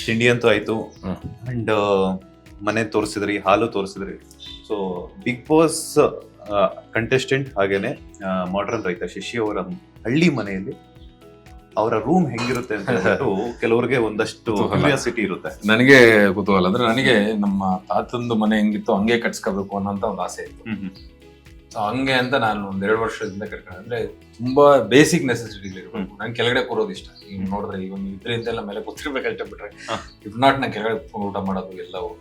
ತಿಂಡಿ ಅಂತೂ ಆಯ್ತು ಅಂಡ್ ಮನೆ ತೋರಿಸಿದ್ರಿ, ಹಾಲು ತೋರಿಸಿದ್ರಿ. ಸೊ ಬಿಗ್ ಬಾಸ್ ಕಂಟೆಸ್ಟೆಂಟ್ ಹಾಗೇನೆ ಮಾಡರ್ನ್ ರೈತ ಶಶಿ ಅವರ ಹಳ್ಳಿ ಮನೆಯಲ್ಲಿ ಅವರ ರೂಮ್ ಹೆಂಗಿರುತ್ತೆ ಅಂತ ಹೇಳ್ಬಿಟ್ಟು ಕೆಲವರಿಗೆ ಒಂದಷ್ಟು ಕ್ಯೂರಿಯಾಸಿಟಿ ಇರುತ್ತೆ. ನನಗೆ ಕುತೂಹಲ ಅಂದ್ರೆ ನನಗೆ ನಮ್ಮ ತಾತಂದು ಮನೆ ಹೆಂಗಿತ್ತು ಹಂಗೆ ಕಟ್ಸ್ಕೋಬೇಕು ಅನ್ನೋಂತ ಒಂದು ಆಸೆ ಇತ್ತು. ಸೊ ಹಂಗೆ ಅಂತ ನಾನು ಒಂದ್ 2 ವರ್ಷದಿಂದ ಕಟ್ಕೊಂಡೆ. ಅಂದ್ರೆ ತುಂಬಾ ಬೇಸಿಕ್ ನೆಸೆಸಿಟಿಗಳಿರ್ಬೇಕು. ನಂಗೆ ಕೆಳಗಡೆ ಕೂರೋದು ಇಷ್ಟ. ಈಗ ನೋಡಿದ್ರೆ ಈಗ ಒಂದು ಇದ್ರಿಂದೆಲ್ಲ ಮೇಲೆ ಕೂತಿರ್ಬೇಕಂತ ಬಿಟ್ರೆ ಇಫ್ ನಾಟ್ ನಂಗೆ ಕೆಳಗಡೆ ಕೂತ್ಕೊಂಡು ಊಟ ಮಾಡೋದು ಎಲ್ಲವೂ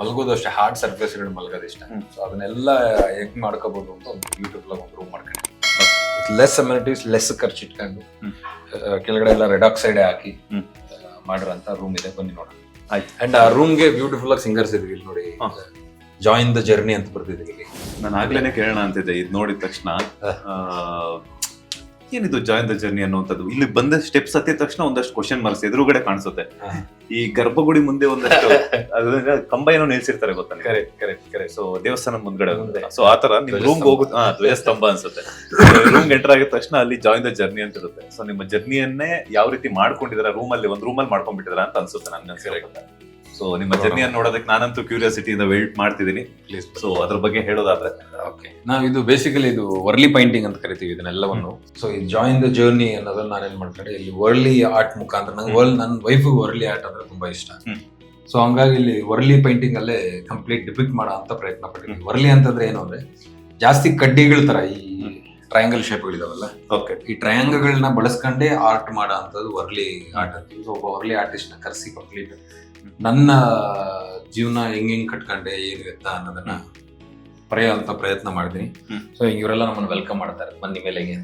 ಮಲಗೋದು ಅಷ್ಟೇ. ಹಾರ್ಡ್ ಸರ್ಫೇಸ್ಗಳು ಮಲಗೋದು ಇಷ್ಟ. ಸೊ ಅದನ್ನೆಲ್ಲ ಹೆಂಗ್ ಮಾಡ್ಕೋಬಹುದು ಅಂತ ಒಂದು ಬ್ಯೂಟಿಫುಲ್ ಆಗಿ ಒಂದು ರೂಮ್ ಮಾಡ್ಕೊಂಡೆ. ಲೆಸ್ ಅಮ್ಯುನಿಟೀಸ್, ಲೆಸ್ ಖರ್ಚು ಇಟ್ಕೊಂಡು ಕೆಳಗಡೆ ಎಲ್ಲ ರೆಡ್ ಆಕ್ಸೈಡ್ ಹಾಕಿ ಮಾಡಿರೋಂತ ರೂಮ್ ಇದೆ. ಬನ್ನಿ ನೋಡೋಣ. ಅಂಡ್ ಆ ರೂಮ್ಗೆ ಬ್ಯೂಟಿಫುಲ್ ಆಗಿ ಸಿಂಗರ್ಸ್ ಇದ್ವಿ ಇಲ್ಲಿ ನೋಡಿ. ಜಾಯಿನ್ ದ ಜರ್ನಿ ಅಂತ ಬರ್ತಿದ್ದೀವಿ ಇಲ್ಲಿ. ನಾನು ಆಗ್ಲೇನೆ ಕೇಳೋಣ ಅಂತಿದ್ದೆ ಇದು ನೋಡಿದ ತಕ್ಷಣ. ಏನಿದು ಜಾಯಿನ್ ದ ಜರ್ನಿ ಅನ್ನುವಂಥದ್ದು? ಇಲ್ಲಿ ಬಂದ ಸ್ಟೆಪ್ಸ್ ಹತ್ತಿದ ತಕ್ಷಣ ಒಂದಷ್ಟು ಕ್ವಶನ್ ಮಾರ್ಕ್ಸ್ ಎದುರುಗಡೆ ಕಾಣಿಸುತ್ತೆ. ಈ ಗರ್ಭಗುಡಿ ಮುಂದೆ ಒಂದಷ್ಟು ಕಂಬ ಏನೋ ನಿಲ್ಸಿರ್ತಾರೆ ಗೊತ್ತಾ? ಕರೆಕ್ಟ್. ಸೊ ದೇವಸ್ಥಾನದ ಮುಂದ್ಗಡೆ. ಸೊ ಆತರ ನಿಮ್ ರೂಮ್ ಹೋಗುತ್ತೆ ಧ್ವಜಸ್ತಂಭ ಅನ್ಸುತ್ತೆ. ರೂಮ್ ಎಂಟರ್ ಆಗಿದ ತಕ್ಷಣ ಅಲ್ಲಿ ಜಾಯಿನ್ ದ ಜರ್ನಿ ಅಂತ ಇರುತ್ತೆ. ಸೊ ನಿಮ್ಮ ಜರ್ನಿಯನ್ನೇ ಯಾವ ರೀತಿ ಮಾಡ್ಕೊಂಡಿದಾರ ಒಂದು ರೂಮಲ್ಲಿ ಮಾಡ್ಕೊಂಡ್ಬಿಟ್ಟಿದಾರ ಅಂತ ಅನ್ಸುತ್ತೆ ನನ್ಗೆ. ಸೊ ನಿಮ್ಮ ಜರ್ನಿಯನ್ನು ನೋಡೋದಕ್ಕೆ ನಾನಂತೂ ಕ್ಯೂರಿಯಾಸಿಟಿಯಿಂದ ವೇಟ್ ಮಾಡ್ತಿದ್ದೀನಿ. ಪ್ಲೀಸ್ ಸೊ ಅದ್ರ ಬಗ್ಗೆ ಹೇಳೋದಾದ್ರೆ. ಓಕೆ, ನಾವು ಇದು ಬೇಸಿಕಲಿ ಇದು ವರ್ಲಿ ಪೈಂಟಿಂಗ್ ಅಂತ ಕರಿತೀವಿ ಇದನ್ನೆಲ್ಲವನ್ನು. ಸೊ ಈ ಜಾಯಿನ್ ದ ಜರ್ನಿ ಅನ್ನೋದನ್ನ ನಾನೇನ್ ಮಾಡ್ಕೊಂಡೆ ಇಲ್ಲಿ ವರ್ಲಿ ಆರ್ಟ್ ಮುಖಾಂತರ ನನ್ನ ವೈಫು ವರ್ಲಿ ಆರ್ಟ್ ಅಂದ್ರೆ ತುಂಬಾ ಇಷ್ಟ. ಸೊ ಹಂಗಾಗಿ ಇಲ್ಲಿ ವರ್ಲಿ ಪೈಂಟಿಂಗ್ ಅಲ್ಲೇ ಕಂಪ್ಲೀಟ್ ಡಿಪಿಕ್ಟ್ ಮಾಡೋ ಅಂತ ಪ್ರಯತ್ನ ಪಟ್ಟಿದ್ದೀನಿ. ವರ್ಲಿ ಅಂತಂದ್ರೆ ಏನು ಅಂದ್ರೆ ಜಾಸ್ತಿ ಕಡ್ಡಿಗಳ ತರ ಈ ಟ್ರಯಾಂಗಲ್ ಶೇಪ್ಗಳಿದಾವಲ್ಲ, ಓಕೆ, ಈ ಟ್ರಯಾಂಗಲ್ಗಳನ್ನ ಬಳಸ್ಕೊಂಡೇ ಆರ್ಟ್ ಮಾಡೋ ಅಂತದ್ದು ವರ್ಲಿ ಆರ್ಟ್ ಅಂತೀವಿ. ಸೊ ಒಬ್ಬ ವರ್ಲಿ ಆರ್ಟಿಸ್ಟ್ ನ ಕರೆಸಿ ಕಂಪ್ಲೀಟ್ ನನ್ನ ಜೀವನ ಹೆಂಗ್ ಕಟ್ಕೊಂಡೆ ಏನು ಎತ್ತ ಅನ್ನೋದನ್ನ ಬರೆಯುವಂತ ಪ್ರಯತ್ನ ಮಾಡಿದೀನಿ. ಸೊ ಇವರೆಲ್ಲ ನಮ್ಮನ್ನ ವೆಲ್ಕಮ್ ಮಾಡ್ತಾರೆ, ಬನ್ನಿ ಮೇಲೆಗೆ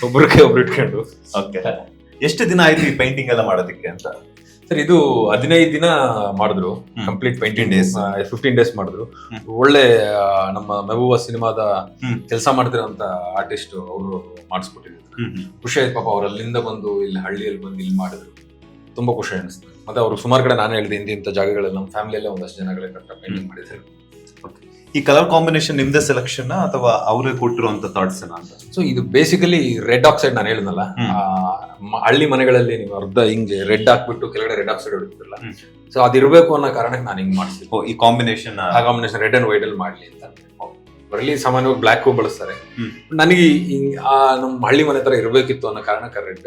ಒಬ್ರು ಇಟ್ಕೊಂಡು. ಓಕೆ, ಎಷ್ಟು ದಿನ ಆಯ್ತು ಈ ಪೇಂಟಿಂಗ್ ಎಲ್ಲ ಮಾಡೋದಕ್ಕೆ ಅಂತ? ಸರ್ ಇದು 15 ದಿನ ಮಾಡಿದ್ರು. ಕಂಪ್ಲೀಟ್ 15 ಡೇಸ್ ಮಾಡಿದ್ರು. ಒಳ್ಳೆ ನಮ್ಮ ಮೆಹಬೂಬಾ ಸಿನಿಮಾದ ಕೆಲಸ ಮಾಡ್ತಿರೋಂತ ಆರ್ಟಿಸ್ಟ್ ಅವರು ಮಾಡಿಸ್ಕೊಟ್ಟಿದ್ರು. ಖುಷಿ ಆಯ್ತು ಪಾಪ. ಅವ್ರು ಅಲ್ಲಿಂದ ಬಂದು ಇಲ್ಲಿ ಹಳ್ಳಿಯಲ್ಲಿ ಬಂದು ಇಲ್ಲಿ ಮಾಡಿದ್ರು. ತುಂಬಾ ಖುಷಿ ಅನಿಸ್ತು. ಮತ್ತೆ ಅವ್ರು ಸುಮಾರು ಕಡೆ ನಾನು ಹೇಳಿದೆ ಇಂಥ ಜಾಗಗಳಲ್ಲಿ ನಮ್ಮ ಫ್ಯಾಮಿಲಿಯಲ್ಲೇ ಒಂದಷ್ಟು ಜನಗಳೇ ಪೇಂಟಿಂಗ್ ಮಾಡಿದ್ದಾರೆ. ಈ ಕಲರ್ ಕಾಂಬಿನೇಷನ್ ನಿಮ್ದೇ ಸೆಲೆಕ್ಷನ್ ಅಥವಾ ಅವರೇ ಕೊಟ್ಟಿರುವಂತ ಥಾಟ್ಸ್ ಅಂತ? ಸೊ ಇದು ಬೇಸಿಕಲಿ ರೆಡ್ ಆಕ್ಸೈಡ್ ನಾನು ಹೇಳಿದ್ನಲ್ಲ, ಹಳ್ಳಿ ಮನೆಗಳಲ್ಲಿ ನೀವು ಅರ್ಧ ಹಿಂಗೆ ರೆಡ್ ಹಾಕ್ಬಿಟ್ಟು ಕೆಳಗಡೆ ರೆಡ್ ಆಕ್ಸೈಡ್ ಹೊಡಿತಿರಲ್ಲ, ಸೊ ಅದಿರ್ಬೇಕು ಅನ್ನೋ ಕಾರಣಕ್ಕೆ ನಾನು ಹಿಂಗ್ ಮಾಡಿಸ್ತೀನಿ. ಈ ಕಾಂಬಿನೇಷನ್ ರೆಡ್ ಅಂಡ್ ವೈಟ್ ಅಲ್ಲಿ ಮಾಡ್ಲಿ ಅಂತ. ಬರಲಿ ಸಾಮಾನ್ಯವಾಗಿ ಬ್ಲಾಕ್ ಬಳಸ್ತಾರೆ. ನನಗೆ ನಮ್ಮ ಹಳ್ಳಿ ಮನೆ ತರ ಇರ್ಬೇಕಿತ್ತು ಅನ್ನೋ ಕಾರಣಕ್ಕೆ ರೆಡ್.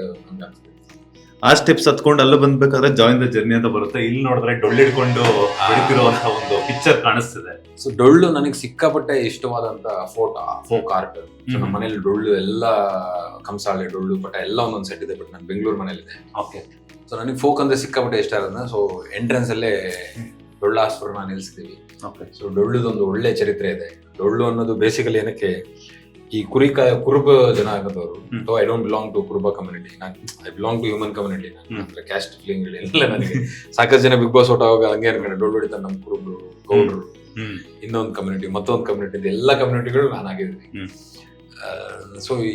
ಆ ಸ್ಟೆಪ್ಸ್ ಹತ್ಕೊಂಡು ಅಲ್ಲ ಬಂದ್ಬೇಕಾದ್ರೆ ಜಾಯಿನ್ ದ ಜರ್ನಿ ಅಂತ ಬರುತ್ತೆ. ಇಲ್ಲಿ ನೋಡಿದ್ರೆ ಡೊಳ್ಳಿಡ್ಕೊಂಡು ಬೆಳಿತಿರುವಂತ ಒಂದು ಪಿಕ್ಚರ್ ಕಾಣಿಸ್ತಿದೆ. ಸೊ ಡೊಳ್ಳು ನನಗೆ ಸಿಕ್ಕಾಪಟ್ಟೆ ಇಷ್ಟವಾದಂತ ಫೋಕ್ ಆರ್ಟ್. ನಮ್ಮ ಮನೇಲಿ ಡೊಳ್ಳು ಎಲ್ಲ ಕಂಸಾಳೆ ಡೊಳ್ಳು ಪಟ ಎಲ್ಲ ಒಂದೊಂದು ಸೆಟ್ ಇದೆ. ಬಟ್ ನಾನು ಬೆಂಗಳೂರು ಮನೇಲಿದೆ. ಓಕೆ, ಸೊ ನನಗೆ ಫೋಕ್ ಅಂದ್ರೆ ಸಿಕ್ಕಾಪಟ್ಟೆ ಇಷ್ಟ ಇರೋದ್ನ. ಸೊ ಎಂಟ್ರೆನ್ಸ್ ಅಲ್ಲೇ ಡೊಳ್ಳಾಸುರನ ನಿಲ್ಸಿದೀವಿ. ಸೊ ಡೊಳ್ಳುದೊಂದು ಒಳ್ಳೆ ಚರಿತ್ರೆ ಇದೆ. ಡೊಳ್ಳು ಅನ್ನೋದು ಬೇಸಿಕಲಿ ಏನಕ್ಕೆ ಈ ಕುರುಬ ಜನ ಆಗೋದವರು. So I don't belong to Kuruba community, I belong to human community. ಅಂದ್ರೆ ಕ್ಯಾಸ್ಟ್ ಫೀಲಿಂಗ್ ಎಲ್ಲ ನನಗೆ ಸಾಕಷ್ಟು ಜನ ಬಿಗ್ ಬಾಸ್ ಹೋಗುವಾಗ ಹಂಗೆ ಅನ್ಕೊಂಡೆ ಡೊಳ್ಳು ಹೊಡಿತಾರೆ ನಮ್ಮ ಕುರುಬರು, ಗೌಡ್ರು, ಇನ್ನೊಂದು ಕಮ್ಯುನಿಟಿ, ಮತ್ತೊಂದು ಕಮ್ಯುನಿಟಿ, ಎಲ್ಲ ಕಮ್ಯುನಿಟಿಗಳು ನಾನು ಆಗಿದ್ದೀನಿ. ಸೊ ಈ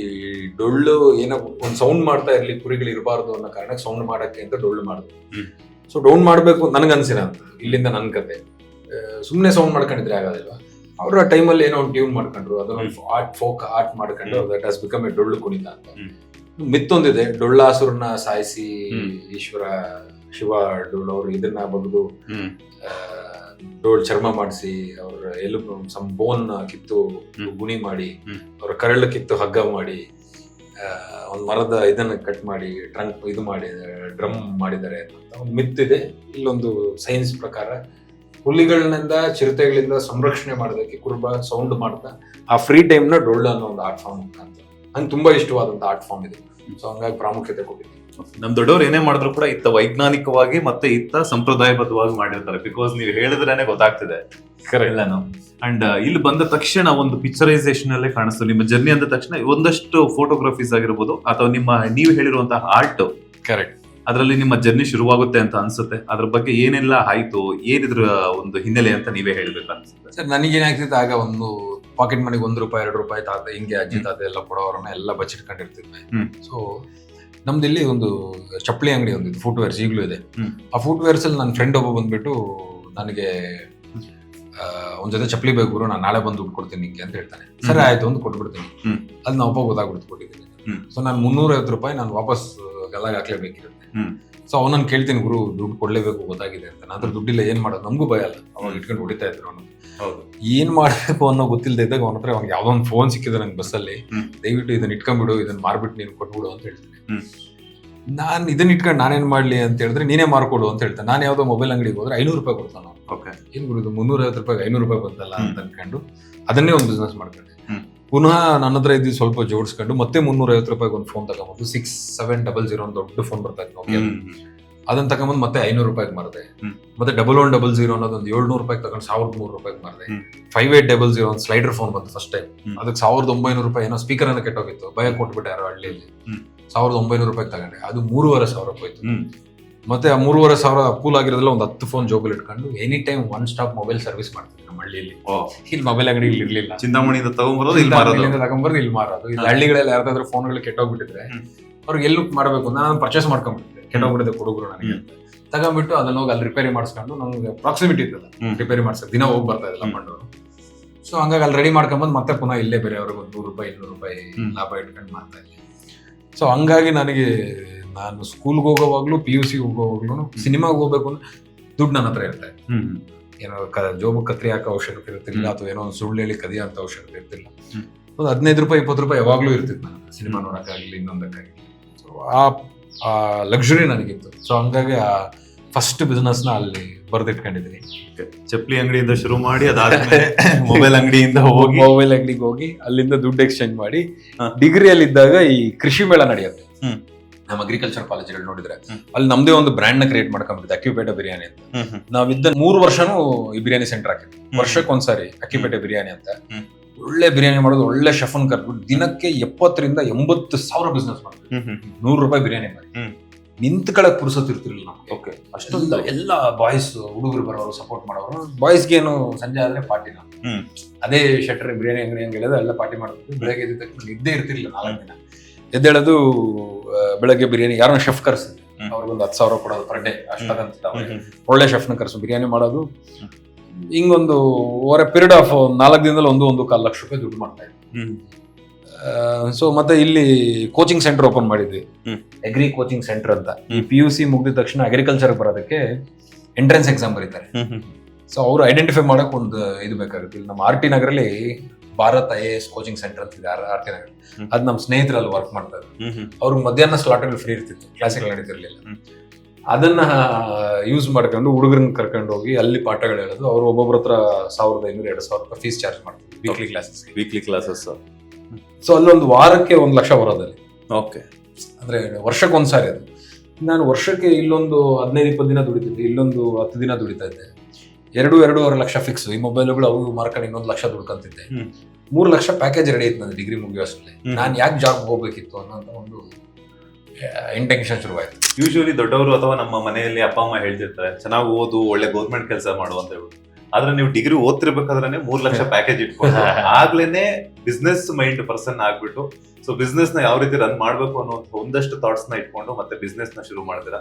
ಡೊಳ್ಳು ಏನೋ ಒಂದು ಸೌಂಡ್ ಮಾಡ್ತಾ ಇರ್ಲಿ, ಕುರಿಗಳು ಇರಬಾರ್ದು ಅನ್ನೋ ಕಾರಣಕ್ಕೆ ಸೌಂಡ್ ಮಾಡಕ್ಕೆ ಅಂತ ಡೊಳ್ಳು ಮಾಡಿದ್ರು. ಸೊ ಡೌನ್ ಮಾಡ್ಬೇಕು ನನ್ಗೆ ಅನ್ಸಿರ ಅಂತ. ಇಲ್ಲಿಂದ ನನ್ ಕತೆ ಸುಮ್ನೆ ಸೌಂಡ್ ಮಾಡ್ಕೊಂಡಿದ್ರೆ ಆಗೋದಿಲ್ವಾ. ಅವ್ರ ಟೈಮಲ್ಲಿ ಏನೋ ಒಂದು ಟ್ಯೂನ್ ಮಾಡ್ಕೊಂಡ್ರು, ಅದನ್ನೊಂದು ಫೋಕ್ ಆರ್ಟ್ ಮಾಡ್ಕೊಂಡು that has become A Dollu Kunitha ಅಂತ. ಮಿತ್ತೊಂದಿದೆ, ಡೊಳ್ಳಾಸುರನ್ನ ಸಾಯಿಸಿ ಈಶ್ವರ ಶಿವ ಡೊಳ್ಳು ಅವರು ಇದನ್ನ ಬಗ್ದು ಡೋಳ್ ಚರ್ಮ ಮಾಡಿಸಿ ಅವ್ರ ಎಲುಬು ಬೋನ್ ಕಿತ್ತು ಗುಣಿ ಮಾಡಿ ಅವ್ರ ಕರಳು ಕಿತ್ತು ಹಗ್ಗ ಮಾಡಿ ಒಂದ್ ಮರದ ಇದನ್ನ ಕಟ್ ಮಾಡಿ ಟ್ರಂಕ್ ಇದು ಮಾಡಿ ಡ್ರಮ್ ಮಾಡಿದ್ದಾರೆ ಅಂತ ಒಂದು ಮಿತ್ ಇದೆ. ಇಲ್ಲೊಂದು ಸೈನ್ಸ್ ಪ್ರಕಾರ ಹುಲಿಗಳಿಂದ ಚಿರತೆಗಳಿಂದ ಸಂರಕ್ಷಣೆ ಮಾಡೋದಕ್ಕೆ ಕುರುಬ ಸೌಂಡ್ ಮಾಡ್ತಾ ಆ ಫ್ರೀ ಟೈಮ್ ನ ಡೊಳ್ಳು ಅನ್ನೋ ಒಂದು ಆರ್ಟ್ ಫಾರ್ಮ್ ಅಂತ ನಂಗೆ ತುಂಬಾ ಇಷ್ಟವಾದಂತ ಆರ್ಟ್ ಫಾರ್ಮ್ ಇದೆ. ಸೊ ಹಂಗಾಗಿ ಪ್ರಾಮುಖ್ಯತೆ ಕೊಟ್ಟಿದ್ದೀನಿ. ನಮ್ ದೊಡ್ಡವ್ರು ಏನೇ ಮಾಡಿದ್ರು ಕೂಡ ಇತ್ತ ವೈಜ್ಞಾನಿಕವಾಗಿ ಮತ್ತೆ ಇತ್ತ ಸಂಪ್ರದಾಯಬದ್ಧವಾಗಿ ಮಾಡಿರ್ತಾರೆ. ಬಿಕಾಸ್ ನೀವು ಹೇಳಿದ್ರೇನೆ ಗೊತ್ತಾಗ್ತಿದೆ ಎಲ್ಲಾನು. ಅಂಡ್ ಇಲ್ಲಿ ಬಂದ ತಕ್ಷಣ ಒಂದು ಪಿಕ್ಚರೈಸೇಷನ್ ಅಲ್ಲೇ ಕಾಣಿಸ್ತು ನಿಮ್ಮ ಜರ್ನಿ ಅಂದ ತಕ್ಷಣ. ಒಂದಷ್ಟು ಫೋಟೋಗ್ರಫೀಸ್ ಆಗಿರ್ಬೋದು ಅಥವಾ ನೀವು ಹೇಳಿರುವಂತಹ ಆರ್ಟ್, ಕರೆಕ್ಟ್, ಅದರಲ್ಲಿ ನಿಮ್ಮ ಜರ್ನಿ ಶುರುವಾಗುತ್ತೆ ಅಂತ ಅನ್ಸುತ್ತೆ. ಅದ್ರ ಬಗ್ಗೆ ಏನೆಲ್ಲ ಆಯ್ತು, ಏನಿದ್ರ ಒಂದು ಹಿನ್ನೆಲೆ ಅಂತ ನೀವೇ ಹೇಳ್ಬೇಕು ಅನ್ಸುತ್ತೆ. ಸರ್ ನನಗೇನಾಗ್ತಿತ್ತು ಆಗ ಒಂದು ಪಾಕೆಟ್ ಮನಿಗೆ ₹1 ₹2 ತಾತ ಹಿಂಗೆ ಅಜ್ಜಿ ತಾತ ಎಲ್ಲ ಕೊಡೋರನ್ನ ಎಲ್ಲ ಬಚ್ಚಿಟ್ಕೊಂಡಿರ್ತಿದ್ವಿ. ಸೊ ನಮ್ದು ಇಲ್ಲಿ ಒಂದು ಚಪ್ಪಲಿ ಅಂಗಡಿ ಒಂದು ಫುಟ್ವೇರ್ಸ್ ಈಗಲೂ ಇದೆ. ಆ ಫುಟ್ವೇರ್ಸ್ ಅಲ್ಲಿ ನನ್ನ ಫ್ರೆಂಡ್ ಒಬ್ಬ ಬಂದ್ಬಿಟ್ಟು ನನಗೆ ಒಂದ್ ಜೊತೆ ಚಪ್ಪಲಿ ಬೇಕು ಗುರು, ನಾನು ನಾಳೆ ಬಂದು ದುಡ್ಡು ಕೊಡ್ತೀನಿ ನಿಂಗೆ ಅಂತ ಹೇಳ್ತಾನೆ. ಸರಿ ಆಯ್ತು ಅಂತ ಕೊಟ್ಬಿಡ್ತೀನಿ. ಅದು ನಾವು ಒಬ್ಬ ಗೊತ್ತಾಗ್ಬಿಡ್ತು ಕೊಟ್ಟಿದ್ದೀನಿ. ಸೊ ನಾನು ₹350 ನಾನು ವಾಪಸ್ ಗಲ್ಲಾಗ ಹಾಕ್ಲೇಬೇಕಿರುತ್ತೆ. ಸೊ ಅವನನ್ನು ಕೇಳ್ತೀನಿ, ಗುರು ದುಡ್ಡು ಕೊಡ್ಲೇಬೇಕು ಗೊತ್ತಾಗಿದೆ ಅಂತ. ನಂತರ ದುಡ್ಡಿಲ್ಲ, ಏನ್ ಮಾಡೋದು, ನಮಗೂ ಭಯ ಅಲ್ಲ, ಅವಾಗ ಇಟ್ಕೊಂಡು ಹೊಡಿತಾ ಇದ್ರು ಅವನು. ಏನ್ ಮಾಡ್ಬೇಕು ಅನ್ನೋ ಗೊತ್ತಿಲ್ಲದೆ ಇದ್ದಾಗ ಅವನ ಹತ್ರ ಅವ್ನಿಗೆ ಯಾವ್ದೋ ಒಂದು ಫೋನ್ ಸಿಕ್ಕಿದೆ ನಂಗೆ ಬಸ್ಸಲ್ಲಿ, ದಯವಿಟ್ಟು ಇದನ್ನ ಇಟ್ಕೊಂಡ್ಬಿಡು, ಇದನ್ನ ಮಾರ್ಬಿಟ್ಟು ನೀನು ಕೊಟ್ಬಿಡು ಅಂತ ಹೇಳ್ತೀನಿ. ನಾನು ಇದನ್ನ ಇಟ್ಕೊಂಡು ನಾನೇನ್ ಮಾಡ್ಲಿ ಅಂತ ಹೇಳಿದ್ರೆ, ನೀನೇ ಮಾರ್ಕೊಡು ಅಂತ ಹೇಳ್ತಾನೆ. ನಾನು ಯಾವ್ದೋ ಮೊಬೈಲ್ ಅಂಗಡಿಗೆ ಹೋದ್ರೆ 500 ರೂಪಾಯಿ ಕೊಡ್ತಾನೆ. ಏನ್ ಗುರು ಇದು 350 ರೂಪಾಯಿ 500 ರೂಪಾಯಿ ಬಂತಲ್ಲ ಅಂತ ಅನ್ಕೊಂಡು ಅದನ್ನೇ ಒಂದು ಬಿಸ್ನೆಸ್ ಮಾಡ್ಕೊಂಡೆ. ಪುನಃ ನನ್ನ ಹತ್ರ ಇದ್ದು ಸ್ವಲ್ಪ ಜೋಡಿಸ್ಕೊಂಡು ಮತ್ತೆ 350 ರೂಪಾಯಿಗೆ ಒಂದು ಫೋನ್ ತಗೊಂಡ್ಬಂದು 6700 ಒಂದು ದೊಡ್ಡ ಫೋನ್ ಬರ್ತಾ ಇತ್ತು ನೋಕಿಯಾ, ಅದನ್ನ ತಗೊಂಡ್ಬಂದು ಮತ್ತೆ 500 ರೂಪಾಯಿಗೆ ಮಾರಿದೆ. ಮತ್ತೆ 1100 ಅನ್ನೋದೊಂದು 700 ರೂಪಾಯಿಗೆ ತಗೊಂಡು 1300 ರೂಪಾಯಿಗೆ ಮಾರಿದೆ. 5800 ಒಂದು ಸ್ಲೈಡರ್ ಫೋನ್ ಬಂತು ಫಸ್ಟ್ ಟೈಮ್, ಅದಕ್ಕೆ 1900 ರೂಪಾಯಿ ಏನೋ ಸ್ಪೀಕರ್ ಅನ್ನ ಕೆಟ್ಟೋಗಿತ್ತು, ಭಯ ಕೊಟ್ಬಿಟ್ಟೆ ಯಾರೋ ಹಳ್ಳಿಯಲ್ಲಿ. 1900 ರೂಪಾಯಿಗೆ ತಗೊಂಡೆ, ಅದು 3500 ಹೋಯ್ತು. ಮತ್ತೆ ಆ 3500 ಕೂಲ್ ಆಗಿರೋದ್ರಲ್ಲಿ ಒಂದು 10 ಫೋನ್ ಜೋಬಲ್ ಇಟ್ಕೊಂಡು any time one stop mobile service ಮಾಡ್ತಿದ್ದೆ ನಮ್ಮ ಹಳ್ಳಿಯಲ್ಲಿ. ಇಲ್ಲಿ ಮೊಬೈಲ್ ಅಂಗಡಿ ಇರ್ಲಿಲ್ಲ, ಚಿಂತಾಮಣಿಯಿಂದ ತಗೊಂಡ್ಬರೋದು ಇಲ್ಲಿ ಮಾರೋದು. ಇಲ್ಲಿ ಹಳ್ಳಿಗಳಲ್ಲಿ ಯಾರ್ದಾದ್ರೂ ಫೋನ್ಗಳು ಕೆಟ್ಟೋಗ್ಬಿಟ್ಟಿದ್ರೆ ಅವ್ರಿಗೆ ಎಲ್ಲೂ ಮಾಡಬೇಕು, ನಾನು ಪರ್ಚೇಸ್ ಮಾಡ್ಕೊಂಡ್ಬಿಟ್ಟಿದ್ದೆ, ಕೆಟ್ಟೋಗ್ಬಿಟ್ಟಿದೆ ಕೊಡುಗರು ನನಗೆ ಅಂತ ತಗೊಂಡ್ಬಿಟ್ಟು ಅದನ್ನ ಹೋಗಿ ಅಲ್ಲಿ ರಿಪೇರಿ ಮಾಡಿಸ್ಕೊಂಡು, ನಮ್ಗೆ ಪ್ರಾಕ್ಸಿಮಿಟಿ ಇದ್ದಲ್ಲ ರಿಪೇರಿ ಮಾಡ್ಸೋದು, ದಿನ ಹೋಗಿ ಬರ್ತಾ ಇದ್ದಲ್ಲ ಮಂಡವರು. ಸೊ ಹಂಗಾಗಿ ಅಲ್ಲಿ ರೆಡಿ ಮಾಡ್ಕೊಂಬಂದು ಮತ್ತೆ ಪುನಃ ಇಲ್ಲೇ ಬೇರೆ ಅವ್ರಿಗೆ ಒಂದು 100 ರೂಪಾಯಿ 200 ರೂಪಾಯಿ ಲಾಭ ಇಟ್ಕೊಂಡು ಮಾಡ್ತಾ ಇದ್ದೆ. ಸೊ ಹಂಗಾಗಿ ನನಗೆ ನಾನು ಸ್ಕೂಲ್ಗೆ ಹೋಗೋವಾಗ್ಲೂ PUC ಹೋಗೋವಾಗ್ಲೂ ಸಿನಿಮಾಗೆ ಹೋಗ್ಬೇಕು ಅಂದ್ರೆ ದುಡ್ಡು ನನ್ನ ಹತ್ರ ಇರ್ತಾ ಇತ್ತು. ಏನೋ ಜೋಬು ಕತ್ರಿ ಹಾಕೋ ಅವಶ್ಯಕತೆ ಇರ್ತಿರ್ಲಿಲ್ಲ, ಅಥವಾ ಏನೋ ಸುಳ್ಳು ಹೇಳಿ ಕದಿಯೋ ಅಂತ ಅವಶ್ಯಕತೆ ಇರ್ತಿಲ್ಲ. ಒಂದು 15 ರೂಪಾಯಿ 20 ರೂಪಾಯಿ ಯಾವಾಗ್ಲೂ ಇರ್ತಿತ್ತು ನನಗೆ, ಸಿನಿಮಾ ನೋಡೋಕ್ಕಾಗಲಿ ಇನ್ನೊಂದಕ್ಕಾಗಲಿ. ಸೊ ಆ ಲಕ್ಸುರಿ ನನಗಿತ್ತು. ಸೊ ಹಂಗಾಗಿ ಆ ಫಸ್ಟ್ ಬಿಸ್ನೆಸ್ ನ ಅಲ್ಲಿ ಬರ್ದಿಟ್ಕೊಂಡಿದ್ದೀನಿ. ಚಪ್ಪಲಿ ಅಂಗಡಿಯಿಂದ ಶುರು ಮಾಡಿ ಅದಾದ್ಮೇಲೆ ಮೊಬೈಲ್ ಅಂಗಡಿಯಿಂದ ಮೊಬೈಲ್ ಅಂಗಡಿಗೆ ಹೋಗಿ ಅಲ್ಲಿಂದ ದುಡ್ಡು ಎಕ್ಸ್ಚೇಂಜ್ ಮಾಡಿ, ಡಿಗ್ರಿಯಲ್ಲಿ ಇದ್ದಾಗ ಈ ಕೃಷಿ ಮೇಳ ನಡೆಯುತ್ತೆ ನಮ್ಮ ಅಗ್ರಿಕಲ್ಚರ್ ಕಾಲೇಜ್ಗಳು ನೋಡಿದ್ರೆ, ಅಲ್ಲಿ ನಮ್ದೇ ಒಂದು ಬ್ರ್ಯಾಂಡ್ ನ ಕ್ರಿಯೇಟ್ ಮಾಡ್ಕೊಂಡ್ಬಿಟ್ಟಿದೆ, ಅಕ್ಕಿಪೇಟೆ ಬಿರಿಯಾನಿ ಅಂತ. ನಾವಿದ್ದ 3 ವರ್ಷನೂ ಈ ಬಿರಿಯಾನಿ ಸೆಂಟರ್ ಹಾಕಿದ್ವಿ, ವರ್ಷಕ್ಕೊಂದ್ಸಾರಿ ಅಕ್ಕಿಪೇಟೆ ಬಿರಿಯಾನಿ ಅಂತ. ಒಳ್ಳೆ ಬಿರಿಯಾನಿ ಮಾಡೋದು, ಒಳ್ಳೆ ಶೆಫನ್ ಕರ್ಬಿಟ್ಟು ದಿನಕ್ಕೆ 70,000 ರಿಂದ 80,000 ಬಿಸ್ನೆಸ್ ಮಾಡ್ತೀವಿ. 100 ರೂಪಾಯಿ ಬಿರಿಯಾನಿ ಮಾಡಿ ನಿಂತ್ಕೊಳ್ಳಕ್ ಪುರ್ಸತ್ ಇರ್ತಿರ್ಲಿಲ್ಲ ನಮ್ಗೆ. ಅಷ್ಟೊಂದು ಎಲ್ಲ ಬಾಯ್ಸ್ ಹುಡುಗರು ಬರೋರು, ಸಪೋರ್ಟ್ ಮಾಡೋರು. ಬಾಯ್ಸ್ಗೇನು ಸಂಜೆ ಆದ್ರೆ ಪಾರ್ಟಿನ, ಅದೇ ಶೆಟ್ಟರ್ ಬಿರಿಯಾನಿ ಅಂಗಡಿ ಹಂಗೆ ಹೇಳೋದು ಎಲ್ಲ ಪಾರ್ಟಿ ಮಾಡ್ತಿದ್ವಿ. ಬೆಳಗ್ಗೆ ಎದ್ದ ತಕ್ಷಣ ನಿದ್ದೆ ಇರ್ತಿರ್ಲಿಲ್ಲ, 4 ದಿನ ಎದ್ದೇಳೋದು, ಬೆಳಗ್ಗೆ ಬಿರಿಯಾನಿ ಯಾರೋ ಶೆಫ್ ಕರ್ಸಿದ್ವಿ, ಅವ್ರಿಗೊಂದು 10,000 ಕೊಡೋದು ಪರ್ ಡೇ, ಅಷ್ಟಂತ ಒಳ್ಳೆ ಶೆಫ್ನ ಕರ್ಸು ಬಿರಿಯಾನಿ ಮಾಡೋದು. ಹಿಂಗೊಂದು ಓವರ್ ಎ ಪೀರಿಯಡ್ ಆಫ್ 4 ದಿನದಲ್ಲಿ 1.25 ಲಕ್ಷ ರೂಪಾಯಿ ದುಡ್ಡು ಮಾಡ್ತಾ ಇದ್ವಿ. ಸೊ ಮತ್ತೆ ಇಲ್ಲಿ ಕೋಚಿಂಗ್ ಸೆಂಟರ್ ಓಪನ್ ಮಾಡಿದ್ವಿ, ಅಗ್ರಿ ಕೋಚಿಂಗ್ ಸೆಂಟರ್ ಅಂತ. ಈ PUC ಮುಗಿದ ತಕ್ಷಣ ಅಗ್ರಿಕಲ್ಚರ್ ಬರೋದಕ್ಕೆ ಎಂಟ್ರೆನ್ಸ್ ಎಕ್ಸಾಮ್ ಬರೀತಾರೆ. ಸೊ ಅವ್ರು ಐಡೆಂಟಿಫೈ ಮಾಡಕ್ ಒಂದು ಇದು ಬೇಕಾಗುತ್ತೆ. ಇಲ್ಲಿ ನಮ್ಮ RT ನಗರಲ್ಲಿ ಭಾರತ್ IAS ಕೋಚಿಂಗ್ ಸೆಂಟರ್ ಅಂತ ಇದೆ, RT ನಗರ. ಅದ್ ನಮ್ಮ ಸ್ನೇಹಿತರಲ್ಲಿ ವರ್ಕ್ ಮಾಡ್ತಾ ಇದ್ರು. ಅವ್ರಿಗೆ ಮಧ್ಯಾಹ್ನ ಸ್ಲಾಟ್ ಅಲ್ಲಿ ಫ್ರೀ ಇರ್ತಿತ್ತು, ಕ್ಲಾಸಿಗೆ ನಡೀತಿರ್ಲಿಲ್ಲ. ಅದನ್ನ ಯೂಸ್ ಮಾಡ್ಕೊಂಡು ಹುಡುಗರನ್ನ ಕರ್ಕೊಂಡು ಹೋಗಿ ಅಲ್ಲಿ ಪಾಠಗಳು ಹೇಳೋದು. ಅವ್ರು ಒಬ್ಬೊಬ್ರ ಹತ್ರ 1,500-2,000 ರೂಪಾಯಿ ಫೀಸ್ ಚಾರ್ಜ್ ಮಾಡ್ತಾರೆ ವೀಕ್ಲಿ ಕ್ಲಾಸಸ್. ಸೊ ಅಲ್ಲೊಂದು ವಾರಕ್ಕೆ 1 ಲಕ್ಷ ಬರೋದಲ್ಲಿ. ಓಕೆ, ಅಂದ್ರೆ ವರ್ಷಕ್ಕೆ ಒಂದ್ಸಾರಿ ಅದು. ನಾನು ವರ್ಷಕ್ಕೆ ಇಲ್ಲೊಂದು 15-20 ದಿನ ದುಡಿತಿದ್ದೆ, ಇಲ್ಲೊಂದು 10 ದಿನ ದುಡಿತಾ ಇದ್ದೆ. 2-2.5 ಲಕ್ಷ ಫಿಕ್ಸ್. ಈ ಮೊಬೈಲ್ಗಳು ಅವು ಮಾರ್ಕೊಂಡು 1 ಲಕ್ಷ ದುಡ್ಕೊಂತಿದ್ದೆ. 3 ಲಕ್ಷ ಪ್ಯಾಕೇಜ್ ರೆಡಿ ಇತ್ತು ನನ್ನ ಡಿಗ್ರಿ ಮುಗಿಯೋಷ್ಟರಲ್ಲಿ. ನಾನು ಯಾಕೆ ಜಾಬ್ ಹೋಗ್ಬೇಕಿತ್ತು ಅನ್ನೋ ಒಂದು ಇಂಟೆನ್ಷನ್ ಶುರುವಾಯ್ತು. ಯೂಶುವಲಿ ದೊಡ್ಡವರು ಅಥವಾ ನಮ್ಮ ಮನೆಯಲ್ಲಿ ಅಪ್ಪ ಅಮ್ಮ ಹೇಳ್ತಿರ್ತಾರೆ, ಚೆನ್ನಾಗಿ ಓದು, ಒಳ್ಳೆ ಗೌರ್ಮೆಂಟ್ ಕೆಲಸ ಮಾಡು ಅಂತ ಹೇಳ್ಬಿಟ್ಟು. ಆದ್ರೆ ನೀವು ಡಿಗ್ರಿ ಓದ್ತಿರ್ಬೇಕಾದ್ರೆ 3 ಲಕ್ಷ ಪ್ಯಾಕೇಜ್ ಇಟ್ಕೊಂಡು ಆಗ್ಲೇನೆ ಬಿಸ್ನೆಸ್ ಮೈಂಡ್ ಪರ್ಸನ್ ಆಗ್ಬಿಟ್ಟು, ಸೊ ಬಿಸ್ನೆಸ್ ನ ಯಾವ ರೀತಿ ರನ್ ಮಾಡ್ಬೇಕು ಅನ್ನೋ ಒಂದಷ್ಟು ಥಾಟ್ಸ್ ನ ಇಟ್ಕೊಂಡು ಮತ್ತೆ ಬಿಸ್ನೆಸ್ ನ ಶುರು ಮಾಡಿದಿರಾ.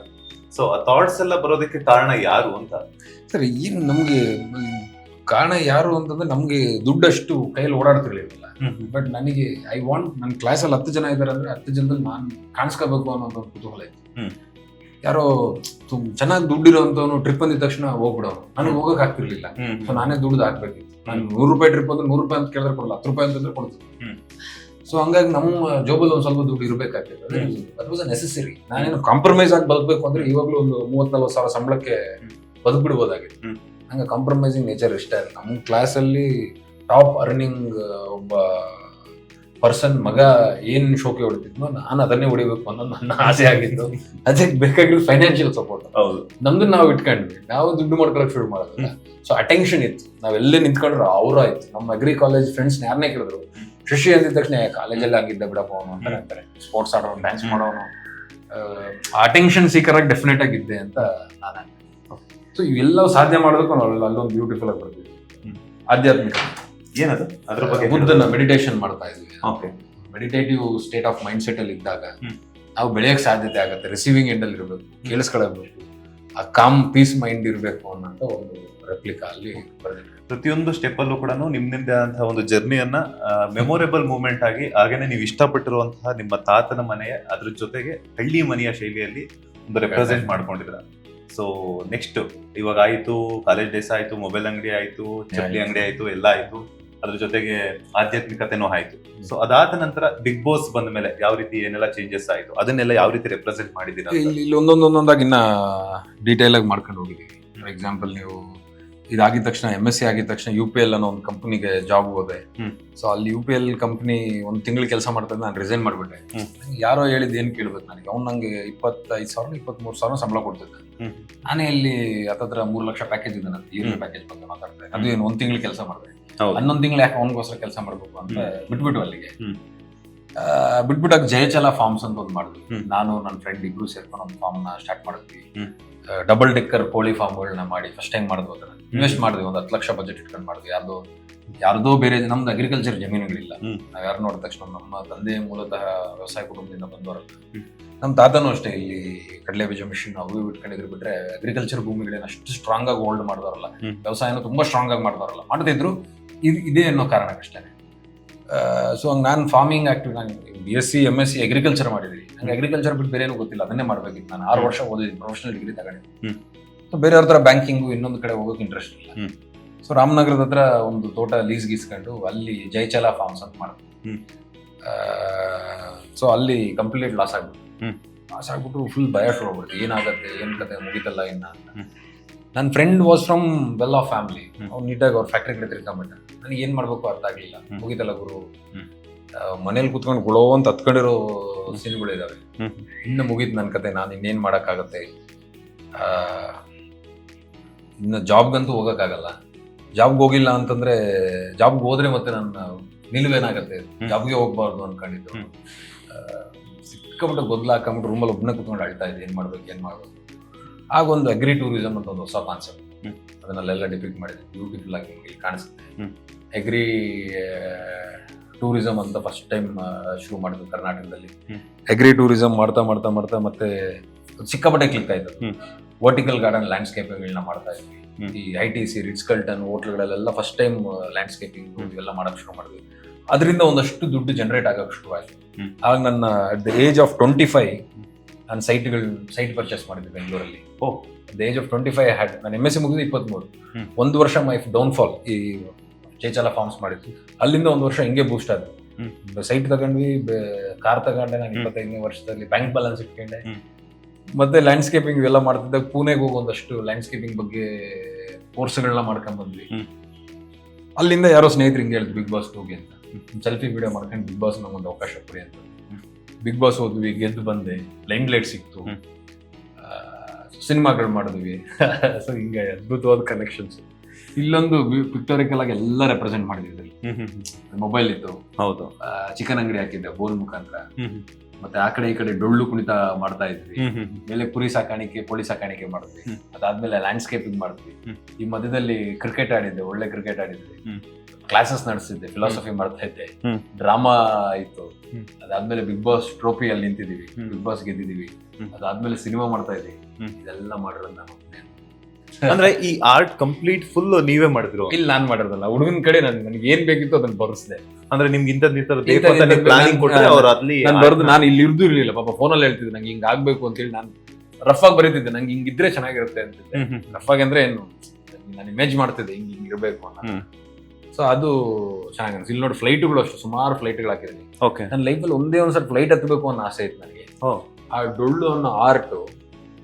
ಸೊ ಆ ಥಾಟ್ಸ್ ಎಲ್ಲ ಬರೋದಕ್ಕೆ ಕಾರಣ ಯಾರು ಅಂತ? ಸರ್, ಏನು ನಮ್ಗೆ ಕಾರಣ ಯಾರು ಅಂತಂದ್ರೆ, ನಮ್ಗೆ ದುಡ್ಡಷ್ಟು ಕೈಯಲ್ಲಿ ಓಡಾಡ್ತಿರ್ಲಿಲ್ಲ. ಬಟ್ ನನಗೆ ನನ್ನ ಕ್ಲಾಸಲ್ಲಿ 10 ಜನ ಇದ್ದಾರೆ ಅಂದ್ರೆ 10 ಜನದಲ್ಲಿ ನಾನು ಕಾಣಿಸ್ಕೋಬೇಕು ಅನ್ನೋ ಒಂದು ಕುತೂಹಲ ಇತ್ತು. ಯಾರೋ ಚೆನ್ನಾಗಿ ದುಡ್ಡಿರೋಂಥವ್ನು ಟ್ರಿಪ್ ಅಂದಿದ ತಕ್ಷಣ ಹೋಗ್ಬಿಡೋನು, ನನಗೆ ಹೋಗಕ್ ಆಗ್ತಿರ್ಲಿಲ್ಲ. ಸೊ ನಾನೇ ದುಡ್ದು ಹಾಕ್ಬೇಕಿತ್ತು. ನಾನು 100 ರೂಪಾಯಿ ಟ್ರಿಪ್ ಅಂದ್ರೆ 100 ರೂಪಾಯಿ ಅಂತ ಕೇಳಿದ್ರೆ ಕೊಡಲ್ಲ, 10 ರೂಪಾಯಿ ಅಂತಂದ್ರೆ ಕೊಡ್ತೀನಿ. ಸೊ ಹಂಗಾಗಿ ನಮ್ಮ ಜೋಬಲ್ಲಿ ಒಂದ್ ಸ್ವಲ್ಪ ದುಡ್ಡು ಇರ್ಬೇಕಾಗ್ತದೆ. That was a necessary. ನಾನೇನು ಕಾಂಪ್ರಮೈಸ್ ಆಗಿ ಬದುಕಬೇಕು ಅಂದ್ರೆ ಇವಾಗ್ಲೂ ಒಂದು 30-40 ಸಾವಿರ ಸಂಬಳಕ್ಕೆ ಬದುಕ್ಬಿಡ್ಬೋದಾಗಿತ್ತು. ಹಂಗೆ ಕಾಂಪ್ರಮೈಸಿಂಗ್ ನೇಚರ್ ಇಷ್ಟ ಇಲ್ಲ. ನಮ್ಮ ಕ್ಲಾಸಲ್ಲಿ ಟಾಪ್ ಅರ್ನಿಂಗ್ ಒಬ್ಬ ಪರ್ಸನ್ ಮಗ ಏನ್ ಶೋಕಿ ಹೊಡಿತಿದ್ನೋ ನಾನು ಅದನ್ನೇ ಹೊಡಿಬೇಕು ಅನ್ನೋದು ನನ್ನ ಆಸೆ ಆಗಿತ್ತು. ಅದಕ್ಕೆ ಬೇಕಾಗಿರೋ ಫೈನಾನ್ಷಿಯಲ್ ಸಪೋರ್ಟ್ ನಮ್ದು ನಾವು ಇಟ್ಕೊಂಡ್ವಿ. ನಾವು ದುಡ್ಡು ಮಾಡ್ಕೊಳಕ್ ಶುರು ಮಾಡೋದಲ್ಲ. ಸೊ ಅಟೆನ್ಷನ್ ಇತ್ತು. ನಾವೆಲ್ಲೇ ನಿಂತ್ಕೊಂಡ್ರು ಆಯ್ತು. ನಮ್ಮ ಅಗ್ರಿ ಕಾಲೇಜ್ ಫ್ರೆಂಡ್ಸ್ ಯಾರನ್ನೇ ಕೇಳಿದ್ರು, ಶಶಿ ಅಂದಿದ ತಕ್ಷಣ ಕಾಲೇಜಲ್ಲಿ ಆಗಿದ್ದ ಬಿಡಪ್ಪ ಅವನು ಅಂತ ಅಂತಾರೆ. ಸ್ಪೋರ್ಟ್ಸ್ ಆಡೋನು, ಡ್ಯಾನ್ಸ್ ಮಾಡೋನು, ಅಟೆನ್ಷನ್ ಸೀಕರ್ ಆಗಿ ಡೆಫಿನೆಟ್ ಆಗಿದ್ದೆ ಅಂತ ನಾನು. ಸೊ ಇವೆಲ್ಲವೂ ಸಾಧ್ಯ ಮಾಡೋದಕ್ಕೂ ಅಲ್ಲೊಂದು ಬ್ಯೂಟಿಫುಲ್ ಆಗಿ ಬರ್ತೀವಿ. ಆಧ್ಯಾತ್ಮಿಕ ಏನದು, ಅದ್ರ ಬಗ್ಗೆ ಬುದ್ಧನ ಮೆಡಿಟೇಷನ್ ಮಾಡ್ತಾ ಇದ್ವಿ. Meditative state of mind set ಅಲ್ಲಿ ಇದ್ದಾಗ ನಾವು ಬೆಳೆಯಕ್ಕೆ ಸಾಧ್ಯತೆ ಆಗುತ್ತೆ. ರಿಸೀವಿಂಗ್ ಎಂಡ್ ಅಲ್ಲಿ ಇರಬೇಕು, ಕೇಳಿಸ್ಕೊಳ್ಬೇಕು, ಆ ಕಾಮ್ ಪೀಸ್ ಮೈಂಡ್ ಇರಬೇಕು ಅನ್ನೋ ಒಂದು ರೆಪ್ಲಿಕಾ ಅಲ್ಲಿ ಬರೆದಿದೆ. ಪ್ರತಿಯೊಂದು ಸ್ಟೆಪ್ ಅಲ್ಲೂ ಕೂಡ ನಿಮ್ಮಿಂದ ಆದಂತಹ ಒಂದು ಜರ್ನಿಯನ್ನ ಮೆಮೊರೇಬಲ್ ಮೂಮೆಂಟ್ ಆಗಿ, ಹಾಗೇನೆ ನೀವು ಇಷ್ಟಪಟ್ಟಿರುವಂತಹ ನಿಮ್ಮ ತಾತನ ಮನೆಯ ಅದ್ರ ಜೊತೆಗೆ ಹಳ್ಳಿ ಮನೆಯ ಶೈಲಿಯಲ್ಲಿ ಒಂದು ರೆಪ್ರೆಸೆಂಟ್ ಮಾಡ್ಕೊಂಡಿದ್ರ. ಸೊ ನೆಕ್ಸ್ಟ್ ಇವಾಗ ಆಯ್ತು, ಕಾಲೇಜ್ ಡೇಸ್ ಆಯ್ತು, ಮೊಬೈಲ್ ಅಂಗಡಿ ಆಯ್ತು, ಚಪ್ಪಲಿ ಅಂಗಡಿ ಆಯ್ತು, ಎಲ್ಲ ಆಯ್ತು, ಅದ್ರ ಜೊತೆಗೆ ಆಧ್ಯಾತ್ಮಿಕತೆನೂ ಆಯ್ತು. ಸೊ ಅದಾದ ನಂತರ ಬಿಗ್ ಬಾಸ್ ಬಂದ ಮೇಲೆ ಯಾವ ರೀತಿ ಏನೆಲ್ಲ ಚೇಂಜಸ್ ಆಯ್ತು, ಅದನ್ನೆಲ್ಲ ಯಾವ ರೀತಿ ರೆಪ್ರೆಸೆಂಟ್ ಮಾಡಿದೀರಾ? ಇಲ್ಲಿ ಒಂದೊಂದಾಗಿ ಇನ್ನ ಡೀಟೇಲ್ ಆಗಿ ಮಾಡ್ಕೊಂಡು ಹೋಗಿದ್ದೀವಿ. ಫಾರ್ ಎಕ್ಸಾಂಪಲ್, ನೀವು ಇದಾಗಿದ ತಕ್ಷಣ MSc ಆಗಿದ ತಕ್ಷಣ UPL ಅನ್ನೋ ಒಂದು ಕಂಪನಿಗೆ ಜಾಬ್ ಹೋದೆ. ಸೊ ಅಲ್ಲಿ UPL ಕಂಪನಿ ಒಂದು ತಿಂಗಳು ಕೆಲಸ ಮಾಡ್ತಾ ನಾನು ರಿಸೈನ್ ಮಾಡ್ಬಿಟ್ಟೆ. ಯಾರೋ ಹೇಳಿದ್ ಏನ್ ಕೇಳ್ಬೇಕು ನನಗೆ, ಅವ್ನು ನಂಗೆ 25,000 23,000 ಸಂಬಳ ಕೊಡ್ತಿದ್ದೆ. ನಾನೇ ಇಲ್ಲಿ ಹತ್ತತ್ರ 3 ಲಕ್ಷ ಪ್ಯಾಕೇಜ್ ಇದೆ, ನನ್ನ ಇಯರ್ಲಿ ಪ್ಯಾಕೇಜ್ ಬಗ್ಗೆ ಮಾತಾಡ್ತಾ ಇದ್ದೆ. ಅದು ಏನು 1 ತಿಂಗಳು ಕೆಲಸ ಮಾಡಿದೆ, 11 ತಿಂಗಳು ಯಾಕೆ ಅವನಿಗೋಸ್ಕರ ಕೆಲಸ ಮಾಡ್ಬೇಕು ಅಂತ ಬಿಟ್ಬಿಟ್ಟು ಅಲ್ಲಿಗೆ ಬಿಟ್ಬಿಟ್ಟಾಗ ಜಯಚಲ ಫಾರ್ಮ್ಸ್ ಅಂತ ಒಂದು ಮಾಡಿದ್ವಿ. ನಾನು ನನ್ನ ಫ್ರೆಂಡ್ ಇಬ್ರು ಸೇರ್ಕೊಂಡು ಒಂದು ಫಾರ್ಮ್ ನ ಸ್ಟಾರ್ಟ್ ಮಾಡಿದ್ವಿ. ಡಬಲ್ ಡೆಕ್ಕರ್ ಕೋಳಿ ಫಾರ್ಮ್ಗಳನ್ನ ಮಾಡಿ ಫಸ್ಟ್ ಟೈಮ್ ಮಾಡಿದ್ವಿ. ಅದನ್ನ ಇನ್ವೆಸ್ಟ್ ಮಾಡಿದ್ವಿ, ಒಂದು 10 ಲಕ್ಷ ಬಜೆಟ್ ಇಟ್ಕೊಂಡು ಮಾಡಿದ್ವಿ. ಯಾರ್ದೋ ಬೇರೆ, ನಮ್ದು ಅಗ್ರಿಕಲ್ಚರ್ ಜಮೀನುಗಳಿಲ್ಲ. ನಾವ್ ಯಾರು ನೋಡಿದ ತಕ್ಷಣ ನಮ್ಮ ತಂದೆ ಮೂಲತಃ ವ್ಯವಸಾಯ ಕುಟುಂಬದಿಂದ ಬಂದವರಲ್ಲ. ನಮ್ಮ ತಾತನೂ ಅಷ್ಟೇ ಇಲ್ಲಿ ಕಡಲೆ ಬೀಜ ಮಿಷಿನ್ ಅವು ಇಟ್ಕೊಂಡಿದ್ರು. ಬಿಟ್ರೆ ಅಗ್ರಿಕಲ್ಚರ್ ಭೂಮಿಗಳೇನು ಅಷ್ಟು ಸ್ಟ್ರಾಂಗ್ ಆಗಿ ಹೋಲ್ಡ್ ಮಾಡಿದವರಲ್ಲ, ವ್ಯವಸಾಯನ ತುಂಬಾ ಸ್ಟ್ರಾಂಗ್ ಆಗಿ ಮಾಡಿದವರಲ್ಲ. ಮಾಡ್ತಿದ್ರು ಇದೇ ಅನ್ನೋ ಕಾರಣಕ್ಕಷ್ಟೇ. ಸೊ ಹಂಗೆ ನಾನು ಫಾರ್ಮಿಂಗ್ ಆಕ್ಟಿವ್, ನಾನು BSc MSc ಅಗ್ರಿಕಲ್ಚರ್ ಮಾಡಿದ್ವಿ. ನಂಗೆ ಅಗ್ರಿಕಲ್ಚರ್ ಬಿಟ್ಟು ಬೇರೆ ಏನೂ ಗೊತ್ತಿಲ್ಲ, ಅದನ್ನೇ ಮಾಡ್ಬೇಕಿತ್ತು. ನಾನು 6 ವರ್ಷ ಓದಿದ್ದೀನಿ, ಪ್ರೊಫೆಷನಲ್ ಡಿಗ್ರಿ ತಗೊಂಡಿದ್ದೀನಿ. ಸೊ ಬೇರೆಯವ್ರ ಥರ ಬ್ಯಾಂಕಿಂಗು ಇನ್ನೊಂದು ಕಡೆ ಹೋಗೋಕೆ ಇಂಟ್ರೆಸ್ಟ್ ಇಲ್ಲ. ಸೊ ರಾಮನಗರದ ಹತ್ರ ಒಂದು ತೋಟ ಲೀಸ್ ಗೀಸ್ಕೊಂಡು ಅಲ್ಲಿ ಜಯಚಲ ಫಾರ್ಮ್ಸ್ ಅಂತ ಮಾಡಿದ್ವಿ. ಸೊ ಅಲ್ಲಿ ಕಂಪ್ಲೀಟ್ ಲಾಸ್ ಆಗ್ಬಿಟ್ಟು ಫುಲ್ ಭಯ ಶುರು ಆಗ್ಬಿಡ್ತು. ಏನಾಗತ್ತೆ, ಏನ್ ಕತೆ, ಮುಗಿತಲ್ಲ ಇನ್ನ ಅಂತ. ನನ್ನ friend was from well off family. ಅವ್ನು ನೀಟಾಗಿ ಅವ್ರ ಫ್ಯಾಕ್ಟ್ರಿ ಕಡೆ ತಿರ್ಕೊಂಬಿಟ್ಟ. ನನಗೆ ಏನ್ ಮಾಡ್ಬೇಕು ಅರ್ಥ ಆಗ್ಲಿಲ್ಲ. ಮುಗಿತಲ್ಲ ಗುರು, ಮನೇಲಿ ಕುತ್ಕೊಂಡು ಗುಳೋ ಅಂತ ಹತ್ಕೊಂಡಿರೋ ಸೀನ್ಗಳಿದಾವೆ. ಇನ್ನು ಮುಗೀತು ನನ್ನ ಕತೆ, ನಾನು ಇನ್ನೇನ್ ಮಾಡಕ್ಕಾಗತ್ತೆ. ಇನ್ನು ಜಾಬ್ಗಂತೂ ಹೋಗಕ್ಕಾಗಲ್ಲ. ಜಾಬ್ಗೆ ಹೋಗಿಲ್ಲ ಅಂತಂದ್ರೆ, ಜಾಬ್ಗೆ ಹೋದ್ರೆ ಮತ್ತೆ ನನ್ನ ನಿಲುವೇನಾಗತ್ತೆ, ಜಾಬ್ಗೆ ಹೋಗ್ಬಾರ್ದು ಅನ್ಕೊಂಡಿದ್ದು. ಸಿಕ್ಕಾಬಿಟ್ಟು ಗೊಂದಲ ಹಾಕೊಂಬಿಟ್ಟು ರೂಮಲ್ಲಿ ಒಬ್ಬನೇ ಕುತ್ಕೊಂಡು ಆಳ್ತಾ ಇದ್ದೆ, ಏನ್ ಮಾಡ್ಬೇಕು. ಆಗ ಒಂದು ಅಗ್ರಿ ಟೂರಿಸಂ ಅಂತ ಒಂದು ಹೊಸ ಕಾನ್ಸೆಪ್ಟ್, ಅದನ್ನೆಲ್ಲ ಡಿಪಿಕ್ಟ್ ಮಾಡಿದ್ವಿ. ಬ್ಯೂಟಿಫುಲ್ ಆಗಿ ಇಲ್ಲಿ ಕಾಣಿಸುತ್ತೆ. ಅಗ್ರಿ ಟೂರಿಸಂ ಅಂತ ಫಸ್ಟ್ ಟೈಮ್ ಶುರು ಮಾಡಿದ್ವಿ ಕರ್ನಾಟಕದಲ್ಲಿ. ಅಗ್ರಿ ಟೂರಿಸಂ ಮಾಡ್ತಾ ಮಾಡ್ತಾ ಮಾಡ್ತಾ ಮತ್ತೆ ಸಿಕ್ಕಾಪಟ್ಟೆ ಕ್ಲಿಕ್ ಆಯ್ತು. ವರ್ಟಿಕಲ್ ಗಾರ್ಡನ್ ಲ್ಯಾಂಡ್ಸ್ಕೇಪಿಂಗ್ಗಳನ್ನ ಮಾಡ್ತಾ ಇದ್ವಿ. ಈ ITC, ರಿಟ್ಸ್ ಕಲ್ಟನ್ ಹೋಟ್ಲ್ಗಳಲ್ಲೆಲ್ಲ ಫಸ್ಟ್ ಟೈಮ್ ಲ್ಯಾಂಡ್ಸ್ಕೇಪಿಂಗ್ ಇವೆಲ್ಲ ಮಾಡಕ್ ಶುರು ಮಾಡಿದ್ವಿ. ಅದರಿಂದ ಒಂದಷ್ಟು ದುಡ್ಡು ಜನರೇಟ್ ಆಗಕ್ಕೆ ಶುರು ಆಯ್ತು. ಆಗ ನನ್ನ ಅಟ್ ದ ಏಜ್ ಆಫ್ 25 ನಾನು ಸೈಟ್ ಪರ್ಚೇಸ್ ಮಾಡಿದ್ದೆ ಬೆಂಗಳೂರಲ್ಲಿ. The age of 25 had. ನಾನು MSc ಮುಗಿದು 23. 1 ವರ್ಷ ಮೈ ಡೌನ್ಫಾಲ್ ಈ ಜಯಚಲ ಫಾರ್ಮ್ಸ್ ಮಾಡಿದ್ವಿ. ಅಲ್ಲಿಂದ 1 ವರ್ಷ ಹಿಂಗೆ ಬೂಸ್ಟ್ ಆದ್ವಿ. ಸೈಟ್ ತಗೊಂಡ್ವಿ, ಕಾರ್ ತಗೊಂಡೆ. ನಾನು 25ನೇ ವರ್ಷದಲ್ಲಿ ಬ್ಯಾಂಕ್ ಬ್ಯಾಲೆನ್ಸ್ ಇಟ್ಕೊಂಡೆ. ಮತ್ತೆ ಲ್ಯಾಂಡ್ಸ್ಕೇಪಿಂಗ್ ಇವೆಲ್ಲ ಮಾಡ್ತಿದ್ದಾಗ ಪುಣೆಗೆ ಹೋಗಿ ಒಂದಷ್ಟು ಲ್ಯಾಂಡ್ಸ್ಕೇಪಿಂಗ್ ಬಗ್ಗೆ ಕೋರ್ಸ್ಗಳನ್ನ ಮಾಡ್ಕೊಂಡ್ ಬಂದ್ವಿ. ಅಲ್ಲಿಂದ ಯಾರೋ ಸ್ನೇಹಿತರು ಹಿಂಗೆ ಹೇಳಿದ್ರು, ಬಿಗ್ ಬಾಸ್ ಹೋಗಿ ಅಂತ. ಸೆಲ್ಫಿ ವಿಡಿಯೋ ಮಾಡ್ಕೊಂಡು ಬಿಗ್ ಬಾಸ್ ನಮ್ಗೊಂದು ಅವಕಾಶ ಕೊಡಿ ಅಂತ. ಬಿಗ್ ಬಾಸ್ ಹೋದ್ವಿ, ಗೆದ್ದು ಬಂದೆ, ಲೈಮ್ ಲೈಟ್ ಸಿಕ್ತು, ಸಿನಿಮಾಗಳು ಮಾಡಿದ್ವಿ. ಸೊ ಹಿಂಗೆ ಅದ್ಭುತವಾದ ಕನೆಕ್ಷನ್ಸ್. ಇಲ್ಲೊಂದು ಪಿಕ್ಟೋರಿಕಲ್ ಆಗಿ ಎಲ್ಲ ರೆಪ್ರೆಸೆಂಟ್ ಮಾಡಿದ್ವಿ. ಮೊಬೈಲ್ ಇತ್ತು, ಹೌದು, ಚಿಕನ್ ಅಂಗಡಿ ಹಾಕಿದ್ದೆ ಬೋಲ್ ಮುಖಾಂತರ. ಮತ್ತೆ ಆ ಕಡೆ ಈ ಕಡೆ ಡೊಳ್ಳು ಕುಣಿತ ಮಾಡ್ತಾ ಇದ್ವಿ. ಮೇಲೆ ಕುರಿ ಸಾಕಾಣಿಕೆ, ಕೋಳಿ ಸಾಕಾಣಿಕೆ ಮಾಡಿದ್ವಿ. ಅದಾದ್ಮೇಲೆ ಲ್ಯಾಂಡ್ಸ್ಕೇಪಿಂಗ್ ಮಾಡಿದ್ವಿ. ಈ ಮಧ್ಯದಲ್ಲಿ ಕ್ರಿಕೆಟ್ ಆಡಿದ್ದೆ, ಒಳ್ಳೆ ಕ್ರಿಕೆಟ್ ಆಡಿದ್ವಿ. ಕ್ಲಾಸಸ್ ನಡೆಸಿದ್ದೆ, ಫಿಲಾಸಫಿ ಮಾಡ್ತಾ ಇದ್ದೆ, ಡ್ರಾಮಾ ಇತ್ತು. ಅದಾದ್ಮೇಲೆ ಬಿಗ್ ಬಾಸ್ ಟ್ರೋಫಿ ಅಲ್ಲಿ ನಿಂತಿದೀವಿ, ಬಿಗ್ ಬಾಸ್ ಗೆದ್ದಿದೀವಿ. ಅದಾದ್ಮೇಲೆ ಸಿನಿಮಾ ಮಾಡ್ತಾ ಇದ್ವಿ. ಇದೆಲ್ಲ ಮಾಡಿರೋದು ನಾನು. ಅಂದ್ರೆ ಈ ಆರ್ಟ್ ಕಂಪ್ಲೀಟ್ ಫುಲ್ ನೀವೇ ಮಾಡಿದ್ರು? ಇಲ್ಲಿ ನಾನ್ ಮಾಡಿರೋದಲ್ಲ, ಹುಡುಗನ ಕಡೆ ನನಗೆ ಏನ್ ಬೇಕಿತ್ತು ಅದನ್ನ ಬರ್ಸಿದೆ. ಅಂದ್ರೆ ನಿಮ್ಗೆ ನಾನು ಇಲ್ಲಿ ಇರ್ಲಿಲ್ಲ. ಪಾಪ ಫೋನಲ್ಲಿ ಹೇಳ್ತಿದ್ದೆ ನಂಗೆ ಹಿಂಗ್ ಆಗ್ಬೇಕು ಅಂತ ಹೇಳಿ. ನಾನು ರಫ್ ಆಗಿ ಬರೀತಿದ್ದೆ, ನಂಗೆ ಹಿಂಗಿದ್ರೆ ಚೆನ್ನಾಗಿರುತ್ತೆ ಅಂತಿದ್ದೆ. ರಫ್ ಆಗಿ ಅಂದ್ರೆ ಏನು, ನಾನು ಇಮೇಜ್ ಮಾಡ್ತಿದ್ದೆ ಹಿಂಗ್ ಇರ್ಬೇಕು ಅನ್ನೋ. ಸೊ ಅದು ಚೆನ್ನಾಗಿ ಅನ್ಸಿ. ಇಲ್ಲಿ ನೋಡಿ ಫ್ಲೈಟ್ಗಳು ಅಷ್ಟು ಸುಮಾರು ಫ್ಲೈಟ್ಗಳು ಹಾಕಿದ್ದೀನಿ. ನನ್ನ ಲೈಫಲ್ಲಿ ಒಂದೇ ಒಂದ್ಸರಿ ಫ್ಲೈಟ್ ಹತ್ತಬೇಕು ಅನ್ನೋ ಆಸೆ ಇತ್ತು ನನಗೆ. ಆ ಡೊಳ್ಳು ಅನ್ನೋ ಆರ್ಟ್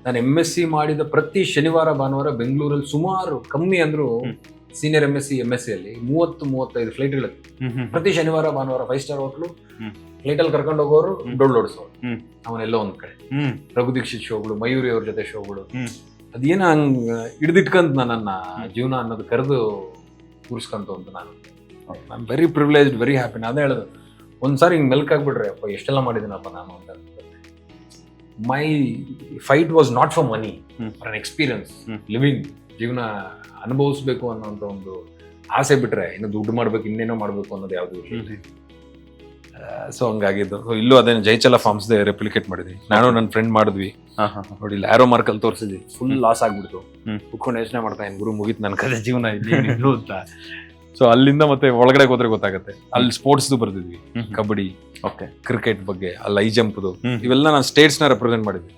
ನಾನು MSc ಮಾಡಿದ ಪ್ರತಿ ಶನಿವಾರ ಭಾನುವಾರ ಬೆಂಗಳೂರಲ್ಲಿ ಸುಮಾರು ಕಮ್ಮಿ ಅಂದ್ರು ಸೀನಿಯರ್ MSc ಅಲ್ಲಿ 30-35 ಫ್ಲೈಟ್ಗಳು. ಪ್ರತಿ ಶನಿವಾರ ಭಾನುವಾರ 5 ಸ್ಟಾರ್ ಹೋಟ್ಲು ಫ್ಲೈಟಲ್ಲಿ ಕರ್ಕೊಂಡು ಹೋಗೋರು, ಡೊಳ್ಳು ಓಡಿಸೋರು. ಅವನೆಲ್ಲೋ ಒಂದ್ ಕಡೆ ರಘು ದೀಕ್ಷಿತ್ ಶೋಗಳು, ಮಯೂರಿ ಅವ್ರ ಜೊತೆ ಶೋಗಳು. ಅದೇನ ಹಂಗ್ ಹಿಡಿದಿಟ್ಕಂತ ನನ್ನ ಜೀವನ ಅನ್ನೋದು ಕರೆದು ಕೂರಿಸ್ಕಂತು ಅಂತ. ನಾನು ವೆರಿ ಪ್ರಿವಿಲೇಜ್ಡ್, ವೆರಿ ಹ್ಯಾಪಿ. ಅದೇ ಹೇಳೋದು, ಒಂದ್ಸಾರಿ ಹಿಂಗ್ ಮೆಲ್ಕ್ ಆಗ್ಬಿಟ್ರೆ ಅಪ್ಪ ಎಷ್ಟೆಲ್ಲ ಮಾಡಿದ್ದೀನಪ್ಪ ನಾನು ಅಂತ. My fight was not for money, for an experience, living, ಜೀವನ ಅನುಭವಿಸ್ಬೇಕು ಅನ್ನೋಂಥ ಒಂದು ಆಸೆ ಬಿಟ್ರೆ ಇನ್ನು ದುಡ್ಡು ಮಾಡ್ಬೇಕು, ಇನ್ನೇನೋ ಮಾಡ್ಬೇಕು ಅನ್ನೋದು ಯಾವ್ದು ಇಲ್ಲ. ಸೊ ಹಂಗಾಗಿದ್ದು. ಇಲ್ಲೂ ಅದೇ ಜಯಚಲ ಫಾರ್ಮ್ಸ್ ರೆಪ್ಲಿಕೇಟ್ ಮಾಡಿದ್ವಿ. ನಾನು ನನ್ನ ಫ್ರೆಂಡ್ ಮಾಡಿದ್ವಿ. ನೋಡಿ ಇಲ್ಲಿ ಆರೋ ಮಾರ್ಕಲ್ಲಿ ತೋರಿಸಿದ್ವಿ. ಫುಲ್ ಲಾಸ್ ಆಗ್ಬಿಡ್ತು. ಕುತ್ಕೊಂಡು ಯೋಚನೆ ಮಾಡ್ತಾ ಇನ್ ಗುರು ಮುಗೀತು ನನ್ನ ಕತೆ ಜೀವನ ಇಲ್ಲಿ ಅಂತ. ಸೊ ಅಲ್ಲಿಂದ ಮತ್ತೆ ಒಳಗಡೆ ಹೋದ್ರೆ ಗೊತ್ತಾಗುತ್ತೆ. ಅಲ್ಲಿ ಸ್ಪೋರ್ಟ್ಸ್ ಬರ್ತಿದ್ವಿ, ಕಬಡ್ಡಿ, ಕ್ರಿಕೆಟ್ ಬಗ್ಗೆ, ಅಲ್ಲಿ ಹೈ ಜಂಪ್ದು, ಇವೆಲ್ಲ ನಾನು ಸ್ಟೇಟ್ಸ್ ನ ರೆಪ್ರೆಸೆಂಟ್ ಮಾಡಿದ್ವಿ.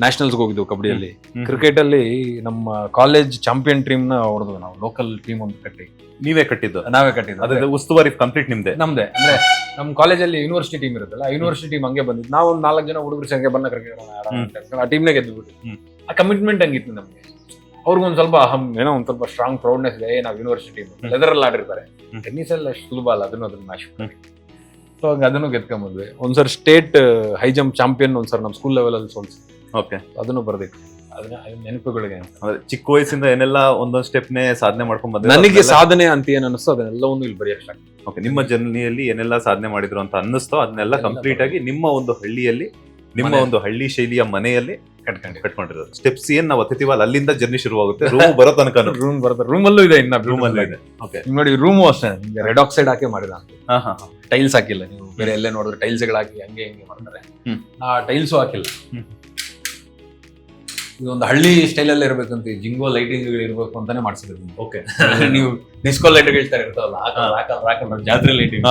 ನ್ಯಾಷನಲ್ಸ್ ಹೋಗಿದ್ವು ಕಬಡ್ಡಿಯಲ್ಲಿ. ಕ್ರಿಕೆಟ್ ಅಲ್ಲಿ ನಮ್ಮ ಕಾಲೇಜ್ ಚಾಂಪಿಯನ್ ಟೀಮ್ ನ ಹೊಡೆದ್ವು ನಾವು, ಲೋಕಲ್ ಟೀಮ್ ಒಂದು ಕಟ್ಟಿ ನೀವೇ ಕಟ್ಟಿದ್ದು? ನಾವೇ ಕಟ್ಟಿದ್ದು. ಅದೇ ಉಸ್ತುವಾರಿ ಕಂಪ್ಲೀಟ್ ನಿಮ್ದೆ? ನಮ್ದೇ. ಅಂದ್ರೆ ನಮ್ಮ ಕಾಲೇಜಲ್ಲಿ ಯೂನಿವರ್ಸಿಟಿ ಟೀಮ್ ಇರುತ್ತಲ್ಲ, ಆ ಯೂನಿವರ್ಸಿಟಿ ಟೀಮ್ ಹಂಗೆ ಬಂದಿದ್ದು. ನಾವು ಒಂದು 4 ಜನ ಹುಡುಗರು ಸಂಖ್ಯೆ ಬನ್ನ ಕ್ರಿಕೆಟ್ ಆ ಟೀಮ್ನೇ ಗೆದ್ದುಬಿಟ್ಟು. ಆ ಕಮಿಟ್ಮೆಂಟ್ ಹಂಗಿತ್ತು ನಮ್ಗೆ. ಅವ್ರಿಗೊಂದ್ ಸ್ವಲ್ಪ ಏನೋ ಒಂದ್ ಸ್ವಲ್ಪ ಸ್ಟ್ರಾಂಗ್ ಪ್ರೌಡ್ನೆಸ್ ಇದೆ. ನಾವು ಯೂನಿವರ್ಸಿಟಿ ಟೀಮ್ ಲೆದರಲ್ಲಿ ಆಡಿರ್ತಾರೆ, ಟೆನ್ನಿಸ್ ಎಲ್ಲ ಅಷ್ಟು ಸುಲಭ ಅಲ್ಲ, ಅದನ್ನ ಮ್ಯಾಚ್. ಸೊ ಹಂಗ ಅದನ್ನು ಗೆದ್ಕೊಂಬಂದ್ವಿ. ಒಂದ್ಸರ್ ಸ್ಟೇಟ್ ಹೈ ಜಂಪ್ ಚಾಂಪಿಯನ್ ಒಂದ್ಸರ್ ನಮ್ಮ ಸ್ಕೂಲ್ ಲೆವೆಲ್ ಅಲ್ಲಿ ಸೋಲ್ಸಿ. ಓಕೆ, ಅದನ್ನು ಬರ್ದಿತ್ತು. ಅದನ್ನ ನೆನಪುಗಳಿಗೆ ಚಿಕ್ಕ ವಯಸ್ಸಿಂದ ಏನೆಲ್ಲ ಒಂದೊಂದು ಸ್ಟೆಪ್ನೇ ಸಾಧನೆ ಮಾಡ್ಕೊಂಡ್ ಬಂದ್ರೆ ನನಗೆ ಸಾಧನೆ ಅಂತ ಏನ್ ಅನಿಸ್ತೋ ಅದನ್ನೆಲ್ಲವನ್ನು ಇಲ್ಲಿ ಬರೆಯಕ್ಕೆ. ಓಕೆ, ನಿಮ್ಮ ಜರ್ನಿಯಲ್ಲಿ ಏನೆಲ್ಲ ಸಾಧನೆ ಮಾಡಿದ್ರು ಅಂತ ಅನ್ನಿಸ್ತೋ ಅದನ್ನೆಲ್ಲ ಕಂಪ್ಲೀಟ್ ಆಗಿ ನಿಮ್ಮ ಒಂದು ಹಳ್ಳಿಯಲ್ಲಿ, ನಿಮ್ಮ ಒಂದು ಹಳ್ಳಿ ಶೈಲಿಯ ಮನೆಯಲ್ಲಿ ಕಟ್ಕೊಂಡಿರೋದು. ಸ್ಟೆಪ್ಸ್ ಏನ್ ನಾವು ಹತ್ತಿವಲ್ಲ ಅಲ್ಲಿಂದ ಜರ್ನಿ ಶುರುವಾಗುತ್ತೆ, ರೂಮ್ ಬರೋ ತನಕ. ರೂಮ್ ಬರುತ್ತೆ, ರೂಮಲ್ಲೂ ಇದೆ, ಇನ್ನ ರೂಮಲ್ಲೂ ಇದೆ. ಓಕೆ, ನೋಡಿ ರೂಮು ಅಷ್ಟೇ ರೆಡ್ ಆಕ್ಸೈಡ್ ಹಾಕಿ ಮಾಡಿದ, ಟೈಲ್ಸ್ ಹಾಕಿಲ್ಲ. ನೀವು ಬೇರೆ ಎಲ್ಲೇ ನೋಡಿದ್ರೆ ಟೈಲ್ಸ್ಗಳು ಹಾಕಿ ಹಂಗೆ ಹಿಂಗೆ ಮಾಡ್ತಾರೆ, ಆ ಟೈಲ್ಸು ಹಾಕಿಲ್ಲ. ಇದೊಂದು ಹಳ್ಳಿ ಸ್ಟೈಲಲ್ಲಿ ಇರ್ಬೇಕಂತ, ಜಿಂಗೋ ಲೈಟಿಂಗ್ ಇರ್ಬೇಕು ಅಂತಾನೆ ಮಾಡ್ಸಿದ್ರು. ಓಕೆ, ನೀವು ಡಿಸ್ಕೋ ಲೈಟ್ ಹೇಳ್ತಾರೆ ಇರ್ತಾವಲ್ಲ, ಜಾತ್ರೆ ಲೈಟಿಂಗ್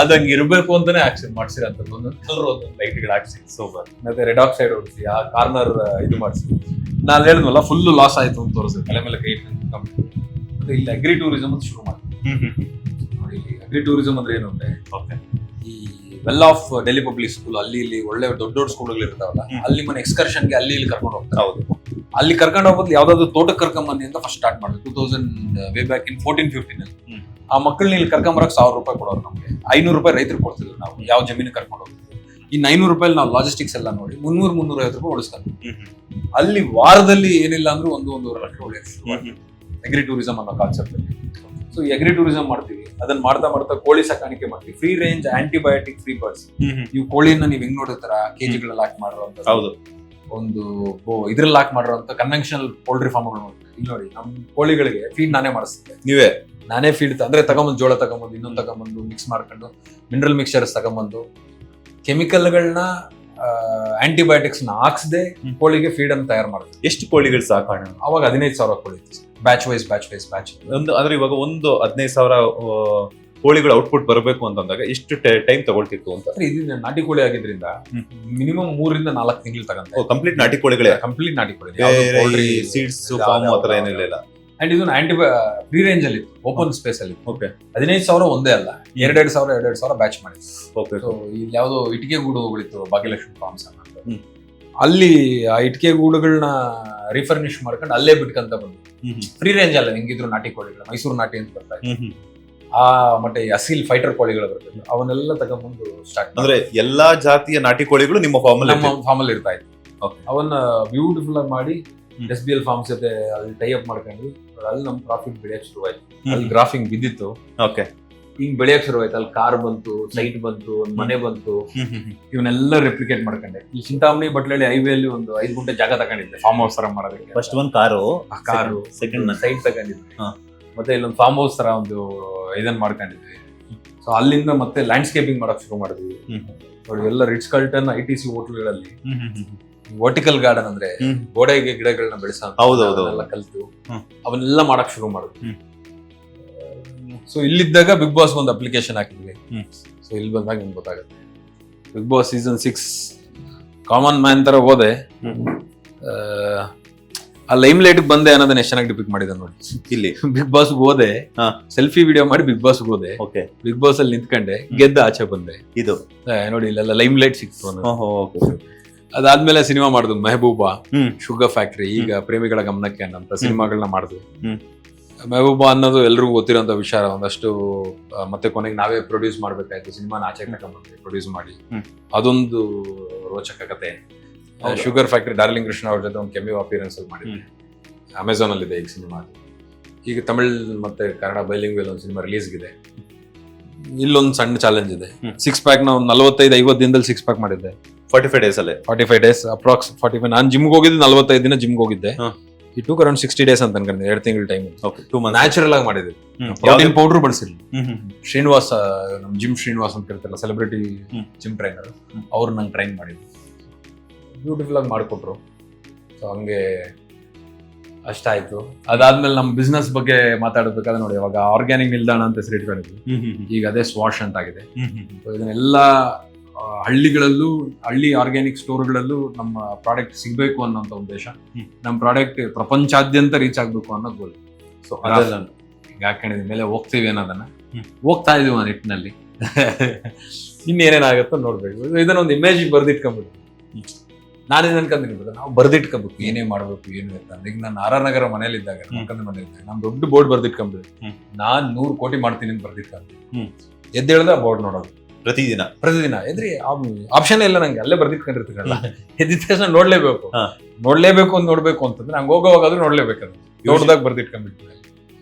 ಅದಂಗೆ ಇರ್ಬೇಕು ಅಂತಾನೆ ಮಾಡ್ಸಿರಂತದ್ದು. ಒಂದೊಂದು ಕಲರ್ ಒಂದೊಂದು ಲೈಟ್ಗಳು ಹಾಕ್ಸಿ, ಸೂಪರ್. ಮತ್ತೆ ರೆಡ್ ಆಕ್ಸೈಡ್ ಹೊಡಿಸಿ, ಆ ಕಾರ್ನರ್ ಇದು ಮಾಡಿಸಿ. ನಾನು ಹೇಳಿದ್ವಲ್ಲ ಫುಲ್ ಲಾಸ್ ಆಯ್ತು ಅಂತ ತೋರಿಸಿದೆ, ತಲೆ ಮೇಲೆ ಕೈ ಇಟ್ಟು. ಮತ್ತೆ ಇಲ್ಲಿ ಅಗ್ರಿ ಟೂರಿಸಂ ಅಂತ ಶುರು ಮಾಡಿ. ನೋಡಿ, ಇಲ್ಲಿ ಅಗ್ರಿ ಟೂರಿಸಂ ಅಂದ್ರೆ ಏನು ಅಂದ್ರೆ, ಈ well off Delhi public school ಅಲ್ಲಿ ಇಲ್ಲಿ ಒಳ್ಳೆ ದೊಡ್ಡ ದೊಡ್ಡ ಸ್ಕೂಲ್ಗಳು ಇರ್ತಾವಲ್ಲ, ಅಲ್ಲಿ ಮನೆ ಎಕ್ಸ್ಕರ್ಷನ್ಗೆ ಅಲ್ಲಿ ಇಲ್ಲಿ ಕರ್ಕೊಂಡು ಹೋಗ್ತಾರೆ. ಹೌದು, ಅಲ್ಲಿ ಕರ್ಕೊಂಡು ಹೋಗೋದು ಯಾವ್ದಾದ್ರು ತೋಟಕ್ಕೆ ಕರ್ಕೊಂಬನ್ನಿ ಅಂತ ಫಸ್ಟ್ ಸ್ಟಾರ್ಟ್ ಮಾಡಿದ್ರು 2000 ವೇ ಬ್ಯಾಕ್ ಇನ್ 14-15 ಅಲ್ಲಿ. ಆ ಮಕ್ಕಳನ್ನ ಇಲ್ಲಿ ಕರ್ಕೊಂಬರಕ್ ₹1000 ಕೊಡೋರು ನಮ್ಗೆ. ₹500 ರೈತರು ಕೊಡ್ತಿದ್ರು ನಾವು, ಯಾವ ಜಮೀನು ಕರ್ಕೊಂಡು ಹೋಗ್ತಿದ್ವಿ. ಇನ್ನು ₹500 ನಾವು ಲಾಜಿಸ್ಟಿಕ್ಸ್ ಎಲ್ಲ ನೋಡಿ ₹300-350 ಉಳಿಸ್ತಾರೆ. ಅಲ್ಲಿ ವಾರದಲ್ಲಿ ಏನಿಲ್ಲ ಅಂದ್ರೂ 1-1.5 ಲಕ್ಷ ಉಳಿಯೋದು ಅಗ್ರಿ ಟೂರಿಸಂ ಅನ್ನೋ ಕಾನ್ಸೆಪ್ಟ್ ಅಲ್ಲಿ. ಸೊ ಈ ಅಗ್ರಿ ಟೂರಿಸಂ ಮಾಡ್ತೀವಿ, ಅದನ್ನ ಮಾಡ್ತಾ ಮಾಡ್ತಾ ಕೋಳಿ ಸಾಕಾಣಿಕೆ ಮಾಡ್ತೀವಿ. Free range antibiotic free birds. ನೀವು ಕೋಳಿನ ನೀವ್ ಹೆಂಗ್ ನೋಡಿರ್ತಾರ ಕೆಜಿಗಳಲ್ಲಿ ಹಾಕಿ ಮಾಡಿರುವಂತ, ಹೌದು, ಒಂದು ಇದ್ರಲ್ಲಿ ಹಾಕಿ ಮಾಡಿರುವಂತ ಕನ್ವೆನ್ಷನಲ್ ಪೋಲ್ಟ್ರಿ ಫಾರ್ಮ್ಗಳು ನೋಡ್ತೀವಿ. ಇಲ್ಲಿ ನೋಡಿ, ನಮ್ ಕೋಳಿಗಳಿಗೆ ಫೀಡ್ ನಾನೇ ಮಾಡಿಸ್ತಿದ್ದೆ. ನಾನೇ ಫೀಡ್ ಅಂದ್ರೆ ತಗೊಂಬಂದು, ಜೋಳ ತಗೊಂಬಂದು, ಇನ್ನೊಂದು ತಗೊಂಬಂದು ಮಿಕ್ಸ್ ಮಾಡ್ಕೊಂಡು, ಮಿನರಲ್ ಮಿಕ್ಸ್ಚರ್ಸ್ ತಗೊಂಬಂದು, ಕೆಮಿಕಲ್ಗಳನ್ನ ಆಂಟಿಬಯೋಟಿಕ್ಸ್ ನ ಹಾಕ್ಸದೆ ಕೋಳಿಗೆ ಫೀಡ್ ಅನ್ನು ತಯಾರು ಮಾಡ್ತೀವಿ. ಎಷ್ಟು ಕೋಳಿಗಳು ಸಾಕಾಣ? ಅವಾಗ 15,000 ಕೋಳಿ ಇತ್ತು, ಬ್ಯಾಚ್ ವೈಸ್ ಒಂದು. ಆದ್ರೆ ಇವಾಗ ಒಂದು 15,000 ಕೋಳಿಗಳು ಔಟ್ಪುಟ್ ಬರಬೇಕು ಅಂತಂದಾಗ ಎಷ್ಟು ಟೈಮ್ ತಗೊಳ್ತಿತ್ತು ಅಂತ? ಇದು ನಾಟಿ ಕೋಳಿ ಆಗಿದ್ರಿಂದ ಮಿನಿಮಮ್ 3-4 ತಿಂಗಳು ತಗೊಂತ. ಕಂಪ್ಲೀಟ್ ನಾಟಿ ಕೋಳಿಗಳೇ? ಕಂಪ್ಲೀಟ್ ನಾಟಿ ಕೋಳಿ, ಸೀಡ್ಸ್ ಫಾರ್ಮ್ ಆತರ ಏನಿಲ್ಲ. ಅಂಡ್ ಇದು ಫ್ರೀ ರೇಂಜ್ ಅಲ್ಲಿ ಓಪನ್ ಸ್ಪೇಸ್ ಅಲ್ಲಿ. ಓಕೆ, 15,000 ಒಂದೇ ಅಲ್ಲ, 2,000 ಬ್ಯಾಚ್ ಮಾಡಿ. ಓಕೆ, ಸೊ ಇಲ್ಲಿ ಯಾವ್ದೋ ಇಟ್ಟಿಗೆ ಗೂಡುಗಳಿತ್ತು, ಭಾಗ್ಯಲಕ್ಷ್ಮಿ ಫಾರ್ಮ್ಸ್ ಅಂತ. ಅಲ್ಲಿ ಆ ಇಟ್ಟಿಗೆ ಗೂಡುಗಳನ್ನ ರಿಫರ್ನಿಶ್ ಮಾಡ್ಕೊಂಡು ಅಲ್ಲೇ ಬಿಟ್ಕಂತ ಬಂದು, ಫ್ರೀ ರೇಂಜ್ ಅಲ್ಲ, ನಿಂಗಿದ್ರು ನಾಟಿ ಕೋಳಿಗಳು, ಮೈಸೂರು ನಾಟಿ ಅಂತ ಬರ್ತಾ ಇತ್ತು. ಆ ಮತ್ತೆ ಅಸೀಲ್ ಫೈಟರ್ ಕೋಳಿಗಳು ಬರ್ತದೆ, ಅವನ್ನೆಲ್ಲ ತಗೊಂಡ್ಬಂದು ಸ್ಟಾರ್ಟ್. ಅಂದ್ರೆ ಎಲ್ಲಾ ಜಾತಿಯ ನಾಟಿ ಕೋಳಿಗಳು ನಿಮ್ಮ ಫಾರ್ಮಲ್ಲಿ ಇರ್ತಾ ಇತ್ತು. ಅವನ್ನ ಬ್ಯೂಟಿಫುಲ್ ಆಗಿ ಮಾಡಿ SBL ಫಾರ್ಮ್ಸ್ ಜೊತೆ ಅಲ್ಲಿ ಟೈ ಅಪ್ ಮಾಡ್ಕೊಂಡು, ಅಲ್ಲಿ ನಮ್ ಪ್ರಾಫಿಟ್ ಬೆಳೆಯಕ್ ಶುರುವಾಯ್ತು. ಅಲ್ಲಿ ಗ್ರಾಫಿಂಗ್ ಬಿದ್ದಿತ್ತು. ಓಕೆ, ಹಿಂಗ್ ಬೆಳೆಯಕ್ ಶುರುವಾಯ್ತು. ಅಲ್ಲಿ ಕಾರ್ ಬಂತು, ಸೈಟ್ ಬಂತು, ಒಂದ್ ಮನೆ ಬಂತು. ಇವನ್ನೆಲ್ಲ ರೆಪ್ಲಿಕೇಟ್ ಮಾಡ್ಕೊಂಡೆ. ಈ ಚಿಂತಾಮಣಿ ಬಟ್ಲಳ್ಳಿ ಹೈವೇ ಅಲ್ಲಿ ಒಂದು 5 ಗುಂಟೆ ಜಾಗ ತಗೊಂಡಿದ್ದೆ ಫಾರ್ಮ್ ಹೌಸ್ ತರ ಮಾಡೋದಕ್ಕೆ. ಫಸ್ಟ್ ಒಂದು ಕಾರು, ಸೆಕೆಂಡ್ ಸೈಟ್ ತಗೊಂಡಿದ್ವಿ. ಮತ್ತೆ ಇಲ್ಲೊಂದು ಫಾರ್ಮ್ ಹೌಸ್ ತರ ಒಂದು ಇದನ್ನ ಮಾಡ್ಕೊಂಡಿದ್ವಿ. ಸೊ ಅಲ್ಲಿಂದ ಮತ್ತೆ ಲ್ಯಾಂಡ್ಸ್ಕೇಪಿಂಗ್ ಮಾಡಕ್ ಶುರು ಮಾಡಿದ್ವಿ. ನೋಡಿ, ಎಲ್ಲ ರಿಟ್ಸ್ ಕಲ್ಟನ್ ITC ಹೋಟೆಲ್ಗಳಲ್ಲಿ ವರ್ಟಿಕಲ್ ಗಾರ್ಡನ್ ಅಂದ್ರೆ ಗೋಡೆಗೆ ಗಿಡಗಳನ್ನ ಬೆಳೆಸೋಲ್ಲ ಕಲ್ತು ಅವನ್ನೆಲ್ಲ ಮಾಡಕ್ ಶುರು ಮಾಡಿದ್ವಿ. ಸೊ ಇಲ್ಲಿದ್ದಾಗ ಬಿಗ್ ಬಾಸ್ ಒಂದು ಅಪ್ಲಿಕೇಶನ್ ಹಾಕಿದ್ವಿ. ಸೊ ಇಲ್ಲಿ ಬಂದಾಗ ನಿಮ್ಗೆ ಗೊತ್ತಾಗುತ್ತೆ, big boss season 6 common man ತರ ಹೋದೆ. ಆ ಲೈಮ್ ಲೈಟ್ ಬಂದೆ ಅನ್ನೋದನ್ನ ಎಷ್ಟು ಚೆನ್ನಾಗಿ ಡಿಪಿಕ್ಟ್ ಮಾಡಿದ ನೋಡಿ. ಇಲ್ಲಿ ಬಿಗ್ ಬಾಸ್ ಹೋದೆ, ಸೆಲ್ಫಿ ವಿಡಿಯೋ ಮಾಡಿ ಬಿಗ್ ಬಾಸ್ ಹೋದೆ. ಬಿಗ್ ಬಾಸ್ ಅಲ್ಲಿ ನಿಂತ್ಕೊಂಡೆ, ಗೆದ್ದ ಆಚೆ ಬಂದೆ. ಇದು ನೋಡಿ, ಇಲ್ಲೆಲ್ಲ ಲೈಮ್ ಲೈಟ್ ಸಿಕ್ತು. ಅದಾದ್ಮೇಲೆ ಸಿನಿಮಾ ಮಾಡಿದ್ವು, ಮೆಹಬೂಬಾ, ಶುಗರ್ ಫ್ಯಾಕ್ಟ್ರಿ, ಈಗ ಪ್ರೇಮಿಗಳ ಗಮನಕ್ಕೆ ಅನ್ನಂತ ಸಿನಿಮಾಗಳನ್ನ ಮಾಡಿದ್ವಿ. ಮೆಹಬೂಬಾ ಅನ್ನೋದು ಎಲ್ರಿಗೂ ಗೊತ್ತಿರೋಂಥ ವಿಚಾರ. ಒಂದಷ್ಟು ಮತ್ತೆ ಕೊನೆಗೆ ನಾವೇ ಪ್ರೊಡ್ಯೂಸ್ ಮಾಡ್ಬೇಕಾಯ್ತು, ಸಿನಿಮಾನ ಆಚೆ ತಗೊಂಡ್ಬಂದ್ವಿ ಪ್ರೊಡ್ಯೂಸ್ ಮಾಡಿ. ಅದೊಂದು ರೋಚಕ ಕತೆ. ಶುಗರ್ ಫ್ಯಾಕ್ಟ್ರಿ ಡಾರ್ಲಿಂಗ್ ಕೃಷ್ಣ ಅವ್ರ ಜೊತೆ ಒಂದು ಕೆಮಿಯೋ ಅಪಿಯರೆನ್ಸ್ ಅಲ್ಲಿ ಮಾಡಿದ್ವಿ. ಅಮೆಝಾನ್ ಅಲ್ಲಿ ಇದೆ ಈಗ ಸಿನಿಮಾ. ಈಗ ತಮಿಳ್ ಮತ್ತೆ ಕನ್ನಡ ಬೈಲಿಂಗ್ವೆಲ್ ಒಂದು ಸಿನಿಮಾ ರಿಲೀಸ್ ಇದೆ. ಇಲ್ಲೊಂದು ಸಣ್ಣ ಚಾಲೆಂಜ್ ಇದೆ. 6 ಪ್ಯಾಕ್ ನ 45-50 ದಿನದಲ್ಲಿ 6 ಪ್ಯಾಕ್ ಮಾಡಿದ್ದೆ. 45 ಡೇಸ್ ಅಲ್ಲೇ. 45 ಡೇಸ್ ಅಪ್ರಾಕ್ಸ್ 45. ನಾನು ಜಿಮ್ಗೆ ಹೋಗಿದ್ದೆ 45 ದಿನ ಜಿಮ್ಗೆ ಹೋಗಿದ್ದೆ. ಈ ಟೂಕ್ ಅರೌಂಡ್ 60 ಡೇಸ್ ಅಂತ ಅನ್ಕೊಂಡಿದ್ದೆ, 2 ತಿಂಗಳ ಟೈಮ್. ನ್ಯಾಚುರಲ್ ಆಗಿ ಮಾಡಿದ್ವಿ, ಪ್ರೋಟೀನ್ ಪೌಡರ್ ಬಳಸಿರ್ಲಿ. ಶ್ರೀನಿವಾಸ್, ನಮ್ ಜಿಮ್ ಶ್ರೀನಿವಾಸ್ ಅಂತ ಇರ್ತಾರಲ್ಲ, ಸೆಲೆಬ್ರಿಟಿ ಜಿಮ್ ಟ್ರೈನರ್, ಅವ್ರು ನಂಗೆ ಟ್ರೈನ್ ಮಾಡಿದ್ರು, ಬ್ಯೂಟಿಫುಲ್ ಆಗಿ ಮಾಡಿಕೊಟ್ರು. ಸೊ ಹಂಗೆ ಅಷ್ಟಾಯ್ತು. ಅದಾದ್ಮೇಲೆ ನಮ್ ಬಿಸ್ನೆಸ್ ಬಗ್ಗೆ ಮಾತಾಡಬೇಕಾದ್ರೆ ನೋಡಿ, ಅವಾಗ ಆರ್ಗ್ಯಾನಿಕ್ ನಿಲ್ದಾಣ ಅಂತ ಹೆಸರು ಇಟ್ಕೊಂಡಿದ್ವಿ. ಈಗ ಅದೇ ಸ್ವಾಶ್ ಅಂತ ಆಗಿದೆ. ಇದನ್ನೆಲ್ಲ ಹಳ್ಳಿಗಳಲ್ಲೂ ಹಳ್ಳಿ ಆರ್ಗ್ಯಾನಿಕ್ ಸ್ಟೋರ್ಗಳಲ್ಲೂ ನಮ್ಮ ಪ್ರಾಡಕ್ಟ್ ಸಿಗಬೇಕು ಅನ್ನೋಂಥ ಉದ್ದೇಶ. ನಮ್ಮ ಪ್ರಾಡಕ್ಟ್ ಪ್ರಪಂಚಾದ್ಯಂತ ರೀಚ್ ಆಗಬೇಕು ಅನ್ನೋ ಗೋಲ್. ಸೊ ಅದೆಲ್ಲ ಈಗ ಹಾಕೊಂಡಿದ ಮೇಲೆ ಹೋಗ್ತೀವಿ ಅನ್ನೋದನ್ನ ಹೋಗ್ತಾ ಇದೀವಿ ಆ ನಿಟ್ಟಿನಲ್ಲಿ. ಇನ್ನೇನೇನಾಗುತ್ತೋ ನೋಡ್ಬೇಕು. ಇದನ್ನೊಂದು ಇಮೇಜ್ ಬರ್ದಿಟ್ಕೊಂಡ್ಬಿಟ್ಟು ನಾನೇನು ಅನ್ಕೊಂಡಿರ್ಬೋದು, ನಾವು ಬರ್ದಿಟ್ಕೋಬೇಕು ಏನೇ ಮಾಡ್ಬೇಕು ಏನು ಅಂತ. ಈಗ ನಾನು ನಗರ ಮನೇಲಿದ್ದಾಗ ಮನೇಲಿದ್ದಾಗ ನಾನು ದೊಡ್ಡ ಬೋರ್ಡ್ ಬರ್ದಿಟ್ಕೊಂಡ್ಬಿಟ್ಟು ನಾನ್ 100 ಕೋಟಿ ಮಾಡ್ತೀನಿ ಅಂತ ಬರ್ದಿಟ್ಕೊಂಡು ಎದ್ದೇಳ್ದ ಆ ಬೋರ್ಡ್ ನೋಡೋದು ಪ್ರತಿದಿನ ಎದ್ರಿ ಆಪ್ಷನ್ ಇಲ್ಲ ನಂಗೆ, ಅಲ್ಲೇ ಬರ್ದಿಟ್ಕೊಂಡಿರ್ತೀನಲ್ಲ. ಎದ್ದಿದ ತಕ್ಷಣ ನೋಡ್ಲೇಬೇಕು ಅಂತ ನೋಡ್ಬೇಕು ಅಂತಂದ್ರೆ ನಂಗೆ ಹೋಗೋವಾಗಾದ್ರೂ ನೋಡ್ಲೇಬೇಕದು. ದೊಡ್ಡದಾಗ ಬರ್ದಿಟ್ಕೊಂಡ್ಬಿಟ್ಟು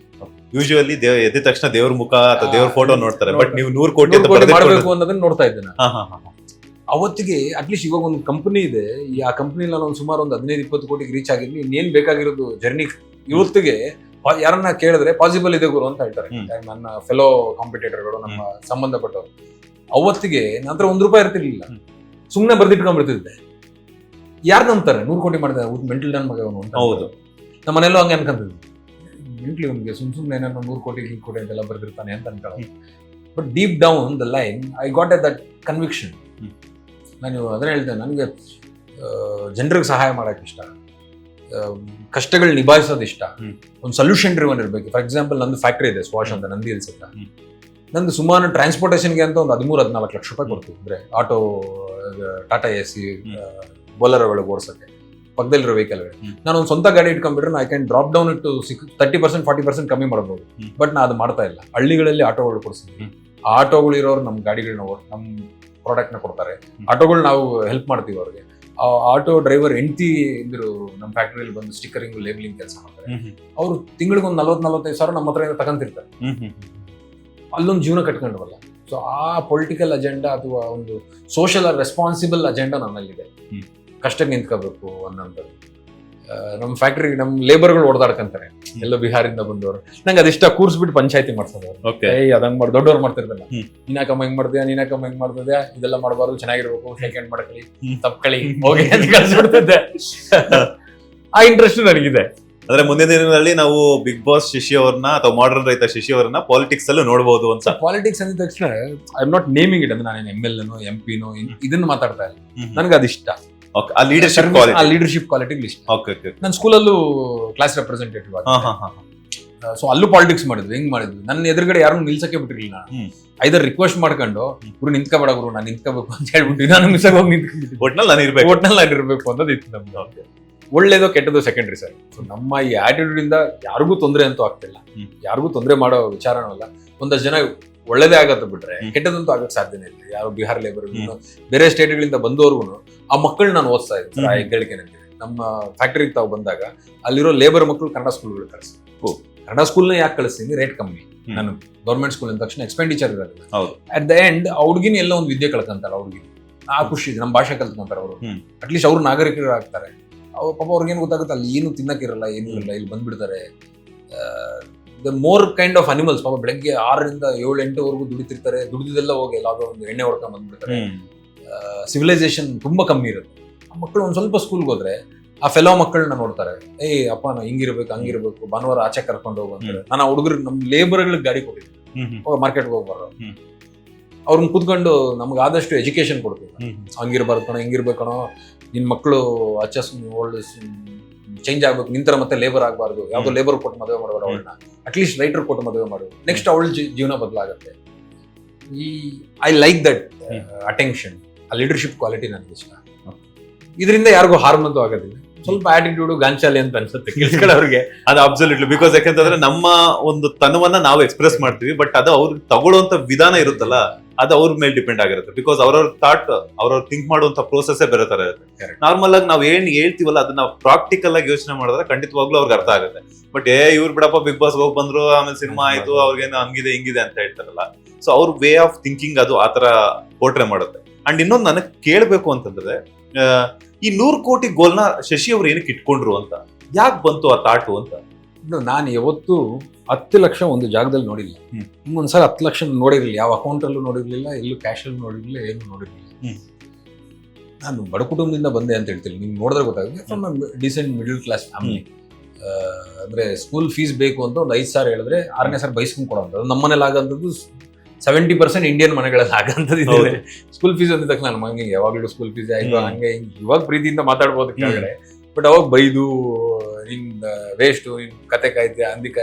ಯೂಶುವಲಿ ಎದ್ದ ತಕ್ಷಣ ದೇವ್ರ ಮುಖ ಅಥವಾ ದೇವ್ರ ಫೋಟೋ ನೋಡ್ತಾರೆ. ಬಟ್ ನೀವು 100 ಕೋಟಿ ಮಾಡಬೇಕು ಅನ್ನೋದನ್ನ ನೋಡ್ತಾ ಇದ್ದೇನೆ. ಅವತ್ತಿಗೆ ಅಟ್ಲೀಸ್ಟ್ ಇವಾಗ ಒಂದು ಕಂಪನಿ ಇದೆ, ಆ ಕಂಪನಿಲಿ ನಾನು ಸುಮಾರು ಒಂದು 15-20 ಕೋಟಿಗೆ ರೀಚ್ ಆಗಿರ್ಲಿ, ಇನ್ನೇನ್ ಬೇಕಾಗಿರೋದು ಜರ್ನಿ. ಇವತ್ತಿಗೆ ಯಾರನ್ನ ಕೇಳಿದ್ರೆ ಪಾಸಿಬಲ್ ಇದೆ ಗುರು ಅಂತ ಹೇಳ್ತಾರೆ ನನ್ನ ಫೆಲೋ ಕಾಂಪಿಟೇಟರ್ಗಳು, ನಮ್ಮ ಸಂಬಂಧಪಟ್ಟವರು. ಅವತ್ತಿಗೆ ನಂತರ ₹1 ಇರ್ತಿರ್ಲಿಲ್ಲ, ಸುಮ್ನೆ ಬರ್ದಿಟ್ಕೊಂಡ್ಬಿಡ್ತಿದ್ದೆ. ಯಾರು ನಂಬ್ತಾರೆ 100 ಕೋಟಿ ಮಾಡಿದೆ ಮೆಂಟಲ್ ನನ್ ಮಗ ಅವನು ಅಂತ. ಹೌದು, ನಮ್ಮ ಮನೆಯಲ್ಲೂ ಹಂಗೆ ಅನ್ಕೊಂತಿದ್ವಿ. ಮೆಂಟ್ಲಿ ಅವ್ನಿಗೆ ಸುಮ್ನೆ ಏನಾದ್ರು 100 ಕೋಟಿ 100 ಕೋಟಿ ಅಂತೆಲ್ಲ ಬರ್ದಿರ್ತಾನೆ ಅಂತ ಅನ್ಕೊಳ್ಳೋದು. But deep down the line I got at that conviction. ನಾನು ಅದನ್ನ ಹೇಳ್ತೇನೆ, ನನಗೆ ಜನರಿಗೆ ಸಹಾಯ ಮಾಡಕ್ ಇಷ್ಟ, ಕಷ್ಟಗಳು ನಿಭಾಯಿಸೋದು ಇಷ್ಟ, ಒಂದು ಸೊಲ್ಯೂಷನ್ ಡ್ರಿವನ್ ಇರಬೇಕು. ಫಾರ್ ಎಕ್ಸಾಂಪಲ್ ನಂದು ಫ್ಯಾಕ್ಟ್ರಿ ಇದೆ ಸ್ವಾಶ್ ಅಂತ, ನಂದಿ ಹಿಲ್ಸ್ ಅಂತ. ನಂದು ಸುಮಾರು ಟ್ರಾನ್ಸ್ಪೋರ್ಟೇಷನ್ಗೆ ಅಂತ ಒಂದು 13-14 ಲಕ್ಷ ರೂಪಾಯಿ ಕೊಡ್ತೀವಿ. ಅಂದ್ರೆ ಆಟೋ, ಟಾಟಾ AC, ಬೋಲರ್ಗಳಿಗೆ ಓಡಿಸೋಕ್ಕೆ ಪಕ್ಕದಲ್ಲಿರೋ ವೆಹಿಕಲ್ಗಳು. ನಾನು ಒಂದು ಸ್ವಂತ ಗಾಡಿ ಇಟ್ಕೊಂಡ್ಬಿಟ್ರೆ ಐ ಕ್ಯಾನ್ ಡ್ರಾಪ್ ಡೌನ್ ಇಟ್ಟು 30% 40% ಕಮ್ಮಿ ಮಾಡ್ಬೋದು. ಬಟ್ ನಾ ಅದು ಮಾಡ್ತಾ ಇಲ್ಲ. ಹಳ್ಳಿಗಳಲ್ಲಿ ಆಟೋಗಳು ಕೊಡಿಸ್ತೀವಿ. ಆ ಆಟೋಗಳು ಇರೋರು ನಮ್ಮ ಗಾಡಿಗಳನ್ನ ನಮ್ಮ ಪ್ರಾಡಕ್ಟ್ ನ ಕೊಡ್ತಾರೆ. ಆಟೋಗಳು ನಾವು ಹೆಲ್ಪ್ ಮಾಡ್ತೀವಿ ಅವ್ರಿಗೆ. ಆಟೋ ಡ್ರೈವರ್ ಹೆಂಡತಿ ಇದ್ರು ನಮ್ಮ ಫ್ಯಾಕ್ಟರಿಯಲ್ಲಿ ಬಂದು ಸ್ಟಿಕ್ಕರಿಂಗ್ ಲೇಬಲಿಂಗ್ ಕೆಲಸ ಮಾಡ್ತಾರೆ. ಅವರು ತಿಂಗಳಿಗೆ ಒಂದು 40-45 ಸಾವಿರ ನಮ್ಮ ಹತ್ರ ತಗೊಂತಿರ್ತಾರೆ. ಅಲ್ಲೊಂದು ಜೀವನ ಕಟ್ಕೊಂಡ್ವಲ್ಲ. ಸೊ ಆ ಪೊಲಿಟಿಕಲ್ ಅಜೆಂಡಾ ಅಥವಾ ಒಂದು ಸೋಷಿಯಲ್ ರೆಸ್ಪಾನ್ಸಿಬಲ್ ಅಜೆಂಡಾ ನನ್ನಲ್ಲಿದೆ. ಕಷ್ಟಕ್ಕೆ ನಿಂತ್ಕೋಬೇಕು ಅನ್ನೋಂಥದ್ದು. ನಮ್ಮ ಫ್ಯಾಕ್ಟ್ರಿ ನಮ್ಮ ಲೇಬರ್ಗಳು ಓಡಾಡ್ಕೊಂತಾರೆ, ಎಲ್ಲೋ ಬಿಹಾರಿಂದ ಬಂದವರು. ನಂಗೆ ಅದಿಷ್ಟ ಕೂರ್ಸ್ಬಿಟ್ಟು ಪಂಚಾಯತಿ ಮಾಡ್ಸೋದು. ಅದಂಗ್ ಮಾಡಿ ದೊಡ್ಡವ್ರು ಮಾಡ್ತಿರ್ದಲ್ಲ, ನೀನಾಕಮ್ಮ ಹೆಂಗ್ ಮಾಡ್ತಿದ್ಯಾ ಇದೆಲ್ಲ ಮಾಡಬಾರ್ದು, ಚೆನ್ನಾಗಿರ್ಬೇಕು, ಶೇಕ್ ಹ್ಯಾಂಡ್ ಮಾಡ್ಕೊಳ್ಳಿ, ತಪ್ಕೊಳ್ಳಿ, ಹೋಗಿ ಅಂತ ಕಳ್ಸಿಬಿಡ್ತಿದ್ದೆ. ಆ ಇಂಟ್ರೆಸ್ಟ್ ನನಗಿದೆ. ಅಂದ್ರೆ ಮುಂದಿನ ದಿನಗಳಲ್ಲಿ ನಾವು ಬಿಗ್ ಬಾಸ್ ಶಶಿ ಅವ್ರನ್ನ ಅಥವಾ ಮಾಡರ್ನ್ ರೈತ ಶಶಿ ಅವ್ರನ್ನ ಪಾಲಿಟಿಕ್ಸ್ ಅಲ್ಲೂ ನೋಡಬಹುದು ಅಂತ. ಪಾಲಿಟಿಕ್ಸ್ ಅಂದ ತಕ್ಷಣ I am not naming it. ಅಂದ್ರೆ ನಾನು MLA ನೋ MP ನೋ ಇದನ್ನ ಮಾತಾಡ್ತಾ ಇಲ್ಲ. ನನಗೆ ಅದಿಷ್ಟ. ಆ ಲೀಡರ್ಶಿಪ್ ಕ್ವಾಲಿಟಿ ಇಷ್ಟ. ನನ್ನ ಸ್ಕೂಲಲ್ಲೂ ಕ್ಲಾಸ್ ರೆಪ್ರೆಸೆಂಟೇಟಿವ್ ಆಗಿ, ಸೊ ಅಲ್ಲೂ ಪಾಲಿಟಿಕ್ಸ್ ಮಾಡಿದ್ವಿ. ಹೆಂಗ್ ಮಾಡಿದ್ವಿ, ನನ್ನ ಎದುರುಗಡೆ ಯಾರನ್ನು ನಿಲ್ಸಕ್ಕೆ ಬಿಟ್ಟಿರ್ಲಿಲ್ಲ. ಐದರ್ ರಿಕ್ವೆಸ್ಟ್ ಮಾಡ್ಕೊಂಡು ಗುರು ನಿಂತ್ಕೋಬೇಡ ಗುರು, ನಾನು ನಿಂತ್ಕೋಬೇಕು ಅಂತ ಹೇಳ್ಬಿಟ್ಟು ನಾನು ಮಿಸ್ ಆಗಿ ಹೋಗಿ ನಿಂತ್ಕೊಂಡಿದ್ದೆ. ಒಟ್ನಲ್ಲಿ ನಾನು ಇರ್ಬೇಕು ಅನ್ನೋದು ಇತ್ತು ನಮ್ದು. ಒಳ್ಳೇದೋ ಕೆಟ್ಟದೋ ಸೆಕೆಂಡ್ರಿ ಸರ್. ಸೊ ನಮ್ಮ ಈ ಆಟಿಟ್ಯೂಡ್ ಇಂದ ಯಾರಿಗೂ ತೊಂದರೆ ಅಂತೂ ಆಗ್ತಿಲ್ಲ, ಯಾರಿಗೂ ತೊಂದರೆ ಮಾಡೋ ವಿಚಾರನೂ ಅಲ್ಲ. ಒಂದಷ್ಟು ಜನ ಒಳ್ಳೇದೇ ಆಗತ್ತೆ ಬಿಟ್ರೆ ಕೆಟ್ಟದಂತೂ ಆಗಕ್ಕೆ ಸಾಧ್ಯನೇ ಇಲ್ಲ. ಯಾರು ಬಿಹಾರ್ ಲೇಬರ್, ಬೇರೆ ಸ್ಟೇಟ್ಗಳಿಂದ ಬಂದವ್ರಿಗೂ ಆ ಮಕ್ಕಳು ನಾನು ಓದಿಸ್ತಾ ಇದ್ದೀನಿ. ಆ ಹೆಗ್ಗಳಿಕೆ ನನಗೆ. ನಮ್ಮ ಫ್ಯಾಕ್ಟರಿಗೆ ತಾವು ಬಂದಾಗ ಅಲ್ಲಿರೋ ಲೇಬರ್ ಮಕ್ಕಳು ಕನ್ನಡ ಸ್ಕೂಲ್ಗಳು ಕಳಿಸಿ. ಕನ್ನಡ ಸ್ಕೂಲ್ನ ಯಾಕೆ ಕಳಿಸ್ತೀನಿ, ರೇಟ್ ಕಮ್ಮಿ. ನಾನು ಗೌರ್ಮೆಂಟ್ ಸ್ಕೂಲ್ ಅಂದ ತಕ್ಷಣ ಎಕ್ಸ್ಪೆಂಡಿಚರ್ ಇರೋದಿಲ್ಲ. ಅಟ್ ದ ಎಂಡ್ ಆ ಹುಡುಗಿನ ಎಲ್ಲ ಒಂದು ವಿದ್ಯೆ ಕಳ್ಕೊಂತಾರೆ. ಅವ್ರಿಗೆ ಆ ಖುಷಿ ಇದೆ, ನಮ್ಮ ಭಾಷೆ ಕಲ್ತ್ಕೊಂತಾರೆ ಅವರು. ಅಟ್ಲೀಸ್ಟ್ ಅವ್ರು ನಾಗರಿಕರು ಆಗ್ತಾರೆ. ಅವ್ರ ಪಾಪ ಅವ್ರಿಗೇನು ಗೊತ್ತಾಗುತ್ತೆ, ಅಲ್ಲಿ ಏನು ತಿನ್ನಕ್ಕಿರಲ್ಲ, ಏನೂ ಇಲ್ಲ, ಇಲ್ಲಿ ಬಂದ್ಬಿಡ್ತಾರೆ. The more kind of animals. ಪಾಪ ಬೆಳಗ್ಗೆ 6ರಿಂದ 7-8ವರೆಗೂ ದುಡಿತಿರ್ತಾರೆ. ದುಡಿದೆಲ್ಲ ಹೋಗಿ ಎಲ್ಲಾದ್ರೂ ಒಂದು ಎಣ್ಣೆ ಹೊಡ್ಕೊಂಡ್ ಬಂದ್ಬಿಡ್ತಾರೆ. ಸಿವಿಲೈಸೇಷನ್ ತುಂಬಾ ಕಮ್ಮಿ ಇರುತ್ತೆ. ಆ ಮಕ್ಕಳು ಒಂದ್ ಸ್ವಲ್ಪ ಸ್ಕೂಲ್ಗೆ ಹೋದ್ರೆ ಆ ಫೆಲೋ ಮಕ್ಕಳನ್ನ ನೋಡ್ತಾರೆ. ಅಪ್ಪ ನಾ ಹಿಂಗಿರ್ಬೇಕು ಹಂಗಿರ್ಬೇಕು, ಭಾನುವಾರ ಆಚೆ ಕರ್ಕೊಂಡು ಹೋಗು ಅಂತಾರೆ. ನಾನು ಆ ಹುಡುಗರು ನಮ್ಮ ಲೇಬರ್ಗಳಿಗೆ ಗಾಡಿ ಕೊಟ್ಟಿದ್ದೆ, ಮಾರ್ಕೆಟ್ಗೆ ಹೋಗ್ಬಾರ. ಅವ್ರನ್ನ ಕೂತ್ಕೊಂಡು ನಮ್ಗೆ ಆದಷ್ಟು ಎಜುಕೇಶನ್ ಕೊಡ್ತೀವಿ. ಹಂಗಿರ್ಬಾರ್ದು ಕಣೋ, ಹಿಂಗಿರ್ಬೇಕಣೋ, ನಿನ್ ಮಕ್ಕಳು ಓಲ್ಡ್ ಚೇಂಜ್ ಆಗ್ಬೇಕು, ನಿಂತರ ಮತ್ತೆ ಲೇಬರ್ ಆಗಬಾರ್ದು, ಯಾವ್ದೋ ಲೇಬರ್ ಕೊಟ್ಟು ಮದುವೆ ಮಾಡಬೇಡ ಅವಳನ್ನ, ಅಟ್ಲೀಸ್ಟ್ ರೈಟರ್ ಕೊಟ್ಟು ಮದುವೆ ಮಾಡು, ನೆಕ್ಸ್ಟ್ ಅವಳ ಜೀವನ ಬದಲಾಗುತ್ತೆ. ಐ ಲೈಕ್ ದಟ್ ಅಟೆನ್ಷನ್, ಆ ಲೀಡರ್ಶಿಪ್ ಕ್ವಾಲಿಟಿ ನನಗೆ ಇಷ್ಟ. ಇದರಿಂದ ಯಾರಿಗೂ ಹಾರ್ಮ್ ಅಂತೂ ಆಗೋದಿಲ್ಲ. ಸ್ವಲ್ಪ ಆಟಿಟ್ಯೂಡ್ ಗಾಂಚಾಲಿ ಅಂತ ಅನ್ಸುತ್ತೆ ಅವ್ರಿಗೆ. ಅದು ಅಬ್ಸಲ್ಯೂಟ್ಲಿ, ಬಿಕಾಸ್ ಯಾಕಂತಂದ್ರೆ ನಮ್ಮ ಒಂದು ತನವನ್ನ ನಾವು ಎಕ್ಸ್ಪ್ರೆಸ್ ಮಾಡ್ತೀವಿ, ಬಟ್ ಅದು ಅವ್ರಿಗೆ ತಗೊಳ್ಳೋಂತ ವಿಧಾನ ಇರುತ್ತಲ್ಲ, ಅದು ಅವ್ರ ಮೇಲೆ ಡಿಪೆಂಡ್ ಆಗಿರುತ್ತೆ. ಬಿಕಾಸ್ ಅವ್ರವ್ರ ಥಾಟ್, ಅವ್ರವ್ರ ಥಿಂಕ್ ಮಾಡುವಂತ ಪ್ರೋಸೆಸ್ ಬೇರೆ ತರ ಇರುತ್ತೆ. ನಾರ್ಮಲ್ ಆಗಿ ನಾವ್ ಏನ್ ಹೇಳ್ತೀವಲ್ಲ ಅದನ್ನ ಪ್ರಾಕ್ಟಿಕಲ್ ಆಗಿ ಯೋಚನೆ ಮಾಡಿದ್ರೆ ಖಂಡಿತವಾಗ್ಲೂ ಅವ್ರಿಗೆ ಅರ್ಥ ಆಗುತ್ತೆ. ಬಟ್ ಇವ್ರು ಬಿಡಪ್ಪ ಬಿಗ್ ಬಾಸ್ ಹೋಗಿ ಬಂದ್ರು, ಆಮೇಲೆ ಸಿನಿಮಾ ಆಯ್ತು, ಅವ್ರಿಗೇನು ಹಂಗಿದೆ ಹಿಂಗಿದೆ ಅಂತ ಹೇಳ್ತಾರಲ್ಲ. ಸೊ ಅವ್ರ ವೇ ಆಫ್ ಥಿಂಕಿಂಗ್ ಅದು ಆತರ ಪೋರ್ಟ್ರೆ ಮಾಡುತ್ತೆ. ಅಂಡ್ ಇನ್ನೊಂದು ನನಗೆ ಕೇಳ್ಬೇಕು ಅಂತಂದ್ರೆ, ಈ 100 ಕೋಟಿ ಗೋಲ್ನ ಶಶಿ ಅವ್ರು ಏನಕ್ಕೆ ಇಟ್ಕೊಂಡ್ರು ಅಂತ, ಯಾಕೆ ಬಂತು ಆ ಥಾಟು ಅಂತ? ನಾನು ಯಾವತ್ತೂ 10 ಲಕ್ಷ ಒಂದು ಜಾಗದಲ್ಲಿ ನೋಡಿಲ್ಲ. ಒಂದ್ಸಲ 10 ಲಕ್ಷ ನೋಡಿರ್ಲಿಲ್ಲ, ಯಾವ ಅಕೌಂಟ್ ಅಲ್ಲೂ ನೋಡಿರ್ಲಿಲ್ಲ, ಎಲ್ಲೂ ಕ್ಯಾಶ್ ಅಲ್ಲಿ ನೋಡಿರ್ಲಿಲ್ಲ, ಏನು ನೋಡಿರ್ಲಿಲ್ಲ. ನಾನು ಬಡ ಕುಟುಂಬದಿಂದ ಬಂದೆ ಅಂತ ಹೇಳ್ತೀನಿ, ನಿಮ್ಗೆ ನೋಡಿದ್ರೆ ಗೊತ್ತಾಗುತ್ತೆ. From decent middle class family. ಅಂದ್ರೆ ಸ್ಕೂಲ್ ಫೀಸ್ ಬೇಕು ಅಂತ ಒಂದು 5 ಸಾವಿರ ಹೇಳಿದ್ರೆ 6ನೇ ಸಾವಿರ ಬೈಸ್ಕೊಂಡ್ ಕೊಡೋದು. ನಮ್ಮನೇಲಿ ಆಗಂತದ್ದು 70% ಇಂಡಿಯನ್ ಮನೆಗಳಲ್ಲಿ ಆಗಂತದಿದೆ. ಸ್ಕೂಲ್ ಫೀಸ್ ಅಂದಿದ ತಕ್ಷಣ ನನ್ನ ಮಗನಿಗೆ ಯಾವಾಗಲೂ ಸ್ಕೂಲ್ ಫೀಸ್ ಆಯ್ತು ಹಂಗೆ ಇವಾಗ ಪ್ರೀತಿಯಿಂದ ಮಾತಾಡ್ಬೋದು ಕೆಳಗಡೆ, ಬಟ್ ಅವಾಗ ಬೈದು ನಿನ್ ವೇಸ್ಟ್, ನಿನ್ ಕತೆ ಕಾಯ್ತೆ ಅಂದಿಕ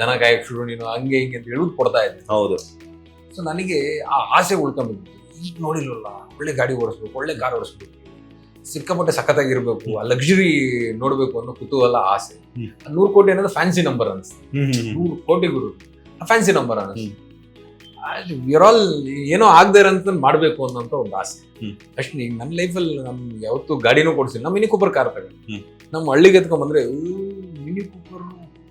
ದನ ಕಾಯಕ್ ಶುರು ನೀನು ಹಂಗೆ ಹಿಂಗೆ ಅಂತ ಹೇಳುದು ಕೊಡ್ತಾ ಇದ್ದೆ. ಹೌದು. ಸೊ ನನಗೆ ಆ ಆಸೆ ಉಳ್ಕೊಂಡ್ಬಿಟ್ಟು ಈಗ ನೋಡಿಲ್ವಲ್ಲ, ಒಳ್ಳೆ ಗಾಡಿ ಓಡಿಸ್ಬೇಕು, ಒಳ್ಳೆ ಕಾರ್ ಓಡಿಸ್ಬೇಕು, ಸಿಕ್ಕಾಪಟ್ಟೆ ಸಖತ್ತಾಗಿರ್ಬೇಕು, ಆ ಲಕ್ಸುರಿ ನೋಡ್ಬೇಕು ಅನ್ನೋ ಕುತೂಹಲ, ಆಸೆ. 100 ಕೋಟಿ ಅನ್ನೋದು ಫ್ಯಾನ್ಸಿ ನಂಬರ್ ಅನಿಸ್ತು. 100 ಕೋಟಿ ಗುರು ಫ್ಯಾನ್ಸಿ ನಂಬರ್ ಅನಿಸ್ತು. ವಿರ್ ಆಲ್ ಏನೋ ಆಗದೆ ಇರೋಂತ ಮಾಡ್ಬೇಕು ಅನ್ನೋಂಥ ಒಂದು ಆಸೆ ಅಷ್ಟೇ. ಈಗ ನನ್ನ ಲೈಫಲ್ಲಿ ನಮ್ ಯಾವತ್ತು ಗಾಡಿನೂ ಕೊಡ್ಸಿಲ್ಲ. ನಮ್ಮ ಮಿನಿ ಕೂಪರ್ ಕಾರ್ ತಗೊಂಡು ನಮ್ಮ ಹಳ್ಳಿಗೆ ಎತ್ಕೊಂಡ್ ಬಂದ್ರೆ ಮಿನಿ ಕೂಪರ್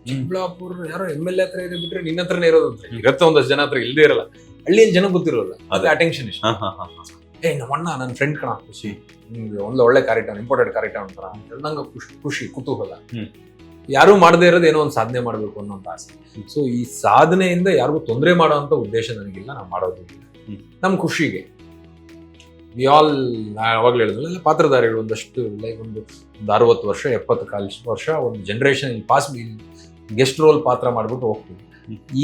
ಚಿಕ್ಕಬಳ್ಳಾಪುರ ಯಾರೋ MLA ಹತ್ರ ಇದೆ ಬಿಟ್ರೆ ನಿನ್ನ ಹತ್ರನೇ ಇರೋದು ಅಂತ ಇರತ್ತೆ, ಒಂದಷ್ಟು ಜನ ಹತ್ರ ಇಲ್ಲದೆ ಇರಲ್ಲ, ಹಳ್ಳಿಯಲ್ಲಿ ಜನ ಗೊತ್ತಿರೋಲ್ಲ, ಅದೇ ಅಟೆನ್ಷನ್ ಇಷ್ಟ. ನಮ್ಮಣ್ಣ ನನ್ನ ಫ್ರೆಂಡ್ ಕಣ ಖುಷಿ, ಒಂದು ಒಳ್ಳೆ ಕಾರ್ ಇಟ್ಟ, ಇಂಪೋರ್ಟೆಡ್ ಕಾರ್ ಇಟ್ಟ ಅಂತಾರ ಅಂತ ನಂಗೆ ಖುಷಿ ಕುತೂಹಲ. ಯಾರು ಮಾಡದೇ ಇರೋದು ಏನೋ ಒಂದು ಸಾಧನೆ ಮಾಡಬೇಕು ಅನ್ನೋ ಆಸೆ. ಸೊ ಈ ಸಾಧನೆಯಿಂದ ಯಾರಿಗೂ ತೊಂದರೆ ಮಾಡೋಂಥ ಉದ್ದೇಶ ನನಗಿಲ್ಲ, ನಾವು ಮಾಡೋದಿಲ್ಲ. ನಮ್ಮ ಖುಷಿಗೆ ವಿ ಆಲ್, ನಾ ಯಾವಾಗಲೂ ಹೇಳಿದ್ರಲ್ಲ, ಪಾತ್ರಧಾರಿಗಳು ಒಂದಷ್ಟು ಲೈಕ್ ಒಂದು 60 ವರ್ಷ 70 ವರ್ಷ ಒಂದು ಜನರೇಷನ್ ಪಾಸ್ ಗೆಸ್ಟ್ ರೋಲ್ ಪಾತ್ರ ಮಾಡ್ಬಿಟ್ಟು ಹೋಗ್ತೀವಿ.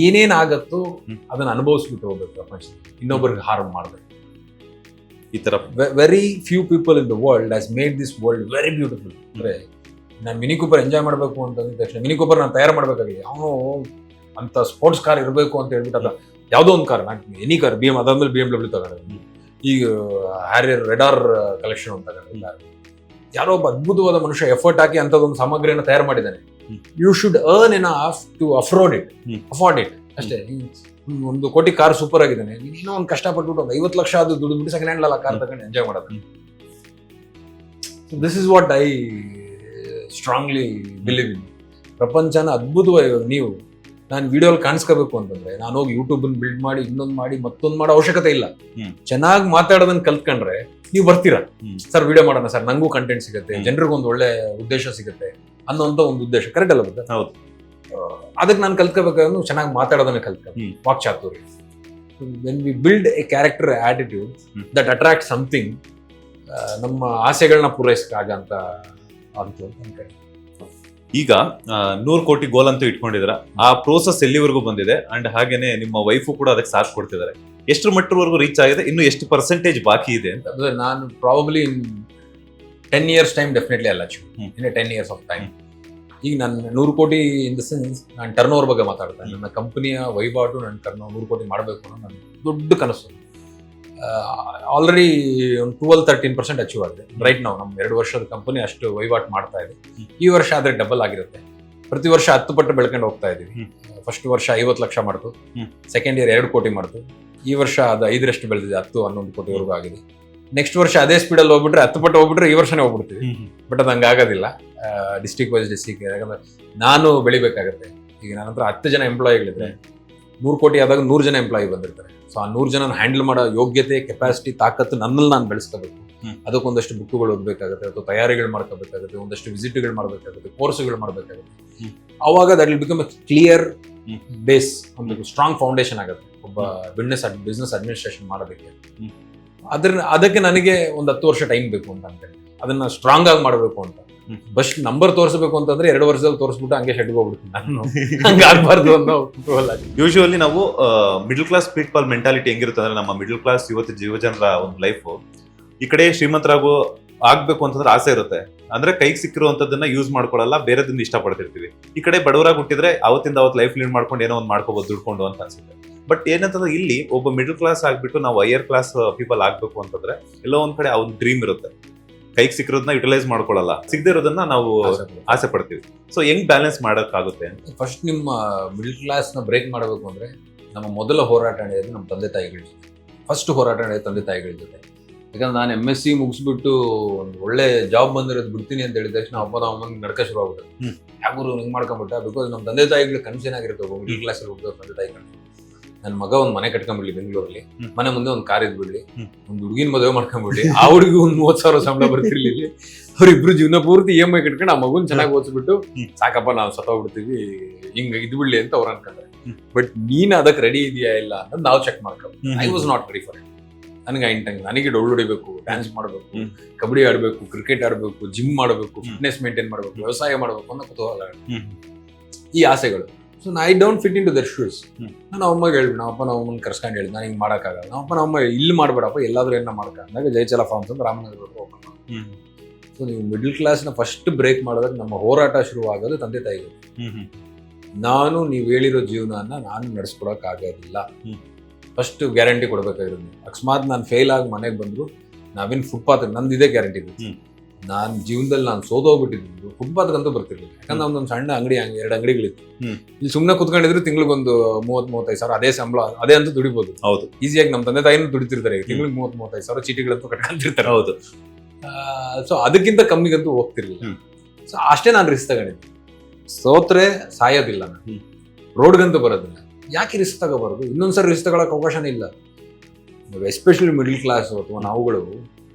ಏನೇನ್ ಆಗತ್ತೋ ಅದನ್ನ ಅನುಭವಿಸ್ಬಿಟ್ಟು ಹೋಗ್ಬೇಕು ಪ್ರಪಂಚದಲ್ಲಿ, ಇನ್ನೊಬ್ಬರಿಗೆ ಹಾರ್ಮ್ ಮಾಡಬೇಕು. ಈ ತರ very few people in the world has made this world very beautiful. ಅಂದ್ರೆ ನಾನು ಮಿನಿ ಕೂಪರ್ ಎಂಜಾಯ್ ಮಾಡಬೇಕು ಅಂತಂದ ತಕ್ಷಣ ಮಿನಿ ಕೂಪರ್ ನಾನು ತಯಾರು ಮಾಡಬೇಕಾಗಿದೆ. ಅವನು ಅಂತ ಸ್ಪೋರ್ಟ್ಸ್ ಕಾರ್ ಇರಬೇಕು ಅಂತ ಹೇಳ್ಬಿಟ್ಟು ಅದ ಯಾವುದೋ ಒಂದು ಕಾರ್, ನಾನು ಎನಿ ಕಾರ್ BM, ಅದಾದ್ಮೇಲೆ BMW ತಗೊಂಡಿದ್ದೀನಿ. ಈಗ ಹ್ಯಾರಿಯರ್ ರೆಡಾರ್ ಕಲೆಕ್ಷನ್ ಅಂತ ತಗೊಂಡಿಲ್ಲ. ಯಾರೋ ಒಬ್ಬ ಅದ್ಭುತವಾದ ಮನುಷ್ಯ ಎಫರ್ಟ್ ಹಾಕಿ ಅಂತದೊಂದು ಸಾಮಗ್ರಿಯನ್ನು ತಯಾರು ಮಾಡಿದ್ದಾನೆ. You should earn enough to afford it ಅಷ್ಟೇ. 1 ಕೋಟಿ ಕಾರ್ ಸೂಪರ್ ಆಗಿದ್ದಾನೆ, ನೀನೋ ಒಂದು ಕಷ್ಟಪಟ್ಬಿಟ್ಟು ಒಂದು 50 ಲಕ್ಷ ಅದು ದುಡ್ಡು ಸೆಕೆಂಡ್ ಹ್ಯಾಂಡ್ ಅಲ್ಲ ಕಾರ್ ತಗೊಂಡು ಎಂಜಾಯ್ ಮಾಡೋದು. This is what I strongly believe in. ಪ್ರಪಂಚನ ಅದ್ಭುತವಾಗಿ ನೀವು ನಾನು ವಿಡಿಯೋಲಿ ಕಾಣಿಸ್ಕೋಬೇಕು ಅಂತಂದ್ರೆ ನಾನು ಹೋಗಿ ಯೂಟ್ಯೂಬ್ ಬಿಲ್ಡ್ ಮಾಡಿ ಇನ್ನೊಂದು ಮಾಡಿ ಮತ್ತೊಂದು ಮಾಡೋ ಅವಶ್ಯಕತೆ ಇಲ್ಲ. ಚೆನ್ನಾಗಿ ಮಾತಾಡೋದನ್ನ ಕಲ್ತ್ಕೊಂಡ್ರೆ ನೀವು ಬರ್ತೀರಾ. ಸರ್ ವಿಡಿಯೋ ಮಾಡೋಣ ಸರ್, ನಂಗೂ ಕಂಟೆಂಟ್ ಸಿಗುತ್ತೆ, ಜನರಿಗೂ ಒಂದು ಒಳ್ಳೆ ಉದ್ದೇಶ ಸಿಗುತ್ತೆ ಅನ್ನೋಂಥ ಒಂದು ಉದ್ದೇಶ. ಕರೆಕ್ಟ್ ಅಲ್ಲ ಬುದ್ಧ? ಹೌದು. ಅದಕ್ಕೆ ನಾನು ಕಲ್ತ್ಕೋಬೇಕಾದ್ರೆ ಚೆನ್ನಾಗಿ ಮಾತಾಡೋದನ್ನ ಕಲ್ತ್ಕೊಂಡು ವಾಕ್ಚಾತುರ್ಯ. When we build a character attitude that attract something, ನಮ್ಮ ಆಸೆಗಳನ್ನ ಪೂರೈಸಕ್ಕಾಗಂತ ಅಂತ ಅನ್ಕೊಂಡು. ಈಗ 100 ಕೋಟಿ ಗೋಲ್ ಅಂತೂ ಇಟ್ಕೊಂಡಿದ್ರ, ಆ ಪ್ರೋಸೆಸ್ ಎಲ್ಲಿವರೆಗೂ ಬಂದಿದೆ ಅಂಡ್ ಹಾಗೇನೆ ನಿಮ್ಮ ವೈಫು ಕೂಡ ಅದಕ್ಕೆ ಸಾಥ್ ಕೊಡ್ತಿದ್ದಾರೆ, ಎಷ್ಟು ಮಟ್ಟವರೆಗೂ ರೀಚ್ ಆಗಿದೆ, ಇನ್ನು ಎಷ್ಟು ಪರ್ಸೆಂಟೇಜ್ ಬಾಕಿ ಇದೆ ಅಂತ? ನಾನು probably in 10 years time definitely ಅಲ್ಲ achieve in 10 years of time. ಈಗ ನಾನು 100 ಕೋಟಿ ಇನ್ ದ ಸೆನ್ಸ್ ನಾನು ಟರ್ನ್ ಓವರ್ ಬಗ್ಗೆ ಮಾತಾಡ್ತೇನೆ. ನನ್ನ ಕಂಪನಿಯ ವಹಿವಾಟು ನನ್ನ 100 ಕೋಟಿ ಮಾಡಬೇಕು ಅನ್ನೋ ನನ್ನ ದೊಡ್ಡ ಕನಸು. ಆಲ್ರೆಡಿ ಒಂದು 12-13% ಅಚೀವ್ ಆಗಿದೆ ರೈಟ್ ನಾವು. ನಮ್ಮ 2 ವರ್ಷದ ಕಂಪನಿ ಅಷ್ಟು ವಹಿವಾಟು ಮಾಡ್ತಾ ಇದೆ. ಈ ವರ್ಷ ಆದ್ರೆ ಡಬಲ್ ಆಗಿರುತ್ತೆ. ಪ್ರತಿ ವರ್ಷ 10 ಪಟ್ಟು ಬೆಳ್ಕೊಂಡು ಹೋಗ್ತಾ ಇದೀವಿ. ಫಸ್ಟ್ ವರ್ಷ 50 ಲಕ್ಷ ಮಾಡ್ತು, ಸೆಕೆಂಡ್ ಇಯರ್ 2 ಕೋಟಿ ಮಾಡ್ತು. ಈ ವರ್ಷ ಅದು 5ರಷ್ಟು ಬೆಳೆದಿದೆ, 10-11 ಕೋಟಿವರೆಗೂ ಆಗಿದೆ. ನೆಕ್ಸ್ಟ್ ವರ್ಷ ಅದೇ ಸ್ಪೀಡಲ್ಲಿ ಹೋಗ್ಬಿಟ್ರೆ 10 ಪಟ್ಟು ಹೋಗ್ಬಿಟ್ರೆ ಈ ವರ್ಷನೇ ಹೋಗ್ಬಿಡ್ತೀವಿ. ಬಟ್ ಅದು ಹಂಗಾಗೋದಿಲ್ಲ. ಡಿಸ್ಟ್ರಿಕ್ಟ್ ವೈಸ್ ಡಿಸ್ಟ್ರಿಕ್ಟ್, ಯಾಕಂದ್ರೆ ನಾನು ಬೆಳಿಬೇಕಾಗತ್ತೆ. ಈಗ ನನ್ನ ಹತ್ರ 10 ಜನ ಎಂಪ್ಲಾಯಿಗಳಿದ್ರೆ 100 ಕೋಟಿ ಆದಾಗ 100 ಜನ ಎಂಪ್ಲಾಯಿ ಬಂದಿರ್ತಾರೆ. ಸೊ ಆ 100 ಜನ ಹ್ಯಾಂಡಲ್ ಮಾಡೋ ಯೋಗ್ಯತೆ, ಕೆಪಾಸಿಟಿ, ತಾಕತ್ತು ನನ್ನಲ್ಲಿ ನಾನು ಬೆಳೆಸ್ಕೋಬೇಕು. ಅದಕ್ಕೊಂದಷ್ಟು ಬುಕ್ಗಳು ಓದಬೇಕಾಗುತ್ತೆ, ಅಥವಾ ತಯಾರಿಗಳು ಮಾಡ್ಕೋಬೇಕಾಗುತ್ತೆ, ಒಂದಷ್ಟು ವಿಸಿಟ್ಗಳು ಮಾಡಬೇಕಾಗುತ್ತೆ, ಕೋರ್ಸ್ಗಳು ಮಾಡಬೇಕಾಗುತ್ತೆ. ಅವಾಗ that will become A clear base, ಒಂದು ಸ್ಟ್ರಾಂಗ್ ಫೌಂಡೇಶನ್ ಆಗುತ್ತೆ ಒಬ್ಬ ಬಿಸ್ನೆಸ್ ಅಡ್ಮಿನಿಸ್ಟ್ರೇಷನ್ ಮಾಡೋದಕ್ಕೆ. ಅದಕ್ಕೆ ನನಗೆ ಒಂದು 10 ವರ್ಷ ಟೈಮ್ ಬೇಕು ಅಂತ ಅನ್ಕೊಂಡು ಅದನ್ನ ಸ್ಟ್ರಾಂಗ್ ಆಗಿ ಮಾಡಬೇಕು ಅಂತ. ಬಸ್ ನಂಬರ್ ತೋರಿಸಬೇಕು ಅಂತಂದ್ರೆ 2 ವರ್ಷದಲ್ಲಿ ತೋರಿಸ್ಬಿಟ್ಟು ಹಂಗೆ ಶೆಡ್ಗೆ ಹೋಗ್ಬಿಡ್ತೀನಿ ನಾನು. ಹಂಗೆ ಆಗ್ಬಾರ್ದು ಅನ್ನೋ ಕುತೂಹಲ. ಯೂಶುವಲಿ ನಾವು ಮಿಡಲ್ ಕ್ಲಾಸ್ ಪೀಪಲ್ ಮೆಂಟಾಲಿಟಿ ಹೆಂಗಿರುತ್ತೆ ಅಂದ್ರೆ, ನಮ್ಮ ಮಿಡಲ್ ಕ್ಲಾಸ್ ಇವತ್ತು ಯುವಜನರ ಒಂದು ಲೈಫ್ ಈ ಕಡೆ ಆಗ್ಬೇಕು ಅಂತಂದ್ರೆ ಆಸೆ ಇರುತ್ತೆ. ಅಂದ್ರೆ ಕೈಗೆ ಸಿಕ್ಕಿರುವಂತದನ್ನ ಯೂಸ್ ಮಾಡ್ಕೊಳ್ಳಲ್ಲ, ಬೇರೆದನ್ನ ಇಷ್ಟಪಡ್ತಿರ್ತೀವಿ. ಈ ಕಡೆ ಬಡವರಾಗಿ ಹುಟ್ಟಿದ್ರೆ ಅವತ್ತಿಂದ ಅವತ್ತು ಲೈಫ್ ಲೀಡ್ ಮಾಡ್ಕೊಂಡು ಏನೋ ಒಂದು ಮಾಡ್ಕೋಬಹುದು ದುಡ್ಕೊಂಡು ಅಂತ ಅನ್ಸುತ್ತೆ. ಬಟ್ ಏನಂತಂದ್ರೆ ಇಲ್ಲಿ ಒಬ್ಬ ಮಿಡಲ್ ಕ್ಲಾಸ್ ಆಗ್ಬಿಟ್ಟು ನಾವು ಹೈಯರ್ ಕ್ಲಾಸ್ ಪೀಪಲ್ ಆಗ್ಬೇಕು ಅಂತಂದ್ರೆ ಎಲ್ಲೋ ಒಂದ್ ಕಡೆ ಅವ್ನ ಡ್ರೀಮ್ ಇರುತ್ತೆ. ಕೈಗೆ ಸಿಕ್ಕಿರೋದನ್ನ ಯುಟಿಲೈಸ್ ಮಾಡ್ಕೊಳ್ಳಲ್ಲ, ಸಿಗದೆ ಇರೋದನ್ನ ನಾವು ಆಸೆ ಪಡ್ತೀವಿ. ಸೊ ಹೆಂಗ್ ಬ್ಯಾಲೆನ್ಸ್ ಮಾಡಕ್ಕಾಗುತ್ತೆ? ಫಸ್ಟ್ ನಿಮ್ಮ ಮಿಡಲ್ ಕ್ಲಾಸ್ ನ ಬ್ರೇಕ್ ಮಾಡಬೇಕು ಅಂದ್ರೆ ನಮ್ಮ ಮೊದಲ ಹೋರಾಟ ನಡೆಯೋದು ನಮ್ಮ ತಂದೆ ತಾಯಿಗಳ ಜೊತೆ. ಫಸ್ಟ್ ಹೋರಾಟ ನಡೆಯೋದು ತಂದೆ ತಾಯಿಗಳ ಜೊತೆ. ಯಾಕಂದ್ರೆ ನಾನು MSc ಮುಗಿಸ್ಬಿಟ್ಟು ಒಂದು ಒಳ್ಳೆ ಜಾಬ್ ಬಂದಿರೋದು ಬಿಡ್ತೀನಿ ಅಂತ ಹೇಳಿದ ತಕ್ಷಣ ಅಪ್ಪನ ಅಮ್ಮನಿಗೆ ನಡ್ಕ ಶುರು ಆಗ್ಬಿಟ್ಟು ಯಾಕೂರು ಹಿಂಗ್ ಮಾಡ್ಕೊಂಡ್ಬಿಟ್ಟ. ಬಿಕಾಸ್ ನಮ್ಮ ತಂದೆ ತಾಯಿಗಳ ಕನ್ಫ್ಯೂಷನ್ ಆಗಿರುತ್ತೆ. ಒಬ್ಬ ಮಿಡಲ್ ಕ್ಲಾಸ್ ಅಲ್ಲಿ ಹೋಗ್ತಾರೆ ತಂದೆ ತಾಯಿಗಳು, ನನ್ನ ಮಗ ಒಂದು ಮನೆ ಕಟ್ಕೊಂಡ್ಬಿಡ್ಲಿ ಬೆಂಗಳೂರಲ್ಲಿ, ಮನೆ ಮುಂದೆ ಒಂದು ಕಾರ್ ಇದ್ಬಿಡ್ಲಿ, ಒಂದು ಹುಡುಗಿನ ಮದುವೆ ಮಾಡ್ಕೊಂಡ್ಬಿಡ್ಲಿ, ಆ ಹುಡುಗಿ ಒಂದು 30,000 ಸಂಬಳ ಬರ್ತಿರ್ಲಿಲ್ಲ, ಅವ್ರಿಬ್ರು ಜೀವನ ಪೂರ್ತಿ EMI ಕಟ್ಕೊಂಡು ಆ ಮಗುನ್ ಚೆನ್ನಾಗಿ ಓದಿಸ್ಬಿಟ್ಟು ಸಾಕಪ್ಪ ನಾವು ಸತ್ತೋಗ್ಬಿಡ್ತೀವಿ ಹಿಂಗ ಇದ್ಬಿಡ್ಲಿ ಅಂತ ಅವ್ರು ಅನ್ಕೊಂಡ್ರೆ. ಬಟ್ ನೀನ್ ಅದಕ್ಕೆ ರೆಡಿ ಇದೆಯಾ ಇಲ್ಲ ಅಂತ ನಾವು ಚೆಕ್ ಮಾಡ್ಕೊಂಡು I was not ready for it. ನನಗೆ ಡೊಳ್ಳು ಹೊಡಿಬೇಕು, ಡ್ಯಾನ್ಸ್ ಮಾಡಬೇಕು, ಕಬಡ್ಡಿ ಆಡಬೇಕು, ಕ್ರಿಕೆಟ್ ಆಡಬೇಕು, ಜಿಮ್ ಮಾಡಬೇಕು, ಫಿಟ್ನೆಸ್ ಮೇಂಟೈನ್ ಮಾಡಬೇಕು, ವ್ಯವಸಾಯ ಮಾಡಬೇಕು ಅನ್ನೋ ಕುತೂಹಲ, ಈ ಆಸೆಗಳು. So I don't fit into their shoes. Hmm. ನಾನು ಅಮ್ಮಗೆ ಹೇಳಿದೆ, ನಮ್ಮ ಅಪ್ಪ ಅಮ್ಮನ ಕರ್ಸ್ಕೊಂಡು ಹೇಳಿದ್ ನಾನು ಹಿಂಗೆ ಮಾಡೋಕ್ಕಾಗಲ್ಲ. ನಮ್ಮ ಅಮ್ಮ ಇಲ್ಲಿ ಮಾಡಬೇಡಪ್ಪ, ಎಲ್ಲಾದ್ರೂ ಏನ ಮಾಡ್ಕೊಂಡಾಗ ಜಯಚಲ ಫಾರ್ಮ್ಸ್ ಅಂತ ರಾಮನಗರ ಓಪನ್ ಮಾಡಿ. ಸೊ ನೀವು ಮಿಡಲ್ ಕ್ಲಾಸ್ನ ಫಸ್ಟ್ ಬ್ರೇಕ್ ಮಾಡೋದಕ್ಕೆ ನಮ್ಮ ಹೋರಾಟ ಶುರುವಾಗೋದು ತಂದೆ ತಾಯಿಗಳು. ನಾನು ನೀವು ಹೇಳಿರೋ ಜೀವನನ ನಾನು ನಡೆಸ್ಕೊಡೋಕ್ಕಾಗೋದಿಲ್ಲ. First guarantee ಕೊಡ್ಬೇಕಾಗಿರೋದು. ಅಕಸ್ಮಾತ್ ನಾನು ಫೇಲ್ ಆಗಿ ಮನೆಗೆ ಬಂದ್ರು ನಾವೇನು ಫುಟ್ಪಾತ್ ನಂದಿದೆ ಗ್ಯಾರಂಟಿ ಇದೆ. ನಾನು ಜೀವನದಲ್ಲಿ ನಾನು ಸೋದೋಗ್ಬಿಟ್ಟಿದ್ದು ಫುಟ್ಪಾತ್ಗಂತೂ ಬರ್ತಿರ್ಲಿಲ್ಲ. ಯಾಕಂದ್ರೆ ಒಂದೊಂದು ಸಣ್ಣ ಅಂಗಡಿ 2 ಅಂಗಡಿಗಳಿತ್ತು. ಇಲ್ಲಿ ಸುಮ್ಮನೆ ಕುತ್ಕೊಂಡಿದ್ರು ತಿಂಗಳಿಗೊಂದು 30-35 ಸಾವಿರ ಅದೇ ಸಂಬಳ, ಅದೇ ಅಂತೂ ದುಡಿಬಹುದು. ಹೌದು, ಈಸಿಯಾಗಿ ನಮ್ಮ ತಂದೆ ತಾಯಿನೂ ದುಡಿತಿರ್ತಾರೆ. ತಿಂಗಳಿಗೆ 30-35 ಸಾವಿರ ಚೀಟಿಗಳಂತೂ ಕಟ್ಕೊಂತಿರ್ತಾರೆ. ಹೌದು. ಸೊ ಅದಕ್ಕಿಂತ ಕಮ್ಮಿಗಂತೂ ಹೋಗ್ತಿರ್ಲಿಲ್ಲ. ಸೊ ಅಷ್ಟೇ ನಾನು ರಿಸ್ಕ್ ತಗೊಂಡಿದ್ದೆ. ಸೋತ್ರೆ ಸಾಯೋದಿಲ್ಲ ನಾನು, ರೋಡ್ಗಂತೂ ಬರೋದಿಲ್ಲ. ಯಾಕೆ ರಿಸ್ಕ್ ತಗೋಬಾರದು? ಇನ್ನೊಂದ್ಸರಿ ರಿಸ್ಕ್ ತಗೊಳಕ್ ಅವಕಾಶನೇ ಇಲ್ಲ. ಎಸ್ಪೆಷಲಿ ಮಿಡಲ್ ಕ್ಲಾಸ್ ಅಥವಾ ನಾವುಗಳು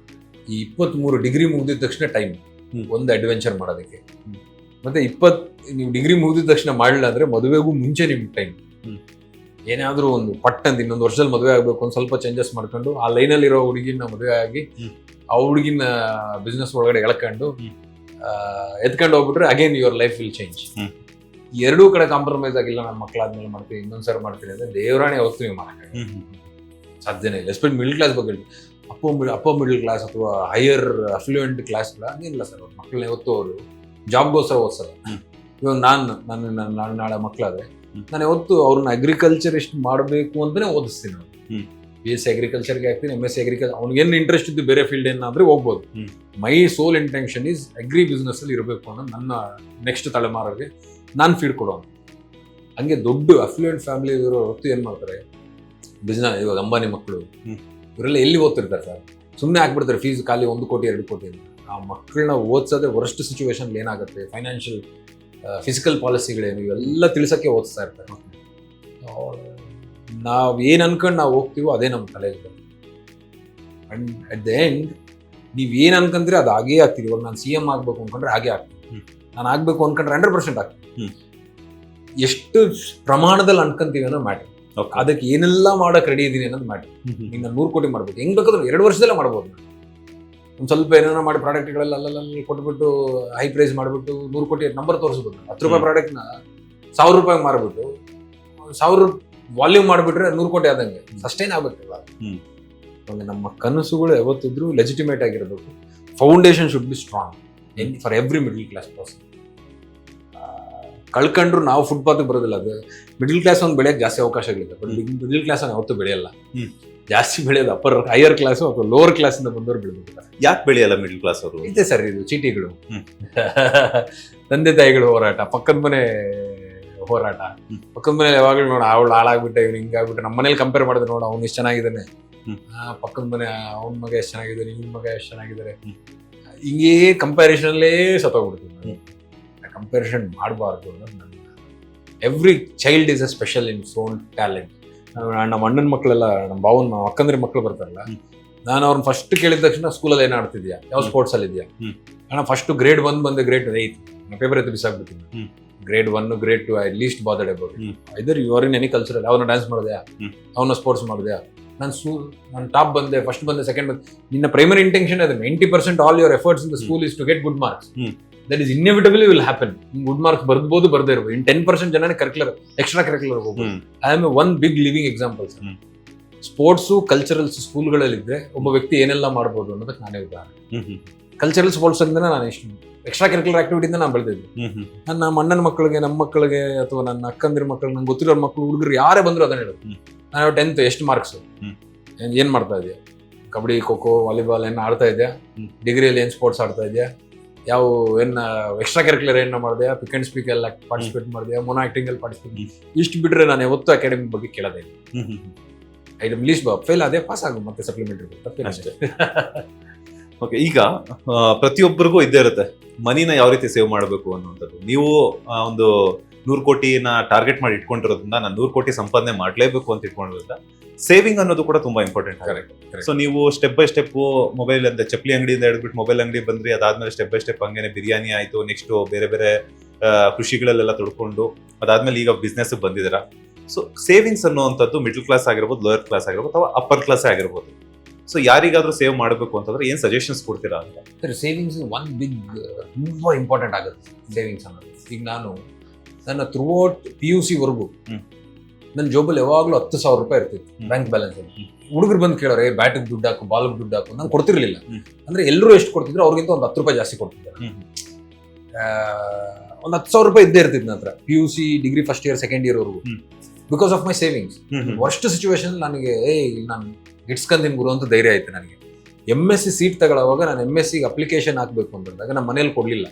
ಈ 23 ಡಿಗ್ರಿ ಮುಗಿದಿದ ತಕ್ಷಣ ಟೈಮ್ ಒಂದು ಅಡ್ವೆಂಚರ್ ಮಾಡೋದಕ್ಕೆ. ಮತ್ತೆ ನೀವು ಡಿಗ್ರಿ ಮುಗಿದಿದ ತಕ್ಷಣ ಮಾಡಲಿಲ್ಲ ಅಂದ್ರೆ ಮದುವೆಗೂ ಮುಂಚೆ ನಿಮ್ಗೆ ಟೈಮ್. ಏನಾದ್ರೂ ಒಂದು ಪಟ್ಟಂತ ಇನ್ನೊಂದು ವರ್ಷದಲ್ಲಿ ಮದುವೆ ಆಗ್ಬೇಕು, ಒಂದು ಸ್ವಲ್ಪ ಚೇಂಜಸ್ ಮಾಡ್ಕೊಂಡು ಆ ಲೈನಲ್ಲಿ ಇರೋ ಹುಡುಗಿನ ಮದುವೆ ಆಗಿ ಆ ಹುಡುಗಿನ ಬಿಸ್ನೆಸ್ ಒಳಗಡೆ ಎಳ್ಕೊಂಡು ಎತ್ಕೊಂಡು ಹೋಗ್ಬಿಟ್ರೆ again your life will change. ಎರಡೂ ಕಡೆ ಕಾಂಪ್ರಮೈಸ್ ಆಗಿಲ್ಲ. ನನ್ನ ಮಕ್ಕಳಾದ್ಮೇಲೆ ಮಾಡ್ತೀನಿ, ಇನ್ನೊಂದ್ಸರಿ ಮಾಡ್ತೀನಿ ಅಂದ್ರೆ ದೇವರಾಣಿ ಯಾವತ್ತೂ ನೀವು ಮಾಡೋಕ್ಕಾಗಲ್ಲ, ಸಾಧ್ಯನೇ ಇಲ್ಲ. ಎಸ್ಪೆಷಲಿ ಮಿಡಲ್ ಕ್ಲಾಸ್ ಬಗ್ಗೆ ಅಪ್ಪ ಮಿಡಲ್ ಕ್ಲಾಸ್ ಅಥವಾ ಹೈಯರ್ ಅಫ್ಲೂಯೆಂಟ್ ಕ್ಲಾಸ್ಗಳ ಹಂಗಿಲ್ಲ ಸರ್. ಅವ್ರ ಮಕ್ಕಳನ್ನ ಯಾವತ್ತೂ ಅವರು ಜಾಬ್ಗೋಸ್ಕರ ಓದಿಸಲ್ಲ. ಇವಾಗ ನಾನು ನಾಳೆ ಮಕ್ಕಳಾದ್ರೆ ನಾನು ಯಾವತ್ತು ಅವ್ರನ್ನ ಅಗ್ರಿಕಲ್ಚರಿಸ್ಟ್ ಮಾಡಬೇಕು ಅಂತಾನೆ ಓದಿಸ್ತೀನಿ. ನಾನು BSc ಅಗ್ರಿಕಲ್ಚರ್ಗೆ ಹಾಕ್ತೀನಿ, MSc ಅಗ್ರಿಕಲ್ಚರ್. ಅವ್ನಿಗೇನು ಇಂಟ್ರೆಸ್ಟ್ ಇದ್ದು ಬೇರೆ ಫೀಲ್ಡ್ ಏನಾದ್ರೆ ಹೋಗ್ಬೋದು. ಮೈ ಸೋಲ್ ಇಂಟೆನ್ಷನ್ ಈಸ್ ಅಗ್ರಿ ಬಿಸ್ನೆಸ್ ಅಲ್ಲಿ ಇರಬೇಕು ಅನ್ನೋದು ನನ್ನ ನೆಕ್ಸ್ಟ್ ತಲೆಮಾರಿಗೆ ನಾನು ಫೀಡ್ ಕೊಡೋನು. ಹಂಗೆ ದೊಡ್ಡ ಅಫ್ಲೂಯೆಂಟ್ ಫ್ಯಾಮಿಲಿ ಇರೋ ಹೊತ್ತು ಏನು ಮಾಡ್ತಾರೆ, ಬಿಸ್ನೆಸ್. ಇವಾಗ ಅಂಬಾನಿ ಮಕ್ಕಳು ಇವರೆಲ್ಲ ಎಲ್ಲಿ ಓದ್ತಿರ್ತಾರೆ ಸರ್? ಸುಮ್ಮನೆ ಹಾಕ್ಬಿಡ್ತಾರೆ ಫೀಸ್ ಖಾಲಿ 1 ಕೋಟಿ 2 ಕೋಟಿ ಅಂತ. ಆ ಮಕ್ಕಳನ್ನ ಓದಿಸೋದೇ ವರ್ಸ್ಟ್ ಸಿಚುವೇಶನ್ ಏನಾಗುತ್ತೆ, ಫೈನಾನ್ಷಿಯಲ್ ಫಿಸಿಕಲ್ ಪಾಲಿಸಿಗಳೇನು ಇವೆಲ್ಲ ತಿಳ್ಸೋಕ್ಕೆ ಓದಿಸ್ತಾ ಇರ್ತಾರೆ. ನಾವು ಏನು ಅನ್ಕೊಂಡು ನಾವು ಹೋಗ್ತೀವೋ ಅದೇ ನಮ್ಮ ತಲೆಯಲ್ಲಿ. ಅಂಡ್ ಅಟ್ ದ ಎಂಡ್ ನೀವು ಏನು ಅನ್ಕೊಂಡ್ರೆ ಅದು ಹಾಗೇ ಆಗ್ತೀವಿ. ಇವಾಗ ನಾನು CM ಆಗಬೇಕು ಅನ್ಕೊಂಡ್ರೆ ಹಾಗೆ ಆಗ್ತೀನಿ. ನಾನು ಆಗಬೇಕು ಅನ್ಕೊಂಡ್ರೆ 100% ಆಗ್ತೀನಿ. ಎಷ್ಟು ಪ್ರಮಾಣದಲ್ಲಿ ಅನ್ಕೊಂತೀವಿ ಅನ್ನೋ ಮ್ಯಾಟರ್. ಅದಕ್ಕೆ ಏನೆಲ್ಲ ಮಾಡಕ್ ರೆಡಿ ಇದೀನಿ ಅನ್ನೋದು ಮ್ಯಾಟರ್. ಈಗ ನಾನು 100 ಕೋಟಿ ಮಾಡ್ಬೇಕು, ಹೆಂಗ್ ಬೇಕಾದ್ರೂ 2 ವರ್ಷದಲ್ಲೇ ಮಾಡ್ಬೋದು. ನಾನು ಒಂದು ಸ್ವಲ್ಪ ಏನೇನೋ ಮಾಡಿ ಪ್ರಾಡಕ್ಟ್ಗಳೆಲ್ಲ ಅಲ್ಲಲ್ಲಿ ಕೊಟ್ಬಿಟ್ಟು ಹೈ ಪ್ರೈಸ್ ಮಾಡಿಬಿಟ್ಟು 100 ಕೋಟಿ ನಂಬರ್ ತೋರಿಸ್ಬೋದು. 10 ರೂಪಾಯಿ ಪ್ರಾಡಕ್ಟ್ನ 1000 ರೂಪಾಯಿ ಮಾರ್ಬಿಟ್ಟು 1000 ವಾಲ್ಯೂಮ್ ಮಾಡಿಬಿಟ್ರೆ 100 ಕೋಟಿ ಆದಂಗೆ ಸಸ್ಟೈನ್ ಆಗ್ಬೇಕಲ್ಲ. ನಮ್ಮ ಕನಸುಗಳು ಯಾವತ್ತಿದ್ರು ಲೆಜಿಟಿಮೇಟ್ ಆಗಿರಬೇಕು. Foundation should be strong for every middle class person. ಕಳ್ಕೊಂಡ್ರು ನಾವು ಫುಟ್ಪಾತ್ ಬರೋದಿಲ್ಲ. ಅದು ಮಿಡಲ್ ಕ್ಲಾಸ್ ಒಂದು ಬೆಳೆಯಕ್ಕೆ ಜಾಸ್ತಿ ಅವಕಾಶಗಳಿದೆ. ಬಟ್ ಮಿಡಲ್ ಕ್ಲಾಸ್ ಯಾವತ್ತೂ ಬೆಳೆಯಲ್ಲ. ಜಾಸ್ತಿ ಬೆಳೆಯೋದು ಹೈಯರ್ ಕ್ಲಾಸು ಅಥವಾ ಲೋವರ್ ಕ್ಲಾಸ್ ಇಂದ ಬಂದವರು ಬೆಳೆದಿರ್ತಾರೆ. ಯಾಕೆ ಬೆಳೆಯಲ್ಲ ಮಿಡಲ್ ಕ್ಲಾಸ್ ಅವರು? ಇದೆ ಸರ್, ಇದು ಚೀಟಿಗಳು, ತಂದೆ ತಾಯಿಗಳು ಹೋರಾಟ, ಪಕ್ಕದ ಮನೆ ಹೋರಾಟ. ಪಕ್ಕದ ಮನೇಲಿ ಯಾವಾಗಲೂ ನೋಡ ಅವಳು ಹಾಳಾಗ್ಬಿಟ್ಟೆ, ಇವ್ನು ಹಿಂಗಾಗ್ಬಿಟ್ಟೆ. ನಮ್ಮ ಮನೇಲಿ ಕಂಪೇರ್ ಮಾಡಿದ್ರೆ ನೋಡ ಅವ್ನು ಎಷ್ಟು ಚೆನ್ನಾಗಿದ್ದಾನೆ, ಪಕ್ಕದ ಮನೆ ಅವ್ನ ಮಗ ಎಷ್ಟು ಚೆನ್ನಾಗಿದ್ದಾನೆ, ಇವ್ನ ಮಗ ಎಷ್ಟು ಚೆನ್ನಾಗಿದ್ದಾರೆ. ಹಿಂಗೇ ಕಂಪ್ಯಾರಿಸನ್ಲೇ ಸತ್ತೋಗ್ಬಿಡ್ತೀನಿ. ಕಂಪ್ಯಾರಿಸನ್ ಮಾಡಬಾರ್ದು ಅನ್ನೋದು ನನ್ನ. Every child is a special in own talent. ನಮ್ಮ ಅಣ್ಣನ ಮಕ್ಕಳೆಲ್ಲ, ನಮ್ಮ ಭಾವನ ಅಕ್ಕಂದ್ರ ಮಕ್ಕಳು ಬರ್ತಾರಲ್ಲ, ನಾನು ಅವ್ರನ್ನ ಫಸ್ಟ್ ಕೇಳಿದ ತಕ್ಷಣ ಸ್ಕೂಲಲ್ಲಿ ಏನು ಆಡ್ತಿದ್ಯಾ, ಯಾವ ಸ್ಪೋರ್ಟ್ಸ್ ಅಲ್ಲಿ ಇದೆಯಾ? ನಾನು ಫಸ್ಟ್ ಗ್ರೇಡ್ 1 ಬಂದೆ, ಗ್ರೇಡ್ 8 ಪೇಪರ್ ಎತ್ತು ಬಿಸಾಕ್ಬಿಡ್ತೀನಿ. Grade 1 grade 2 I least bothered about. Either you are in any cultural. ಅವನ ಡ್ಯಾನ್ಸ್ ಮಾಡಿದ್ಯಾ, ಅವನ ಸ್ಪೋರ್ಟ್ಸ್ ಮಾಡಿದ್ಯಾ? ನಾನು ಟಾಪ್ ಬಂದೆ, ಫಸ್ಟ್ ಬಂದೆ, ಸೆಕೆಂಡ್ ಬಂದೆ. ನಿನ್ನ ಪ್ರೈಮರಿ ಇಂಟೆನ್ಷನ್ ಅದು 90% all your efforts in the school is to get good marks. That is inevitably will happen. Good marks ಬರ್ಬೋದು, ಬರ್ದೇ ಇರ್ಬೋದು. ಇನ್ 10% ಜನನೇ ಕರಿಕ್ಯುಲರ್, ಎಕ್ಸ್ಟ್ರಾ ಕರಿಕ್ಯುಲರ್ ಹೋಗ್ಬೋದು. I am one big living example. Sports culturals ಸ್ಕೂಲ್ಗಳಲ್ಲಿದ್ರೆ ಒಬ್ಬ ವ್ಯಕ್ತಿ ಏನೆಲ್ಲ ಮಾಡ್ಬೋದು ಅನ್ನೋದಕ್ಕೆ ನಾನೇ ಉದಾಹರಣೆ. ಕಲ್ಚರಲ್ ಸ್ಪೋರ್ಟ್ಸ್ ಅಂದ್ರೆ ನಾನು ಇಷ್ಟು ಎಕ್ಸ್ಟ್ರಾ ಕರಿಕ್ಯುಲರ್ ಆಕ್ಟಿವಿಟಿಯಿಂದ ನಾನು ಬೆಳೆದಿದ್ದೆ. ನಮ್ಮ ಅಣ್ಣನ ಮಕ್ಕಳಿಗೆ, ನಮ್ಮ ಮಕ್ಕಳಿಗೆ, ಅಥವಾ ನನ್ನ ಅಕ್ಕಂದಿರ ಮಕ್ಕಳಿಗೆ, ನಂಗೆ ಗೊತ್ತಿರೋ ಮಕ್ಕಳು, ಹುಡುಗರು ಯಾರೇ ಬಂದ್ರು ಅದನ್ನ ಹೇಳೋದು. ನಾನು 10th ಎಷ್ಟು ಮಾರ್ಕ್ಸ್, ಏನ್ ಮಾಡ್ತಾ ಇದೆಯಾ, ಕಬಡ್ಡಿ, ಖೋಖೋ, ವಾಲಿಬಾಲ್ ಏನು ಆಡ್ತಾ ಇದೆಯಾ, ಡಿಗ್ರಿಯಲ್ಲಿ ಏನು ಸ್ಪೋರ್ಟ್ಸ್ ಆಡ್ತಾ ಇದೆಯಾ, ಯಾವ ಏನು ಎಕ್ಸ್ಟ್ರಾ ಕರಿಕ್ಯುಲರ್ ಏನ ಮಾಡಿದೆಯಾ, ಪಿಕ್ ಅಂಡ್ ಸ್ಪೀಕ್ ಎಲ್ಲ ಪಾರ್ಟಿಸಿಪೇಟ್ ಮಾಡಿದೆಯಾ, ಮೊನೋ ಆಕ್ಟಿಂಗ್ ಅಲ್ಲಿ ಪಾರ್ಟಿಸಿಪೇಟ್. ಇಷ್ಟು ಬಿಟ್ರೆ ನಾನು ಯಾವತ್ತೂ ಅಕಾಡೆಮಿ ಬಗ್ಗೆ ಕೇಳೋದೇ ಇಲ್ಲ. ಐಟಮ್ ಲೀಸ್ಟ್ ಫೇಲ್ ಅದೇ ಪಾಸ್ ಆಗು, ಮತ್ತೆ ಸಪ್ಲಿಮೆಂಟರಿ ಅಷ್ಟೇ. ಓಕೆ, ಈಗ ಪ್ರತಿಯೊಬ್ಬರಿಗೂ ಇದ್ದೇ ಇರುತ್ತೆ ಮನಿನ ಯಾವ ರೀತಿ ಸೇವ್ ಮಾಡಬೇಕು ಅನ್ನುವಂಥದ್ದು. ನೀವು ಒಂದು 100 ಕೋಟಿನ ಟಾರ್ಗೆಟ್ ಮಾಡಿ ಇಟ್ಕೊಂಡಿರೋದ್ರಿಂದ ನಾನು 100 ಕೋಟಿ ಸಂಪಾದನೆ ಮಾಡಲೇಬೇಕು ಅಂತ ಇಟ್ಕೊಂಡಿರೋದ್ರಿಂದ ಸೇವಿಂಗ್ ಅನ್ನೋದು ಕೂಡ ತುಂಬಾ ಇಂಪಾರ್ಟೆಂಟ್. ಸೊ ನೀವು ಸ್ಟೆಪ್ ಬೈ ಸ್ಟೆಪ್ ಮೊಬೈಲ್ ಅಂತ ಚಪ್ಪಲಿ ಅಂಗಡಿಯಿಂದ ಹಿಡಿದ್ಬಿಟ್ಟು ಮೊಬೈಲ್ ಅಂಗಡಿ ಬಂದ್ರಿ, ಅದಾದ್ಮೇಲೆ ಸ್ಟೆಪ್ ಬೈ ಸ್ಟೆಪ್ ಹಂಗೇನೆ ಬಿರಿಯಾನಿ ಆಯ್ತು, ನೆಕ್ಸ್ಟ್ ಬೇರೆ ಬೇರೆ ಕೃಷಿಗಳಲ್ಲೆಲ್ಲ ತೊಡ್ಕೊಂಡು ಅದಾದ್ಮೇಲೆ ಈಗ ಬಿಸ್ನೆಸ್ ಬಂದಿದ್ದೀರಾ. ಸೊ ಸೇವಿಂಗ್ಸ್ ಅನ್ನುವಂಥದ್ದು ಮಿಡಲ್ ಕ್ಲಾಸ್ ಆಗಿರ್ಬೋದು, ಲೋಯರ್ ಕ್ಲಾಸ್ ಆಗಿರ್ಬೋದು, ಅಥವಾ ಅಪ್ಪರ್ ಕ್ಲಾಸ್ ಆಗಿರ್ಬೋದು. ಸೊ ಯಾರಿಗಾದ್ರೂ ಸೇವ್ ಮಾಡಬೇಕು ಅಂತಂದ್ರೆ ಏನ್ ಸಜೆಷನ್ಸ್ ಕೊಡ್ತೀರಾ ಅಂತ? ಸೇವಿಂಗ್ಸ್ ಒನ್ ಬಿಗ್ ತುಂಬಾ ಇಂಪಾರ್ಟೆಂಟ್ ಆಗುತ್ತೆ. ಸೇವಿಂಗ್ಸ್ ಅನ್ನೋದು ಈಗ ನಾನು ನನ್ನ ಥ್ರೂ ಔಟ್ PUC ವರೆಗೂ ನನ್ನ ಜೋಬಲ್ಲಿ ಯಾವಾಗಲೂ 10,000 ರೂಪಾಯಿ ಇರ್ತಿತ್ತು ಬ್ಯಾಂಕ್ ಬ್ಯಾಲೆನ್ಸ್ ಅಲ್ಲಿ. ಹುಡುಗರು ಬಂದು ಕೇಳೋರೆ ಬ್ಯಾಟಿಗೆ ದುಡ್ಡು ಹಾಕು, ಬಾಲ್ಗೆ ದುಡ್ಡು ಹಾಕು, ನಾನು ಕೊಡ್ತಿರ್ಲಿಲ್ಲ. ಅಂದ್ರೆ ಎಲ್ಲರೂ ಎಷ್ಟು ಕೊಡ್ತಿದ್ರು ಅವ್ರಿಗಿಂತ ಒಂದು 10 ರೂಪಾಯಿ ಜಾಸ್ತಿ ಕೊಡ್ತಿದ್ದೆ. ಒಂದು 10,000 ರೂಪಾಯಿ ಇದ್ದೇ ಇರ್ತಿತ್ತು ನನ್ನ ಹತ್ರ PUC degree first year second year ವರೆಗೂ, because of my savings. Worst situation ನನಗೆ ನಾನು ಇಟ್ಸ್ಕೊಂತೀನಿ ಗುರು ಅಂತ ಧೈರ್ಯ ಆಯ್ತು ನನಗೆ. MSc ಸೀಟ್ ತಗೊಳ್ಳೋವಾಗ ನಾನು MSc ಅಪ್ಲಿಕೇಶನ್ ಹಾಕ್ಬೇಕು ಅಂತಂದಾಗ ನಮ್ಮ ಮನೇಲಿ ಕೊಡ್ಲಿಲ್ಲ.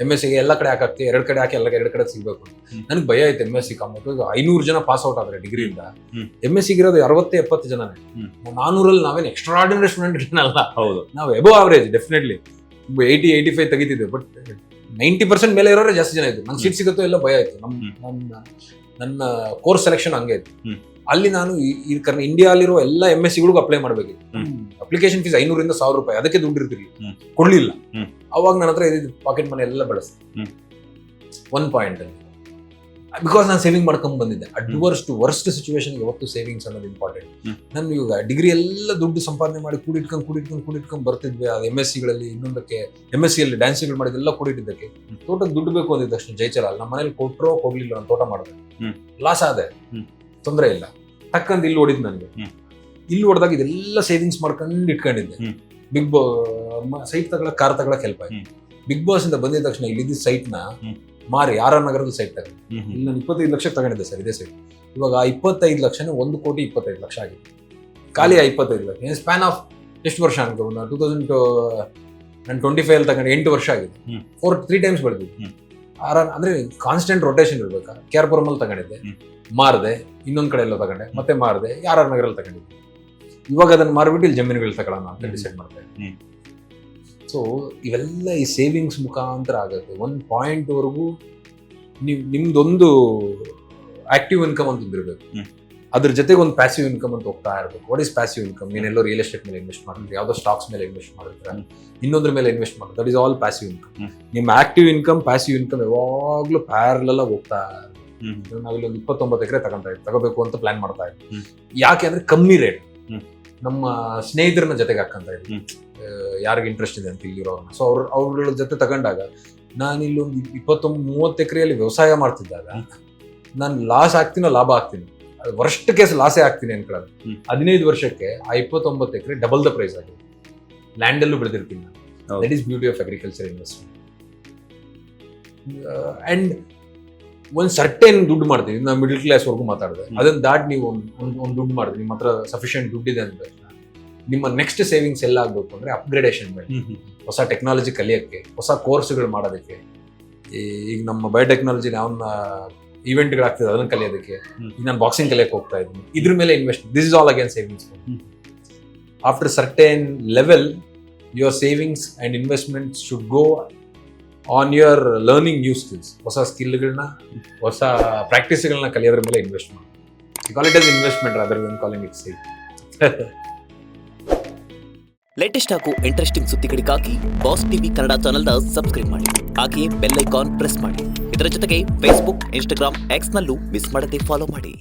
MSc ಎಲ್ಲ ಕಡೆ ಹಾಕಿ 2 ಕಡೆ ಹಾಕಿ ಎರಡು ಕಡೆ ಸಿಗ್ಬೇಕು ಅಂತ ನನಗೆ ಭಯ ಆಯ್ತು. MSc 500 ಜನ ಪಾಸ್ ಔಟ್ ಆದ್ರೆ ಡಿಗ್ರಿಯಿಂದ, MSc ಇರೋದು 60-70 ಜನನೇ. 400 ನಾವೇನು ಎಕ್ಸ್ಟ್ರಾರ್ಡಿನರಿ ಸ್ಟೂಡೆಂಟ್ ಅಲ್ಲ, ನಾವು ಎಬೋ ಆವರೇಜ್ ಡೆಫಿನೆಟ್ಲಿ 80-85 ತೆಗಿತಿದ್ದೆ. ಬಟ್ 90% ಮೇಲೆ ಇರೋರೆ ಜಾಸ್ತಿ ಜನ ಇದ್ರು. ನಂಗೆ ಸೀಟ್ ಸಿಗುತ್ತೋ ಎಲ್ಲ ಭಯ ಆಯ್ತು. ನನ್ನ ಕೋರ್ಸ್ ಸೆಲೆಕ್ಷನ್ ಹಂಗೆ ಇತ್ತು. ಅಲ್ಲಿ ನಾನು ಇಂಡಿಯಾಲಿರೋ ಎಲ್ಲ MScಗಳಿಗೂ ಅಪ್ಲೈ ಮಾಡ್ಬೇಕಿತ್ತು. ಅಪ್ಲಿಕೇಶನ್ ಫೀಸ್ 500-1,000 ರೂಪಾಯಿ, ಅದಕ್ಕೆ ದುಡ್ಡು ಇರ್ತಿರ್ಲಿಲ್ಲ, ಕೊಡ್ಲಿಲ್ಲ. ಅವಾಗ ನನ್ನ ಹತ್ರ ಇದ್ದಿದ್ದು ಪಾಕೆಟ್ ಮನಿ ಎಲ್ಲ ಬಳಸ್ತೆ. 1 ಪಾಯಿಂಟ್ ಅಲ್ಲಿ, ಬಿಕಾಸ್ ನಾನು ಸೇವಿಂಗ್ ಮಾಡ್ಕೊಂಡ್ ಬಂದಿದ್ದೆ. ವರ್ಸ್ಟ್ ಸಿಚುವೇಶನ್ ಯಾವತ್ತು ಸೇವಿಂಗ್ಸ್ ಅನ್ನೋದು ಇಂಪಾರ್ಟೆಂಟ್. ನಾನು ಇವಾಗ ಡಿಗ್ರಿ ಎಲ್ಲ ದುಡ್ಡು ಸಂಪಾದನೆ ಮಾಡಿ ಕೂಡಿಟ್ಕೊಂಡು ಬರ್ತಿದ್ವಿ. ಅದು MScಗಳಲ್ಲಿ ಇನ್ನೊಂದಕ್ಕೆ MSc ಅಲ್ಲಿ ಡ್ಯಾನ್ಸ್ಗಳು ಮಾಡಿದೆಲ್ಲ ಕೂಡಿಟ್ಟಿದ್ದಕ್ಕೆ ತೋಟಕ್ಕೆ ದುಡ್ಡು ಬೇಕು ಅಂದಿದ್ದ ತಕ್ಷಣ ಜೈಚಲ ಅಲ್ಲಿ ನಮ್ಮ ಮನೇಲಿ ಕೊಟ್ಟರೋ ಕೊಡ್ಲಿಲ್ಲ, ನಾನು ತೋಟ ಮಾಡಿದೆ, ಲಾಸ್ ಆದೆ, ತೊಂದರೆ ಇಲ್ಲ, ಟಕ್ಕಂತ ಇಲ್ಲಿ ಹೊಡಿದ್ ನನಗೆ. ಇಲ್ಲಿ ಹೊಡೆದಾಗ ಇದೆಲ್ಲ ಸೇವಿಂಗ್ಸ್ ಮಾಡ್ಕೊಂಡು ಇಟ್ಕೊಂಡಿದ್ದೆ. ಬಿಗ್ ಸೈಟ್ ತಗೊಳಕ್, ಕಾರ್ ತಗೊಳಕ್ ಹೆಲ್ಪ್ ಆಯ್ತು. ಬಿಗ್ ಬಾಸ್ ಇಂದ ಬಂದಿದ ತಕ್ಷಣ ಇಲ್ಲಿದ್ದ ಸೈಟ್ ನ ಮಾರಿ RR ನಗರದ ಸೈಟ್ ತಗೊಂಡು ಇಲ್ಲಿ ನಾನು 25 ಲಕ್ಷಕ್ಕೆ ತಗೊಂಡಿದ್ದೆ ಸರ್ ಇದೇ ಸೈಟ್. ಇವಾಗ 25 ಲಕ್ಷನೇ 1,25,00,000 ಆಗಿದೆ. ಖಾಲಿ 25 ಲಕ್ಷ ಸ್ಪ್ಯಾನ್ ಆಫ್ ಎಷ್ಟು ವರ್ಷ ಅನ್ಕೊಂಡು ನಾನು 2025 ತಗೊಂಡು 8 ವರ್ಷ ಆಗಿದೆ. 3 ಟೈಮ್ಸ್ ಬೆಳೆದಿದ್ದು. ಅಂದ್ರೆ ಕಾನ್ಸ್ಟೆಂಟ್ ರೊಟೇಷನ್ ಇರ್ಬೇಕಾ. KRಪುರಂ ಅಲ್ಲಿ ತಗೊಂಡಿದ್ದೆ, ಮಾರದೆ, ಇನ್ನೊಂದ್ ಕಡೆ ಎಲ್ಲ ತಗೊಂಡೆ, ಮತ್ತೆ ಮಾರದೆ, RR ನಗರಲ್ಲಿ ತಗೊಂಡಿದ್ದೆ. ಇವಾಗ ಅದನ್ನ ಮಾರ್ಬಿಟ್ಟು ಇಲ್ಲಿ ಜಮೀನುಗಳು ತಗೊಳ್ಳೋಣ ಅಂತ ಡಿಸೈಡ್ ಮಾಡ್ತಾ ಇದ್ದೀನಿ. ಸೊ ಇವೆಲ್ಲ ಈ ಸೇವಿಂಗ್ಸ್ ಮುಖಾಂತರ ಆಗುತ್ತೆ. 1 ಪಾಯಿಂಟ್ ವರೆಗೂ ನಿಮ್ದೊಂದು ಆಕ್ಟಿವ್ ಇನ್ಕಮ್ ಅಂತ ಇರಬೇಕು. ಅದ್ರ ಜೊತೆಗೆ ಒಂದು ಪ್ಯಾಸಿವ್ ಇನ್ಕಮ್ ಅಂತ ಹೋಗ್ತಾ ಇರಬೇಕು. What is passive income? ನೀನೆಲ್ಲೋ ರಿಯಲ್ ಎಸ್ಟೇಟ್ ಮೇಲೆ ಇನ್ವೆಸ್ಟ್ ಮಾಡಿದ್ರೆ, ಯಾವುದೋ ಸ್ಟಾಕ್ಸ್ ಮೇಲೆ ಇನ್ವೆಸ್ಟ್ ಮಾಡಿದ್ರೆ, ಇನ್ನೊಂದ್ರ ಮೇಲೆ ಇನ್ವೆಸ್ಟ್ ಮಾಡಿದ್ರೆ, that is all passive income. ನಿಮ್ಮ ಆಕ್ಟಿವ್ ಇನ್ಕಮ್, ಪ್ಯಾಸಿವ್ ಇನ್ಕಮ್ ಯಾವಾಗ್ಲೂ ಪ್ಯಾರಲಲ್ ಆಗಿ ಹೋಗ್ತಾ ಇರುತ್ತೆ. ನಾವಿಲ್ಲಿ ಒಂದು 29 ಎಕರೆ ತಗೋಬೇಕು ಅಂತ ಪ್ಲಾನ್ ಮಾಡ್ತಾ ಇದ್ವಿ. ಯಾಕೆ ಅಂದ್ರೆ ಕಮ್ಮಿ ರೇಟ್. ನಮ್ಮ ಸ್ನೇಹಿತರನ್ನ ಜೊತೆಗೆ ಹಾಕಂತ ಇದ್ವಿ, ಯಾರಿಗೆ ಇಂಟ್ರೆಸ್ಟ್ ಇದೆ ಅಂತ ಇಲ್ಲಿರೋರನ್ನ. ಸೊ ಅವ್ರ ಜೊತೆ ತಗೊಂಡಾಗ ನಾನು ಇಲ್ಲೊಂದು 29-30 ಎಕರೆಯಲ್ಲಿ ವ್ಯವಸಾಯ ಮಾಡ್ತಿದ್ದಾಗ ನಾನು ಲಾಸ್ ಆಗ್ತೀನೋ ಲಾಭ ಆಗ್ತೀನಿ, ವರ್ಸ್ಟ್ ಕೇಸ್ ಲಾಸೇ ಆಗ್ತೀನಿ ಅನ್ಕೊಳ್ಳೋದು. 15 ವರ್ಷಕ್ಕೆ ಆ 29 ಎಕರೆ ಡಬಲ್ ದ ಪ್ರೈಸ್ ಆಗಿದೆ. ಲ್ಯಾಂಡಲ್ಲೂ ಬೆಳೆದಿರ್ತೀನಿ ನಾನು. That is beauty of agriculture investment. And ಒಂದು ಸರ್ಟೇನ್ ದುಡ್ಡು ಮಾಡ್ತೀವಿ. ನಾವು ಮಿಡಲ್ ಕ್ಲಾಸ್ ವರ್ಗೂ ಮಾತಾಡಿದೆ. ಅದನ್ನ ದಾಟ್ ನೀವು ಒಂದು ದುಡ್ಡು ಮಾಡಿದ್ರಿ, ನಿಮ್ಮ ಹತ್ರ ಸಫಿಷಿಯಂಟ್ ದುಡ್ಡಿದೆ ಅಂತ ನಿಮ್ಮ ನೆಕ್ಸ್ಟ್ ಸೇವಿಂಗ್ಸ್ ಎಲ್ಲ ಆಗಬೇಕು ಅಂದ್ರೆ ಅಪ್ಗ್ರೇಡೇಷನ್ ಮೇಲೆ, ಹೊಸ ಟೆಕ್ನಾಲಜಿ ಕಲಿಯೋಕ್ಕೆ, ಹೊಸ ಕೋರ್ಸ್ಗಳು ಮಾಡೋದಕ್ಕೆ. ಈಗ ನಮ್ಮ ಬಯೋಟೆಕ್ನಾಲಜಿ ಯಾವನ್ನ ಈವೆಂಟ್ಗಳಾಗ್ತದೆ ಅದನ್ನ ಕಲಿಯೋದಕ್ಕೆ. ಈಗ ನಾನು ಬಾಕ್ಸಿಂಗ್ ಕಲಿಯಕ್ಕೆ ಹೋಗ್ತಾ ಇದ್ದೀನಿ. ಇದ್ರ ಮೇಲೆ invest. This is all again savings. After certain level your savings and investment should go on your learning new skills. ಹೊಸ ಸ್ಕಿಲ್ಗಳನ್ನ, ಹೊಸ ಪ್ರಾಕ್ಟೀಸ್ಗಳನ್ನ ಕಲಿಯೋದ್ರ ಮೇಲೆ ಇನ್ವೆಸ್ಟ್ ಮಾಡಿ. Call it as investment rather then calling it save. Latest ಹಾಗೂ interesting ಸುದ್ದಿಗಳಿಗಾಗಿ boss TV Kannada ಚಾನೆಲ್ನ subscribe ಮಾಡಿ. ಹಾಗೆಯೇ bell icon press ಮಾಡಿ. ಇದರ ಜೊತೆಗೆ ಫೇಸ್ಬುಕ್, ಇನ್ಸ್ಟಾಗ್ರಾಮ್, ಎಕ್ಸ್ನಲ್ಲೂ ಮಿಸ್ ಮಾಡದೆ ಫಾಲೋ ಮಾಡಿ.